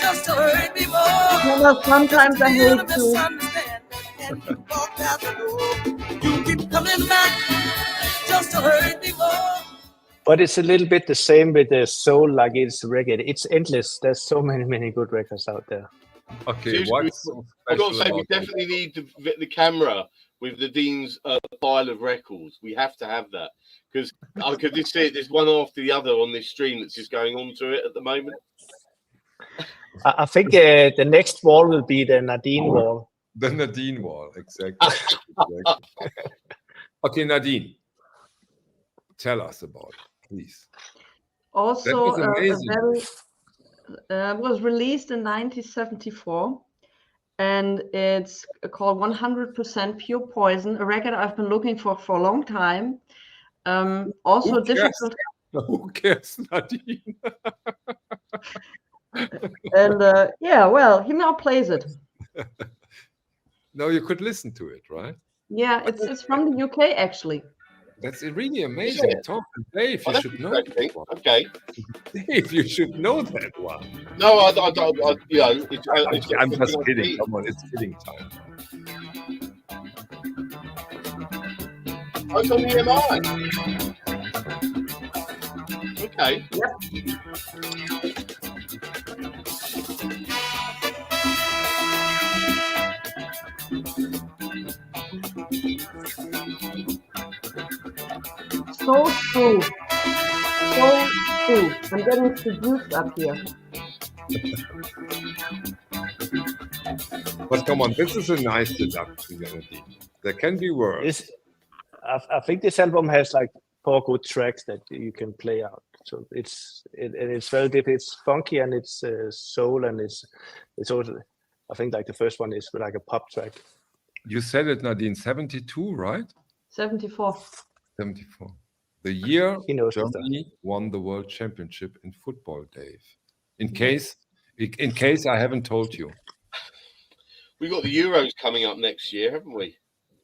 Just to hurt me more. Sometimes I hate to. You keep coming back just to hurt me more. But it's a little bit the same with the soul, like it's reggae. It's endless. There's so many good records out there. Okay, I've got to say, we definitely need the camera with the Dean's pile of records. We have to have that because I could just see it. There's one after the other on this stream that's just going on to it at the moment. I think the next wall will be the Nadine wall. The Nadine wall, exactly. Okay, Nadine, tell us about it, please. Also, was released in 1974, and it's called 100% Pure Poison, a record I've been looking for a long time. Also difficult. Who cares, Nadine? And well, he now plays it. No, you could listen to it, right? Yeah, it's from the UK actually. That's really amazing. Tom and Dave, you should know that one. Okay. Dave, you should know that one. No, I I'm just kidding. Come on, it's kidding time. Oh, it's on the MI. Okay. Yep. So smooth. I'm getting seduced up here. But come on, this is a nice deduction, Nadine. There can be worse. I think this album has like 4 good tracks that you can play out. So it's very deep. It's funky and it's soul and it's also, I think like the first one is like a pop track. You said it, Nadine, 72, right? 74. 74. The year He knows Germany won the World Championship in football, Dave. In case I haven't told you. We've got the Euros coming up next year, haven't we?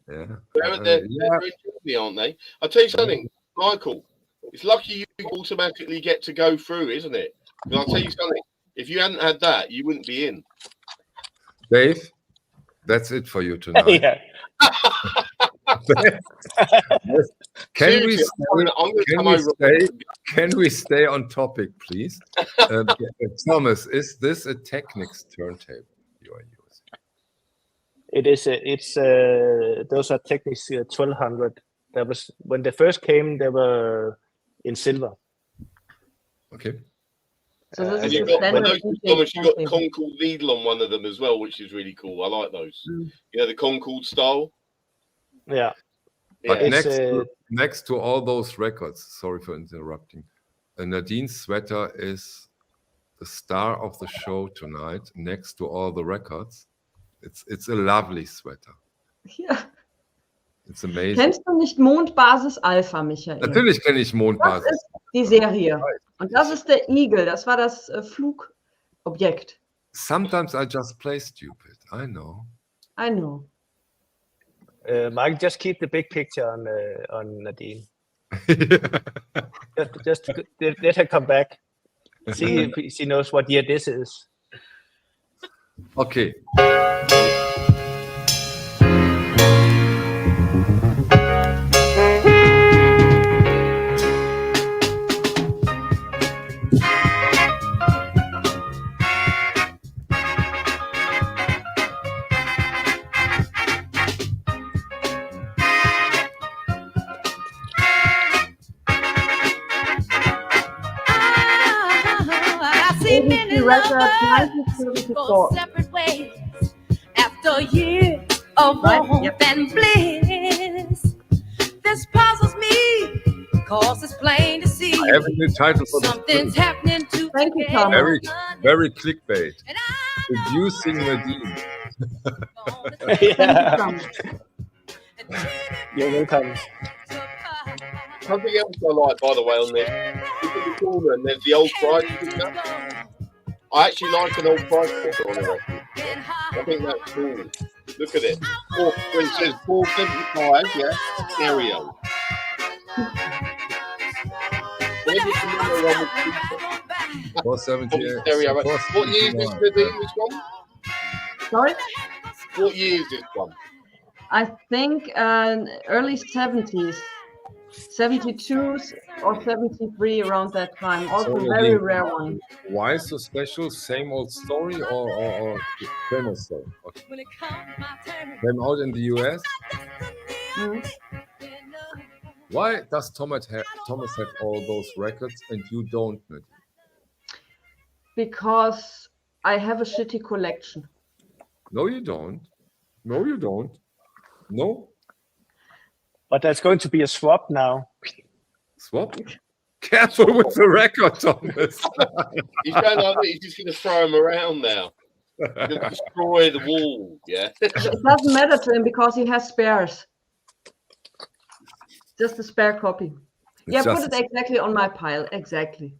Yeah. They're in Germany, aren't they? I'll tell you something, Michael. It's lucky you automatically get to go through, isn't it? Because I'll tell you something. If you hadn't had that, you wouldn't be in. Dave, that's it for you tonight. Yeah. Can we stay on topic, please? Thomas, is this a Technics turntable you are using? It is. It's those are Technics 1200. That was when they first came. They were in silver. Okay. So this is You a got, standard Thomas, you got DJ Concord needle on one of them as well, which is really cool. I like those. You know, the Concord style. Yeah. But Yeah, next to all those records, sorry for interrupting, Nadine's sweater is the star of the show tonight. Next to all the records, it's a lovely sweater. Ja. It's amazing. Kennst du nicht Mondbasis Alpha, Michael? Natürlich kenne ich Das Mondbasis. ist die Serie. Und das ist der Eagle. Das war das Flugobjekt. Sometimes I just play stupid. I know. I know. Mike, just keep the big picture on Nadine. just let her come back. See if she knows what year this is. Okay. Go separate ways after a year of warmth and bliss. This puzzles me, cause it's plain to see. I have a new title for something's happening to Thank you, Tom. Very clickbait. Reducing Nadine. Yeah. You're welcome. Something else I like, by the way, on this. Look at the corner and there's the old price. I actually like an old price picture on the record. I think that's cool. Look at it. It says 475, yeah? Stereo. Where did the number one with 478. Stereo. What year is this, this one? Sorry? What year is this one? I think early 70s. 72 or 73, around that time. Also So very the- rare one. Why so special? Same old story or famous story? Okay. Came out in the US. Mhm. Why does Thomas have all those records and you don't, Nadine? Because I have a shitty collection. No, you don't. No, you don't. No. But there's going to be a swap now. Swap? Careful with the record, Thomas. He's going like that. He's just going to throw them around now. He's going to destroy the wall, yeah? It doesn't matter to him because he has spares. Just a spare copy. Yeah, put it exactly on my pile. Exactly.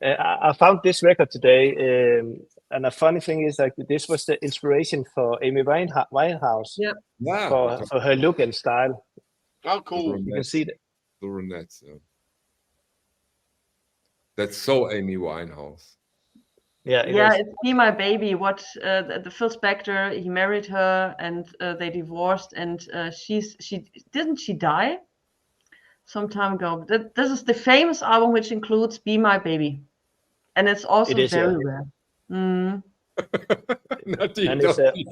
I found this record today, and a funny thing is like this was the inspiration for Amy Winehouse Yeah. Yeah. for her look and style. Oh, cool. You can see that. The Ronettes, yeah. That's so Amy Winehouse. Yeah, Yeah, it's Be My Baby. What the Phil Spector, he married her and they divorced, and she didn't she die some time ago? This is the famous album which includes Be My Baby, and it's also very rare. Mm. Nadine, And don't it's, be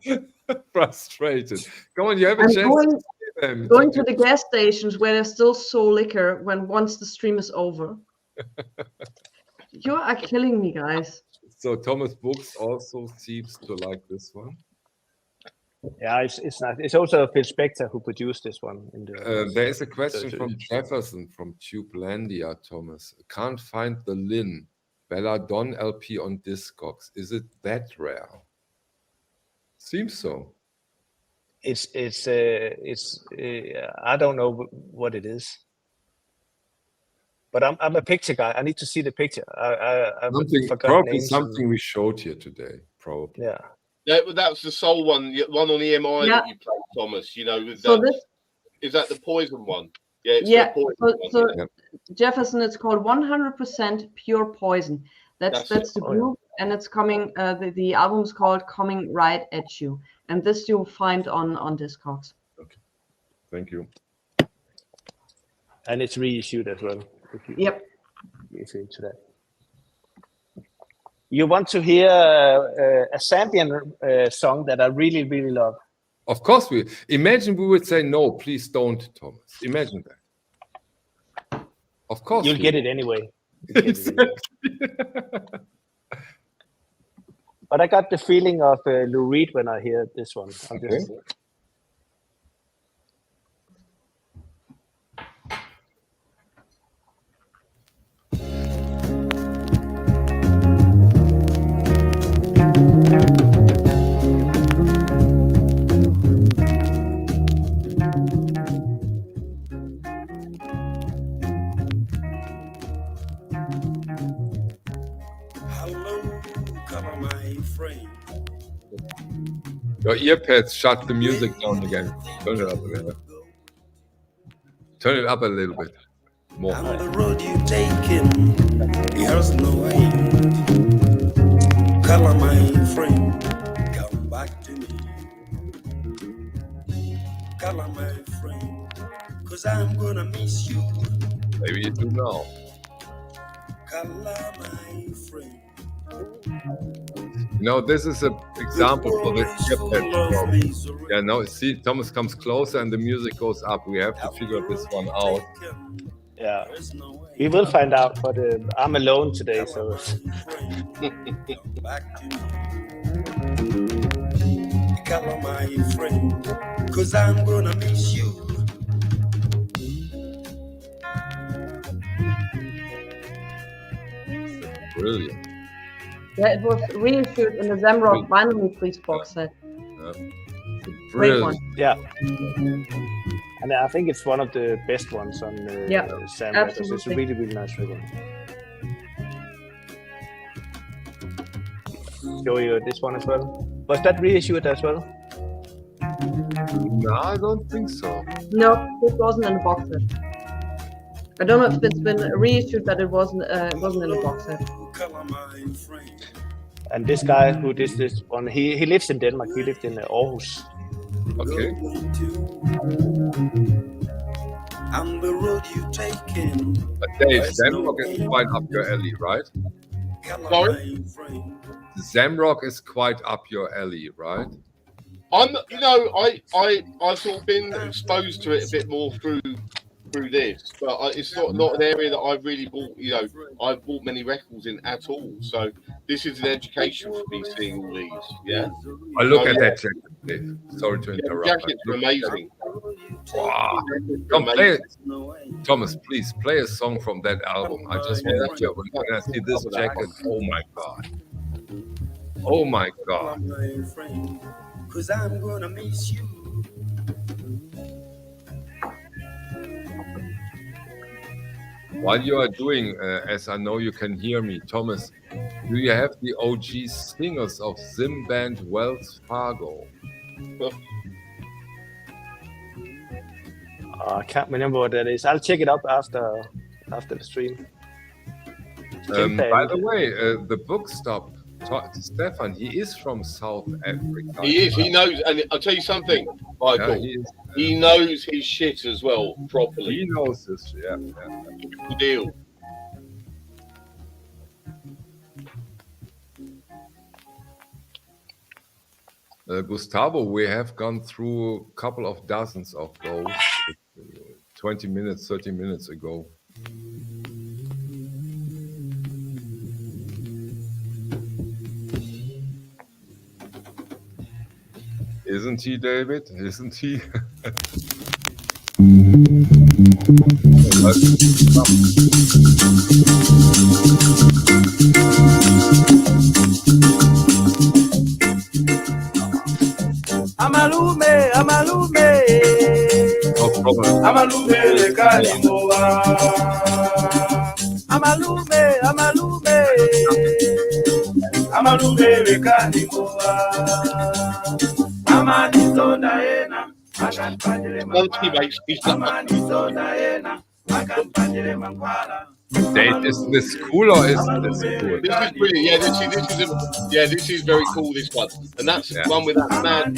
so frustrated. Come on, you have a I'm chance to see them. going to the gas stations where they still sold liquor once the stream is over. You are killing me, guys. So Thomas Books also seems to like this one. Yeah, it's not. It's also Phil Spector who produced this one. There is a question from Jefferson from Tubelandia, Thomas. Can't find the Lynn Belladonna LP on Discogs. Is it that rare? Seems so. It's I don't know what it is. But I'm a picture guy. I need to see the picture. I probably something we showed here today. Probably. Yeah. Yeah, that's the soul one on EMI that you played, Thomas. You know, with is that the Poison one? Yeah. Yeah. Jefferson, it's called 100% Pure Poison. That's the group, and it's coming. The album is called Coming Right at You, and this you'll find on Discogs. Okay. Thank you. And it's reissued as well. Yep. If you're into that. You want to hear a Zambian song that I really, really love? Of course we. Imagine we would say, no, please don't, Thomas. Imagine that. Of course. You'll get it anyway. But I got the feeling of Lou Reed when I hear this one. Okay. Your earpads shut the music down again. Turn it up again. Turn it up a little bit more. On the road you taking, there's no end. Color, my friend, come back to me. Color, my friend, 'cause I'm gonna miss you. Maybe you do now. Color, my friend. You know, this is an example for the earpad. Yeah, now see, Thomas comes closer and the music goes up. We have to figure this one out. Yeah, we will find out. But I'm alone today, so. Color, my friend, 'cause I'm gonna miss you. Brilliant. Yeah, it was reissued in the Zamrock vinyl release box set. Great one. Yeah. And I think it's one of the best ones on Sam Records. It's a really, really nice record. Show you this one as well. Was that reissued as well? No, I don't think so. No, it wasn't in the box set. I don't know if it's been reissued, but it wasn't in the box set. And this guy who did this one, he lives in Denmark. He lived in Aarhus. Okay. On the road you taking. But Dave, Zamrock is quite up your alley, right? Sorry? Zamrock is quite up your alley, right? I've sort of been exposed to it a bit more through this, but it's not an area that I've really bought. You know, I've bought many records in at all. So this is an education for me seeing all these. Yeah. I look at that jacket, Dave. Sorry to interrupt. The jackets are amazing. Wow. Come play it. Thomas, please play a song from that album. I just want to hear when I see this jacket. Oh my god. Oh my god. 'Cause I'm gonna miss you. While you are doing, as I know you can hear me, Thomas, do you have the OG singers of Zim Band Wells Fargo? I can't remember what that is. I'll check it up after the stream. By the way, the book stop, Stefan, he is from South Africa. He is. He knows, and I'll tell you something, Michael. Yeah, he knows his shit as well, properly. He knows this. Yeah. Good deal. Gustavo, we have gone through a couple of dozens of those 20 minutes, 30 minutes ago. Isn't he, David? Isn't he? Amalume, amalume. No problem. Amalume le kanimoa. Amalume, amalume. Amalume le kanimoa. Amanizo daena. Akan panjele Amanizo akan panjele mankwala. Dave, is this cool or is this cool? This is brilliant. This is very cool. This one, and that's the one with that man.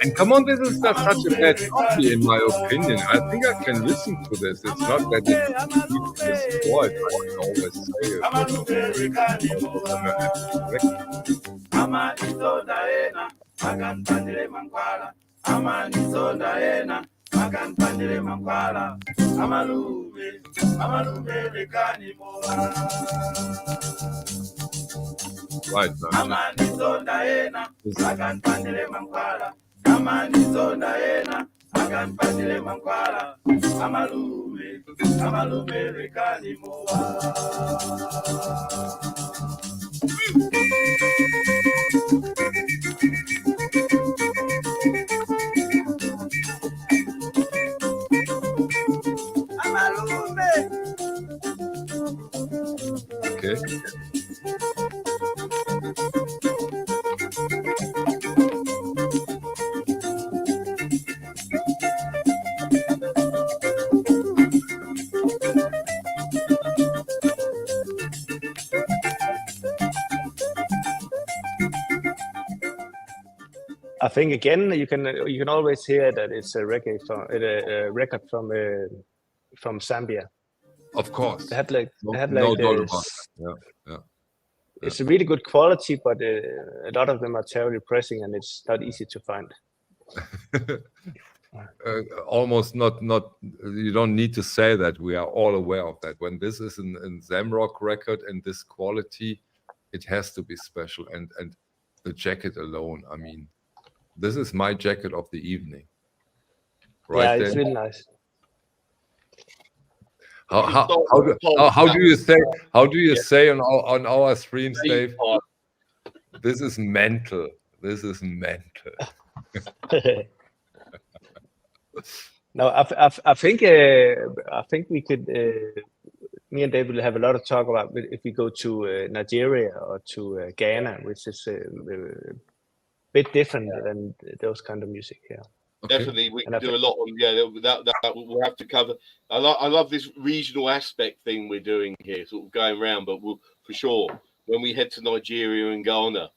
And come on, this is not such a bad copy, in my opinion. I think I can listen to this. It's not that it's destroyed. I can always say it. Right, okay. I think again you can always hear that it's a reggae a record from Zambia. Of course. They had like no doubt about that. Yeah. It's a really good quality, but a lot of them are terribly pressing, and it's not easy to find. Almost not. You don't need to say that. We are all aware of that. When this is in Zamrock record and this quality, it has to be special. And the jacket alone. I mean, this is my jacket of the evening. Right? Yeah, it's really nice. How do you say on our streams, Dave? This is mental. This is mental. No, I think we could. Me and Dave will have a lot of talk about if we go to Nigeria or to Ghana, which is a bit different than those kind of music here. Okay. Definitely, we can do a lot on that we'll have to cover. I love this regional aspect thing we're doing here, sort of going around. But we'll for sure when we head to Nigeria and Ghana,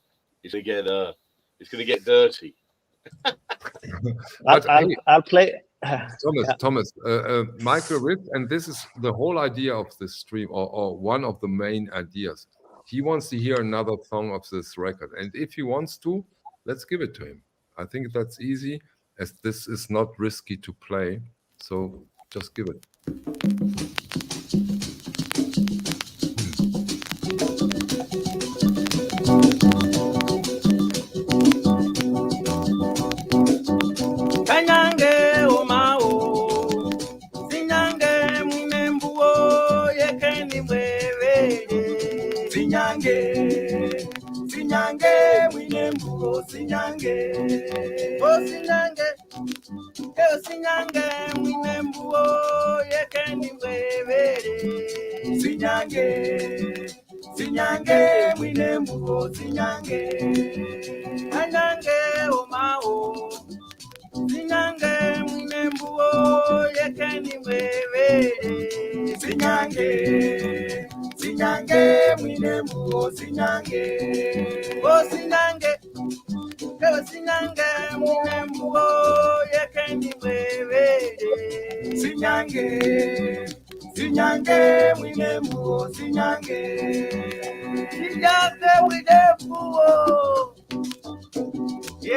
it's gonna get dirty. I'll play. Thomas, Michael Ritt, and this is the whole idea of this stream, or one of the main ideas. He wants to hear another song of this record, and if he wants to, let's give it to him. I think that's easy, as this is not risky to play. So just give it.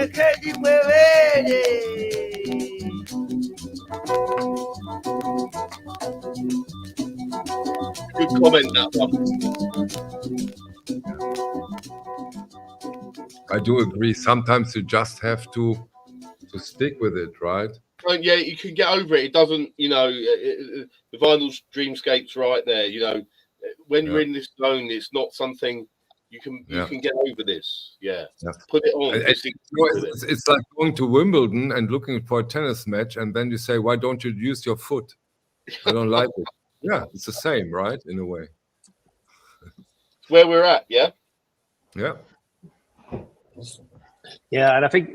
Good comment, that one. I do agree. Sometimes you just have to stick with it, right? Yeah, you can get over it. It doesn't, the vinyl dreamscape's right there. When you're in this zone, it's not something you can get over this. Yeah. Put it on. It's like going to Wimbledon and looking for a tennis match, and then you say, "Why don't you use your foot?" I don't like it. Yeah, it's the same, right? In a way. It's where we're at. Yeah. Yeah. Yeah, and I think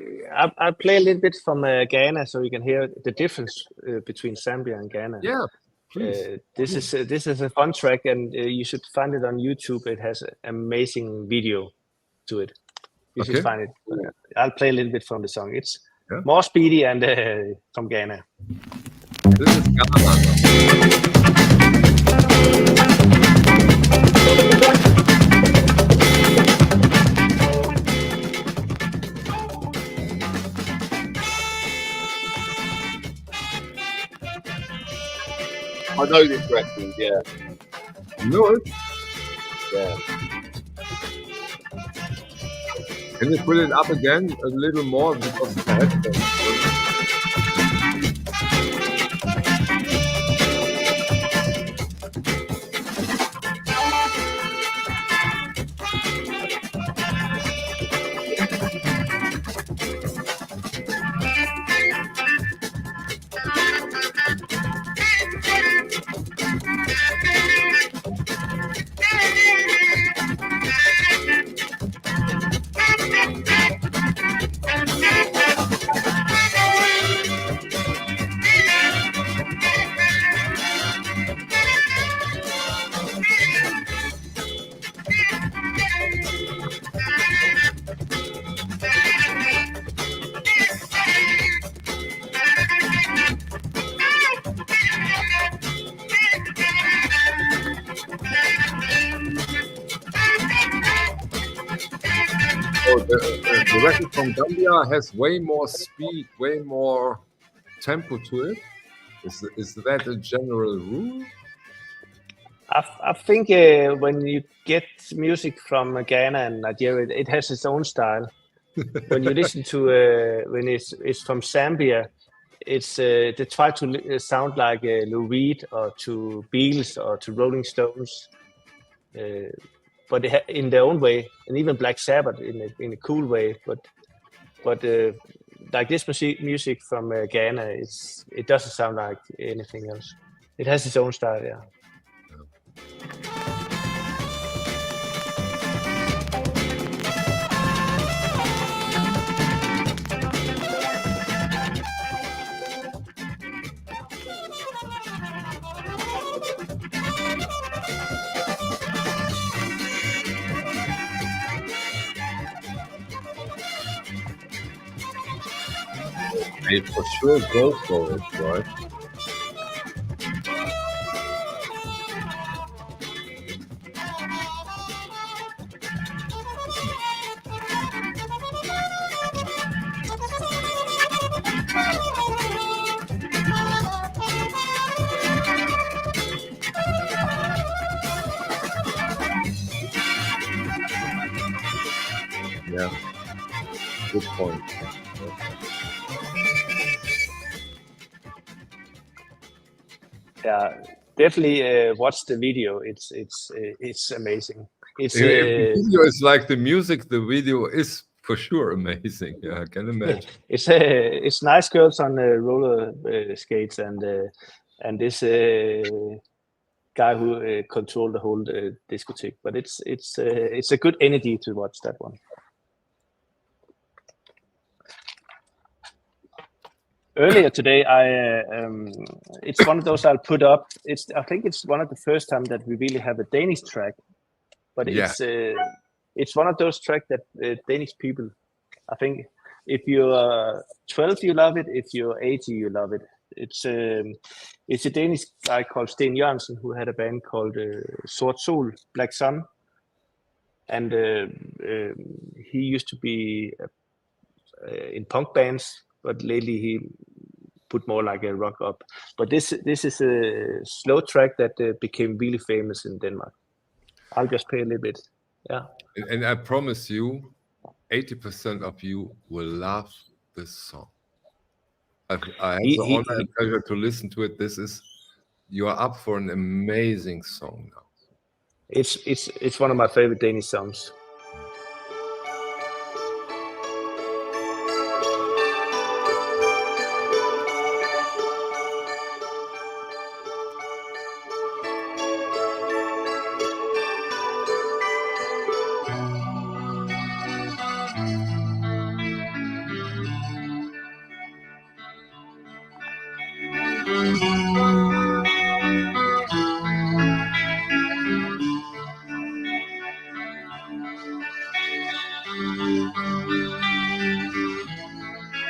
I'll play a little bit from Ghana, so you can hear the difference between Zambia and Ghana. Yeah, please. This is a fun track, and you should find it on YouTube. It has an amazing video to it. You should find it. I'll play a little bit from the song. It's more speedy and from Ghana. This is Ghana. I know this record, yeah. You know it? Yeah. Can you put it up again a little more because it's a headphone? The record from Gambia has way more speed, way more tempo to it. Is that a general rule? I think when you get music from Ghana and Nigeria, it has its own style. When you listen to when it's from Zambia, it's they try to sound like Lou Reed or to Beatles or to Rolling Stones, but in their own way, and even Black Sabbath in a cool way. But like this music from Ghana, it doesn't sound like anything else. It has its own style, yeah. They for sure go for it, right? Yeah, good point. Yeah, definitely watch the video. It's amazing. It's the video is like the music. The video is for sure amazing. Yeah, I can imagine. It's nice girls on roller skates and this guy who controlled the whole discotheque. But it's a good energy to watch that one. Earlier today, it's one of those I'll put up. I think it's one of the first time that we really have a Danish track, but it's one of those tracks that Danish people, I think, if you're 12, you love it. If you're 80, you love it. It's a Danish guy called Sten Jørgensen who had a band called Sort Sol, Black Sun, and he used to be in punk bands, but lately he put more like a rock up. But this is a slow track that became really famous in Denmark. I'll just play a little bit. Yeah. And I promise you, 80% of you will love this song. I have the honor and pleasure to listen to it. You are up for an amazing song now. It's one of my favorite Danish songs.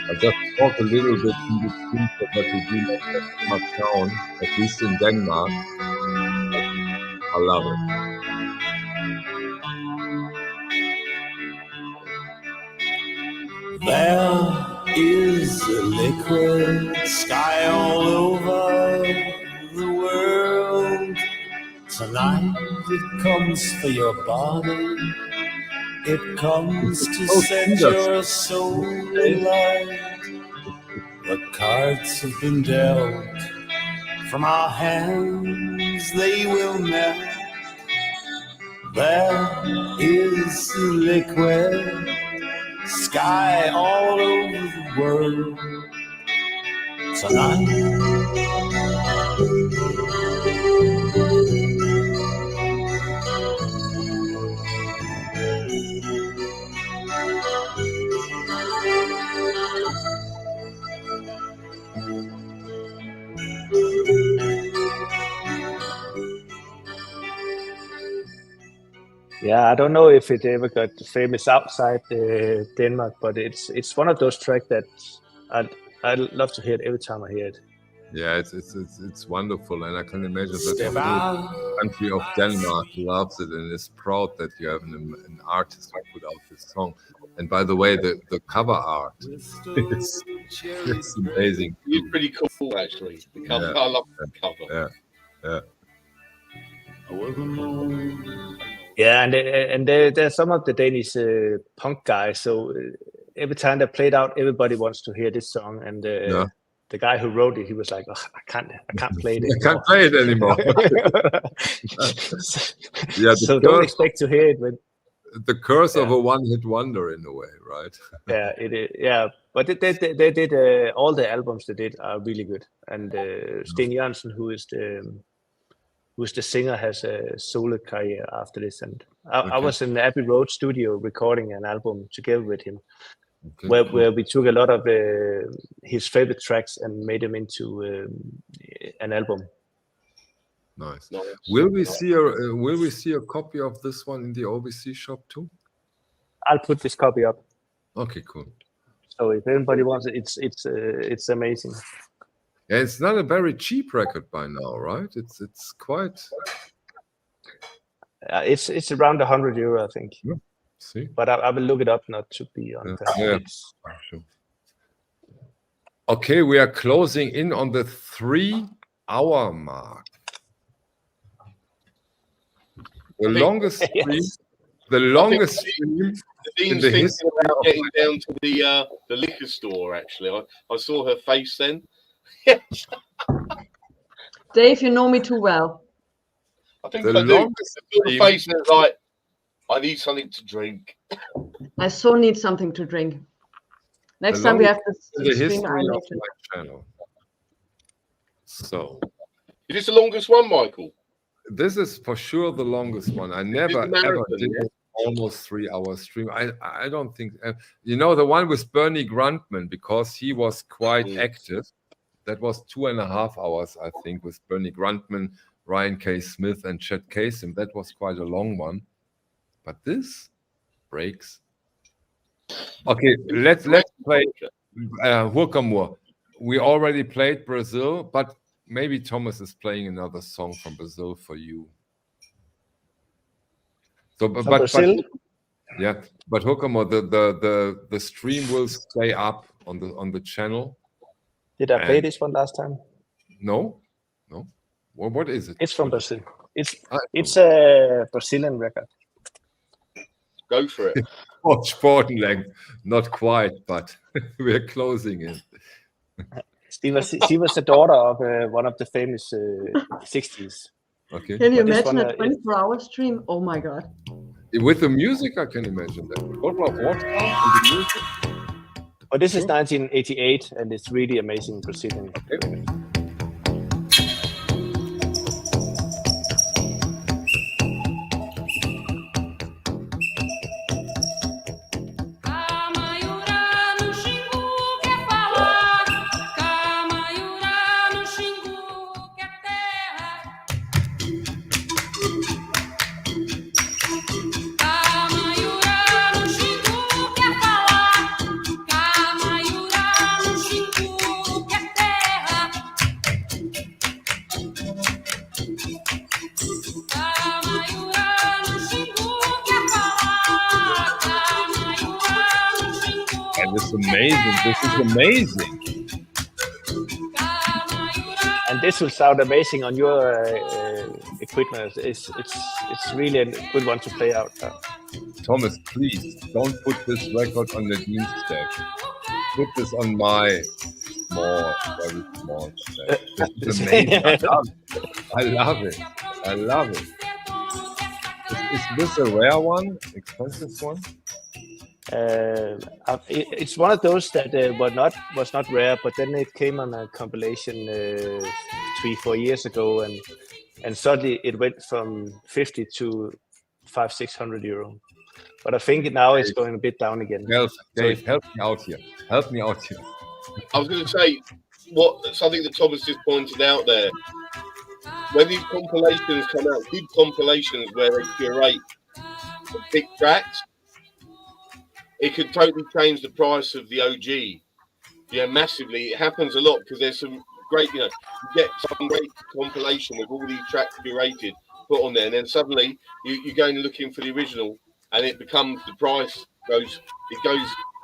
I just talk a little bit in between so that we do not get too much down, at least in Denmark. I love it. There is a liquid sky all over the world. Tonight it comes for your body. It comes to set your soul alight. The cards have been dealt. From our hands they will melt. There is a liquid sky all over the world tonight. Yeah, I don't know if it ever got famous outside Denmark, but it's one of those tracks that I love to hear it every time I hear it. Yeah, it's wonderful, and I can imagine that the whole country of Denmark loves it and is proud that you have an artist who put out this song. And by the way, the cover art it's amazing. It's pretty cool, actually. The cover, I love the cover. Yeah. Yeah, and they're some of the Danish punk guys. So every time they played out, everybody wants to hear this song. And the guy who wrote it, he was like, I can't play it anymore. I can't play it anymore. So don't expect to hear it when the curse of a one-hit wonder, in a way, right? Yeah, it is. Yeah, but they did all the albums they did are really good. And Sten Jørgensen, who's the singer, has a solo career after this. And I was in the Abbey Road studio recording an album together with him, where we took a lot of his favorite tracks and made them into an album. Nice. Will we see a copy of this one in the OBC shop too? I'll put this copy up. Okay, cool. So if anybody wants it, it's amazing. Yeah, it's not a very cheap record by now, right? It's quite. It's around €100, I think. Yeah. See, but I will look it up, not to be on that. Yeah. Sure. Okay, we are closing in on the 3-hour mark. The longest stream. The longest stream. In the history of getting down to the liquor store. Actually, I saw her face then. Dave, you know me too well. I think the face is like, I need something to drink. I so need something to drink. Next time we have the history of my channel. So, is this the longest one, Michael? This is for sure the longest one. I never ever did almost 3-hour stream. I don't think the one with Bernie Grundman, because he was quite active. That was 2.5 hours, I think, with Bernie Grundman, Ryan K. Smith, and Chet Kasem. That was quite a long one. But this breaks. Okay, let's play Huacamore. We already played Brazil, but maybe Thomas is playing another song from Brazil for you. So, but Yeah, but Hokomo, the stream will stay up on the channel. Did I play this one last time? No. Well, what is it? It's from Brazil. It's from a Brazilian record. Go for it. Sportenlang, not quite, but we're closing it. She was the daughter of one of the famous 60s. Okay. Can you But this imagine one, a 24-hour stream? Oh my God. With the music, I can imagine that. Bottle of water and the music. But this is 1988, and it's really amazing Brazilian. Okay. This is amazing. And this will sound amazing on your equipment. It's really a good one to play out. Thomas, please don't put this record on the Dean stack. Put this on my very small stack. This is amazing. I love it. Is this a rare one? Expensive one? It's one of those that was not rare, but then it came on a compilation 3-4 years ago, and suddenly it went from 50 to 500-600 euro. But I think now it's going a bit down again. Dave, help me out here. I was going to say something that Thomas just pointed out there. When these compilations come out, good compilations where they curate the big tracks, it could totally change the price of the OG. Yeah, massively. It happens a lot because there's some great, you get some great compilation with all these tracks curated, put on there, and then suddenly you go and looking for the original, and it becomes the price goes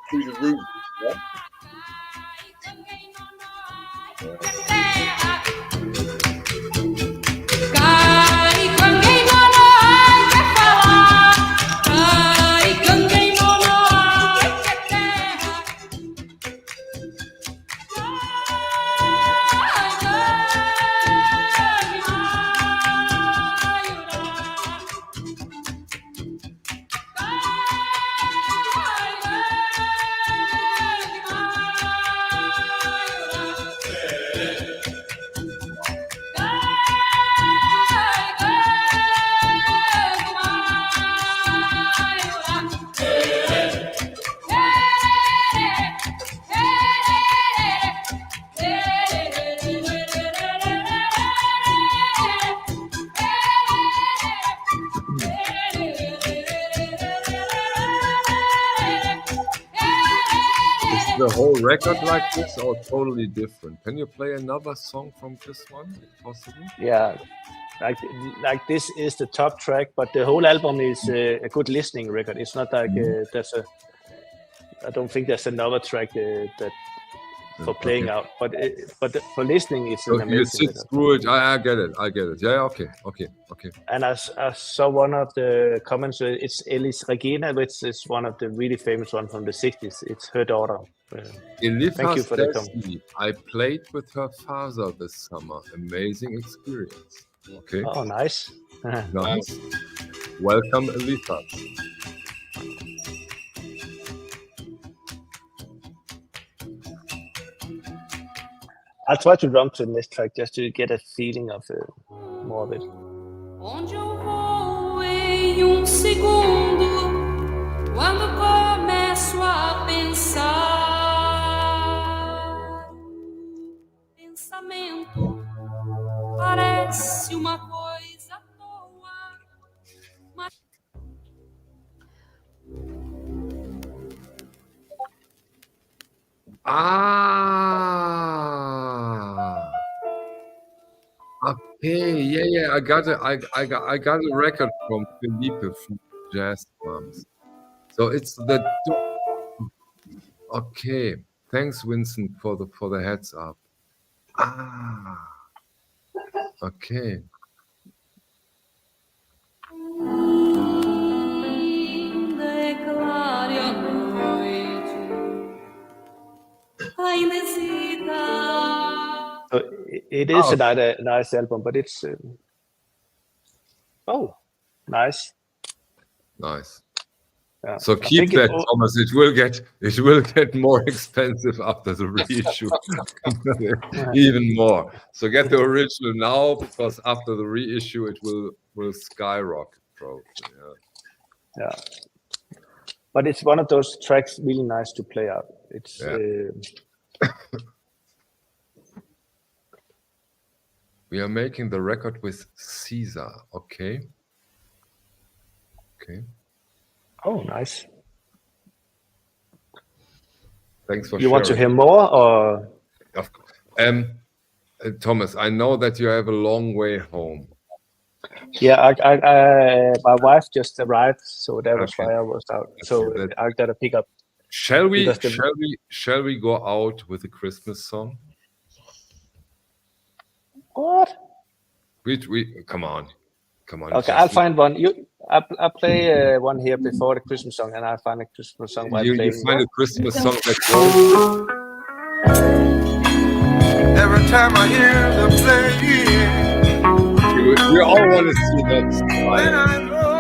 through the roof. Yeah? The whole record like this or totally different? Can you play another song from this one, if possible? Yeah, like this is the top track, but the whole album is a good listening record. It's not like I don't think there's another track that for playing out, but for listening, it's an amazing. You sit through it. I get it. Yeah, okay. And I saw one of the comments. It's Elis Regina, which is one of the really famous ones from the 60s. It's her daughter. Thank you for the comment. I played with her father this summer. Amazing experience. Okay. Oh, nice. Nice. Welcome, Elisa. I'll try to run to the next track just to get a feeling of more of it. Onde eu vou em segundo, quando começo a pensar, pensamento parece uma coisa à toa, mas... Okay, yeah. I got a record from Felipe from Jazz Drums. So it's the. Okay. Thanks, Vincent, for the heads up. Ah. Okay. So it is a nice album, but it's nice. Nice. Yeah. So keep that, Thomas. It will get more expensive after the reissue, even more. So get the original now, because after the reissue, it will skyrocket, probably. Yeah. But it's one of those tracks really nice to play out. It's. We are making the record with Caesar. Okay. Okay. Oh, nice. Thanks for sharing. You want to hear more, or? Of course. Thomas, I know that you have a long way home. Yeah, I my wife just arrived, so that was why I was out. So I gotta pick up. Shall we go out with a Christmas song? What? We come on. Okay, I'll find one. I'll play one here before the Christmas song, and I'll find a Christmas song. You find a Christmas song that goes. Every time I hear them play, we all want to see that. When I know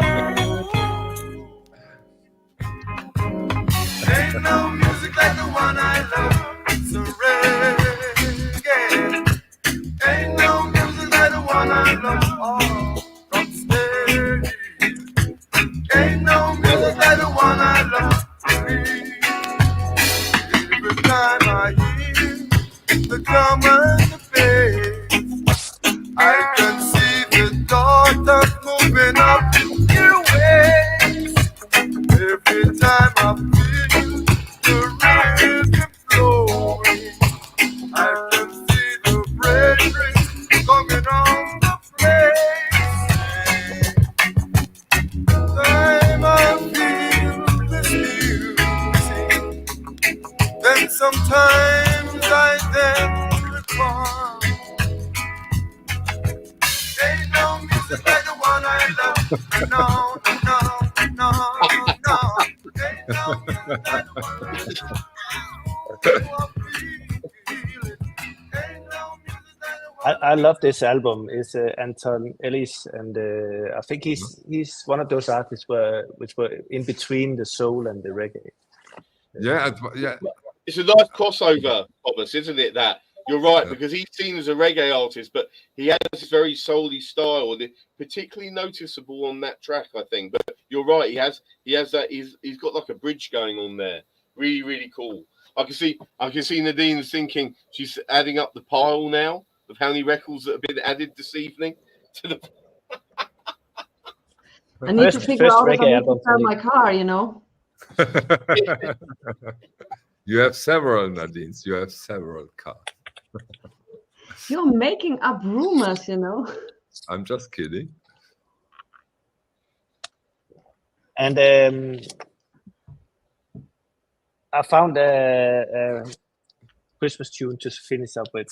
ain't no music like the one I love. It's a reggae. Ain't no music like the one I love. Ain't no music like the one I love. Every time I hear the drum and the bass, I can see the daughters moving up new ways. Every time I feel the rhythm flowing, I can see the brethren coming on the place. Then sometimes I then recall, ain't no music like the one I love. No. Ain't no music like the one I love this album. It's Anton Ellis, and I think he's one of those artists which were in between the soul and the reggae. Yeah. It's a nice crossover, Thomas, isn't it? That you're right, because he's seen as a reggae artist, but he has this very soul-y style, and it's particularly noticeable on that track, I think. But you're right, he has that. He's got like a bridge going on there. Really, really cool. I can see Nadine's thinking she's adding up the pile now of how many records that have been added this evening to the. I need to figure out if I need to sell my car. You have several, Nadines. You have several cars. You're making up rumors, I'm just kidding. And I found a Christmas tune to finish up with.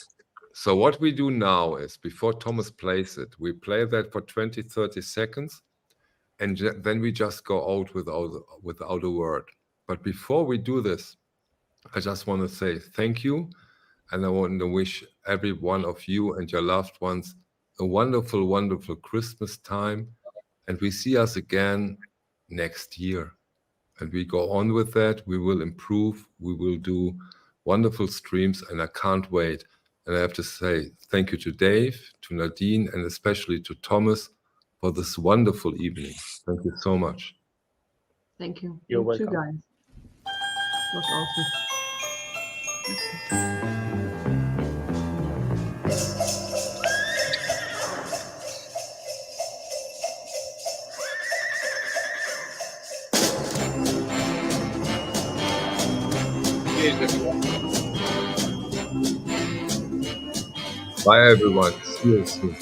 So what we do now is, before Thomas plays it, we play that for 20-30 seconds, and then we just go out without a word. But before we do this, I just want to say thank you, and I want to wish every one of you and your loved ones a wonderful, wonderful Christmas time, and we see us again next year. And we go on with that. We will improve. We will do wonderful streams, and I can't wait. And I have to say thank you to Dave, to Nadine, and especially to Thomas for this wonderful evening. Thank you so much. Thank you. You're welcome. You guys. It was awesome. Bye, everyone. See you soon.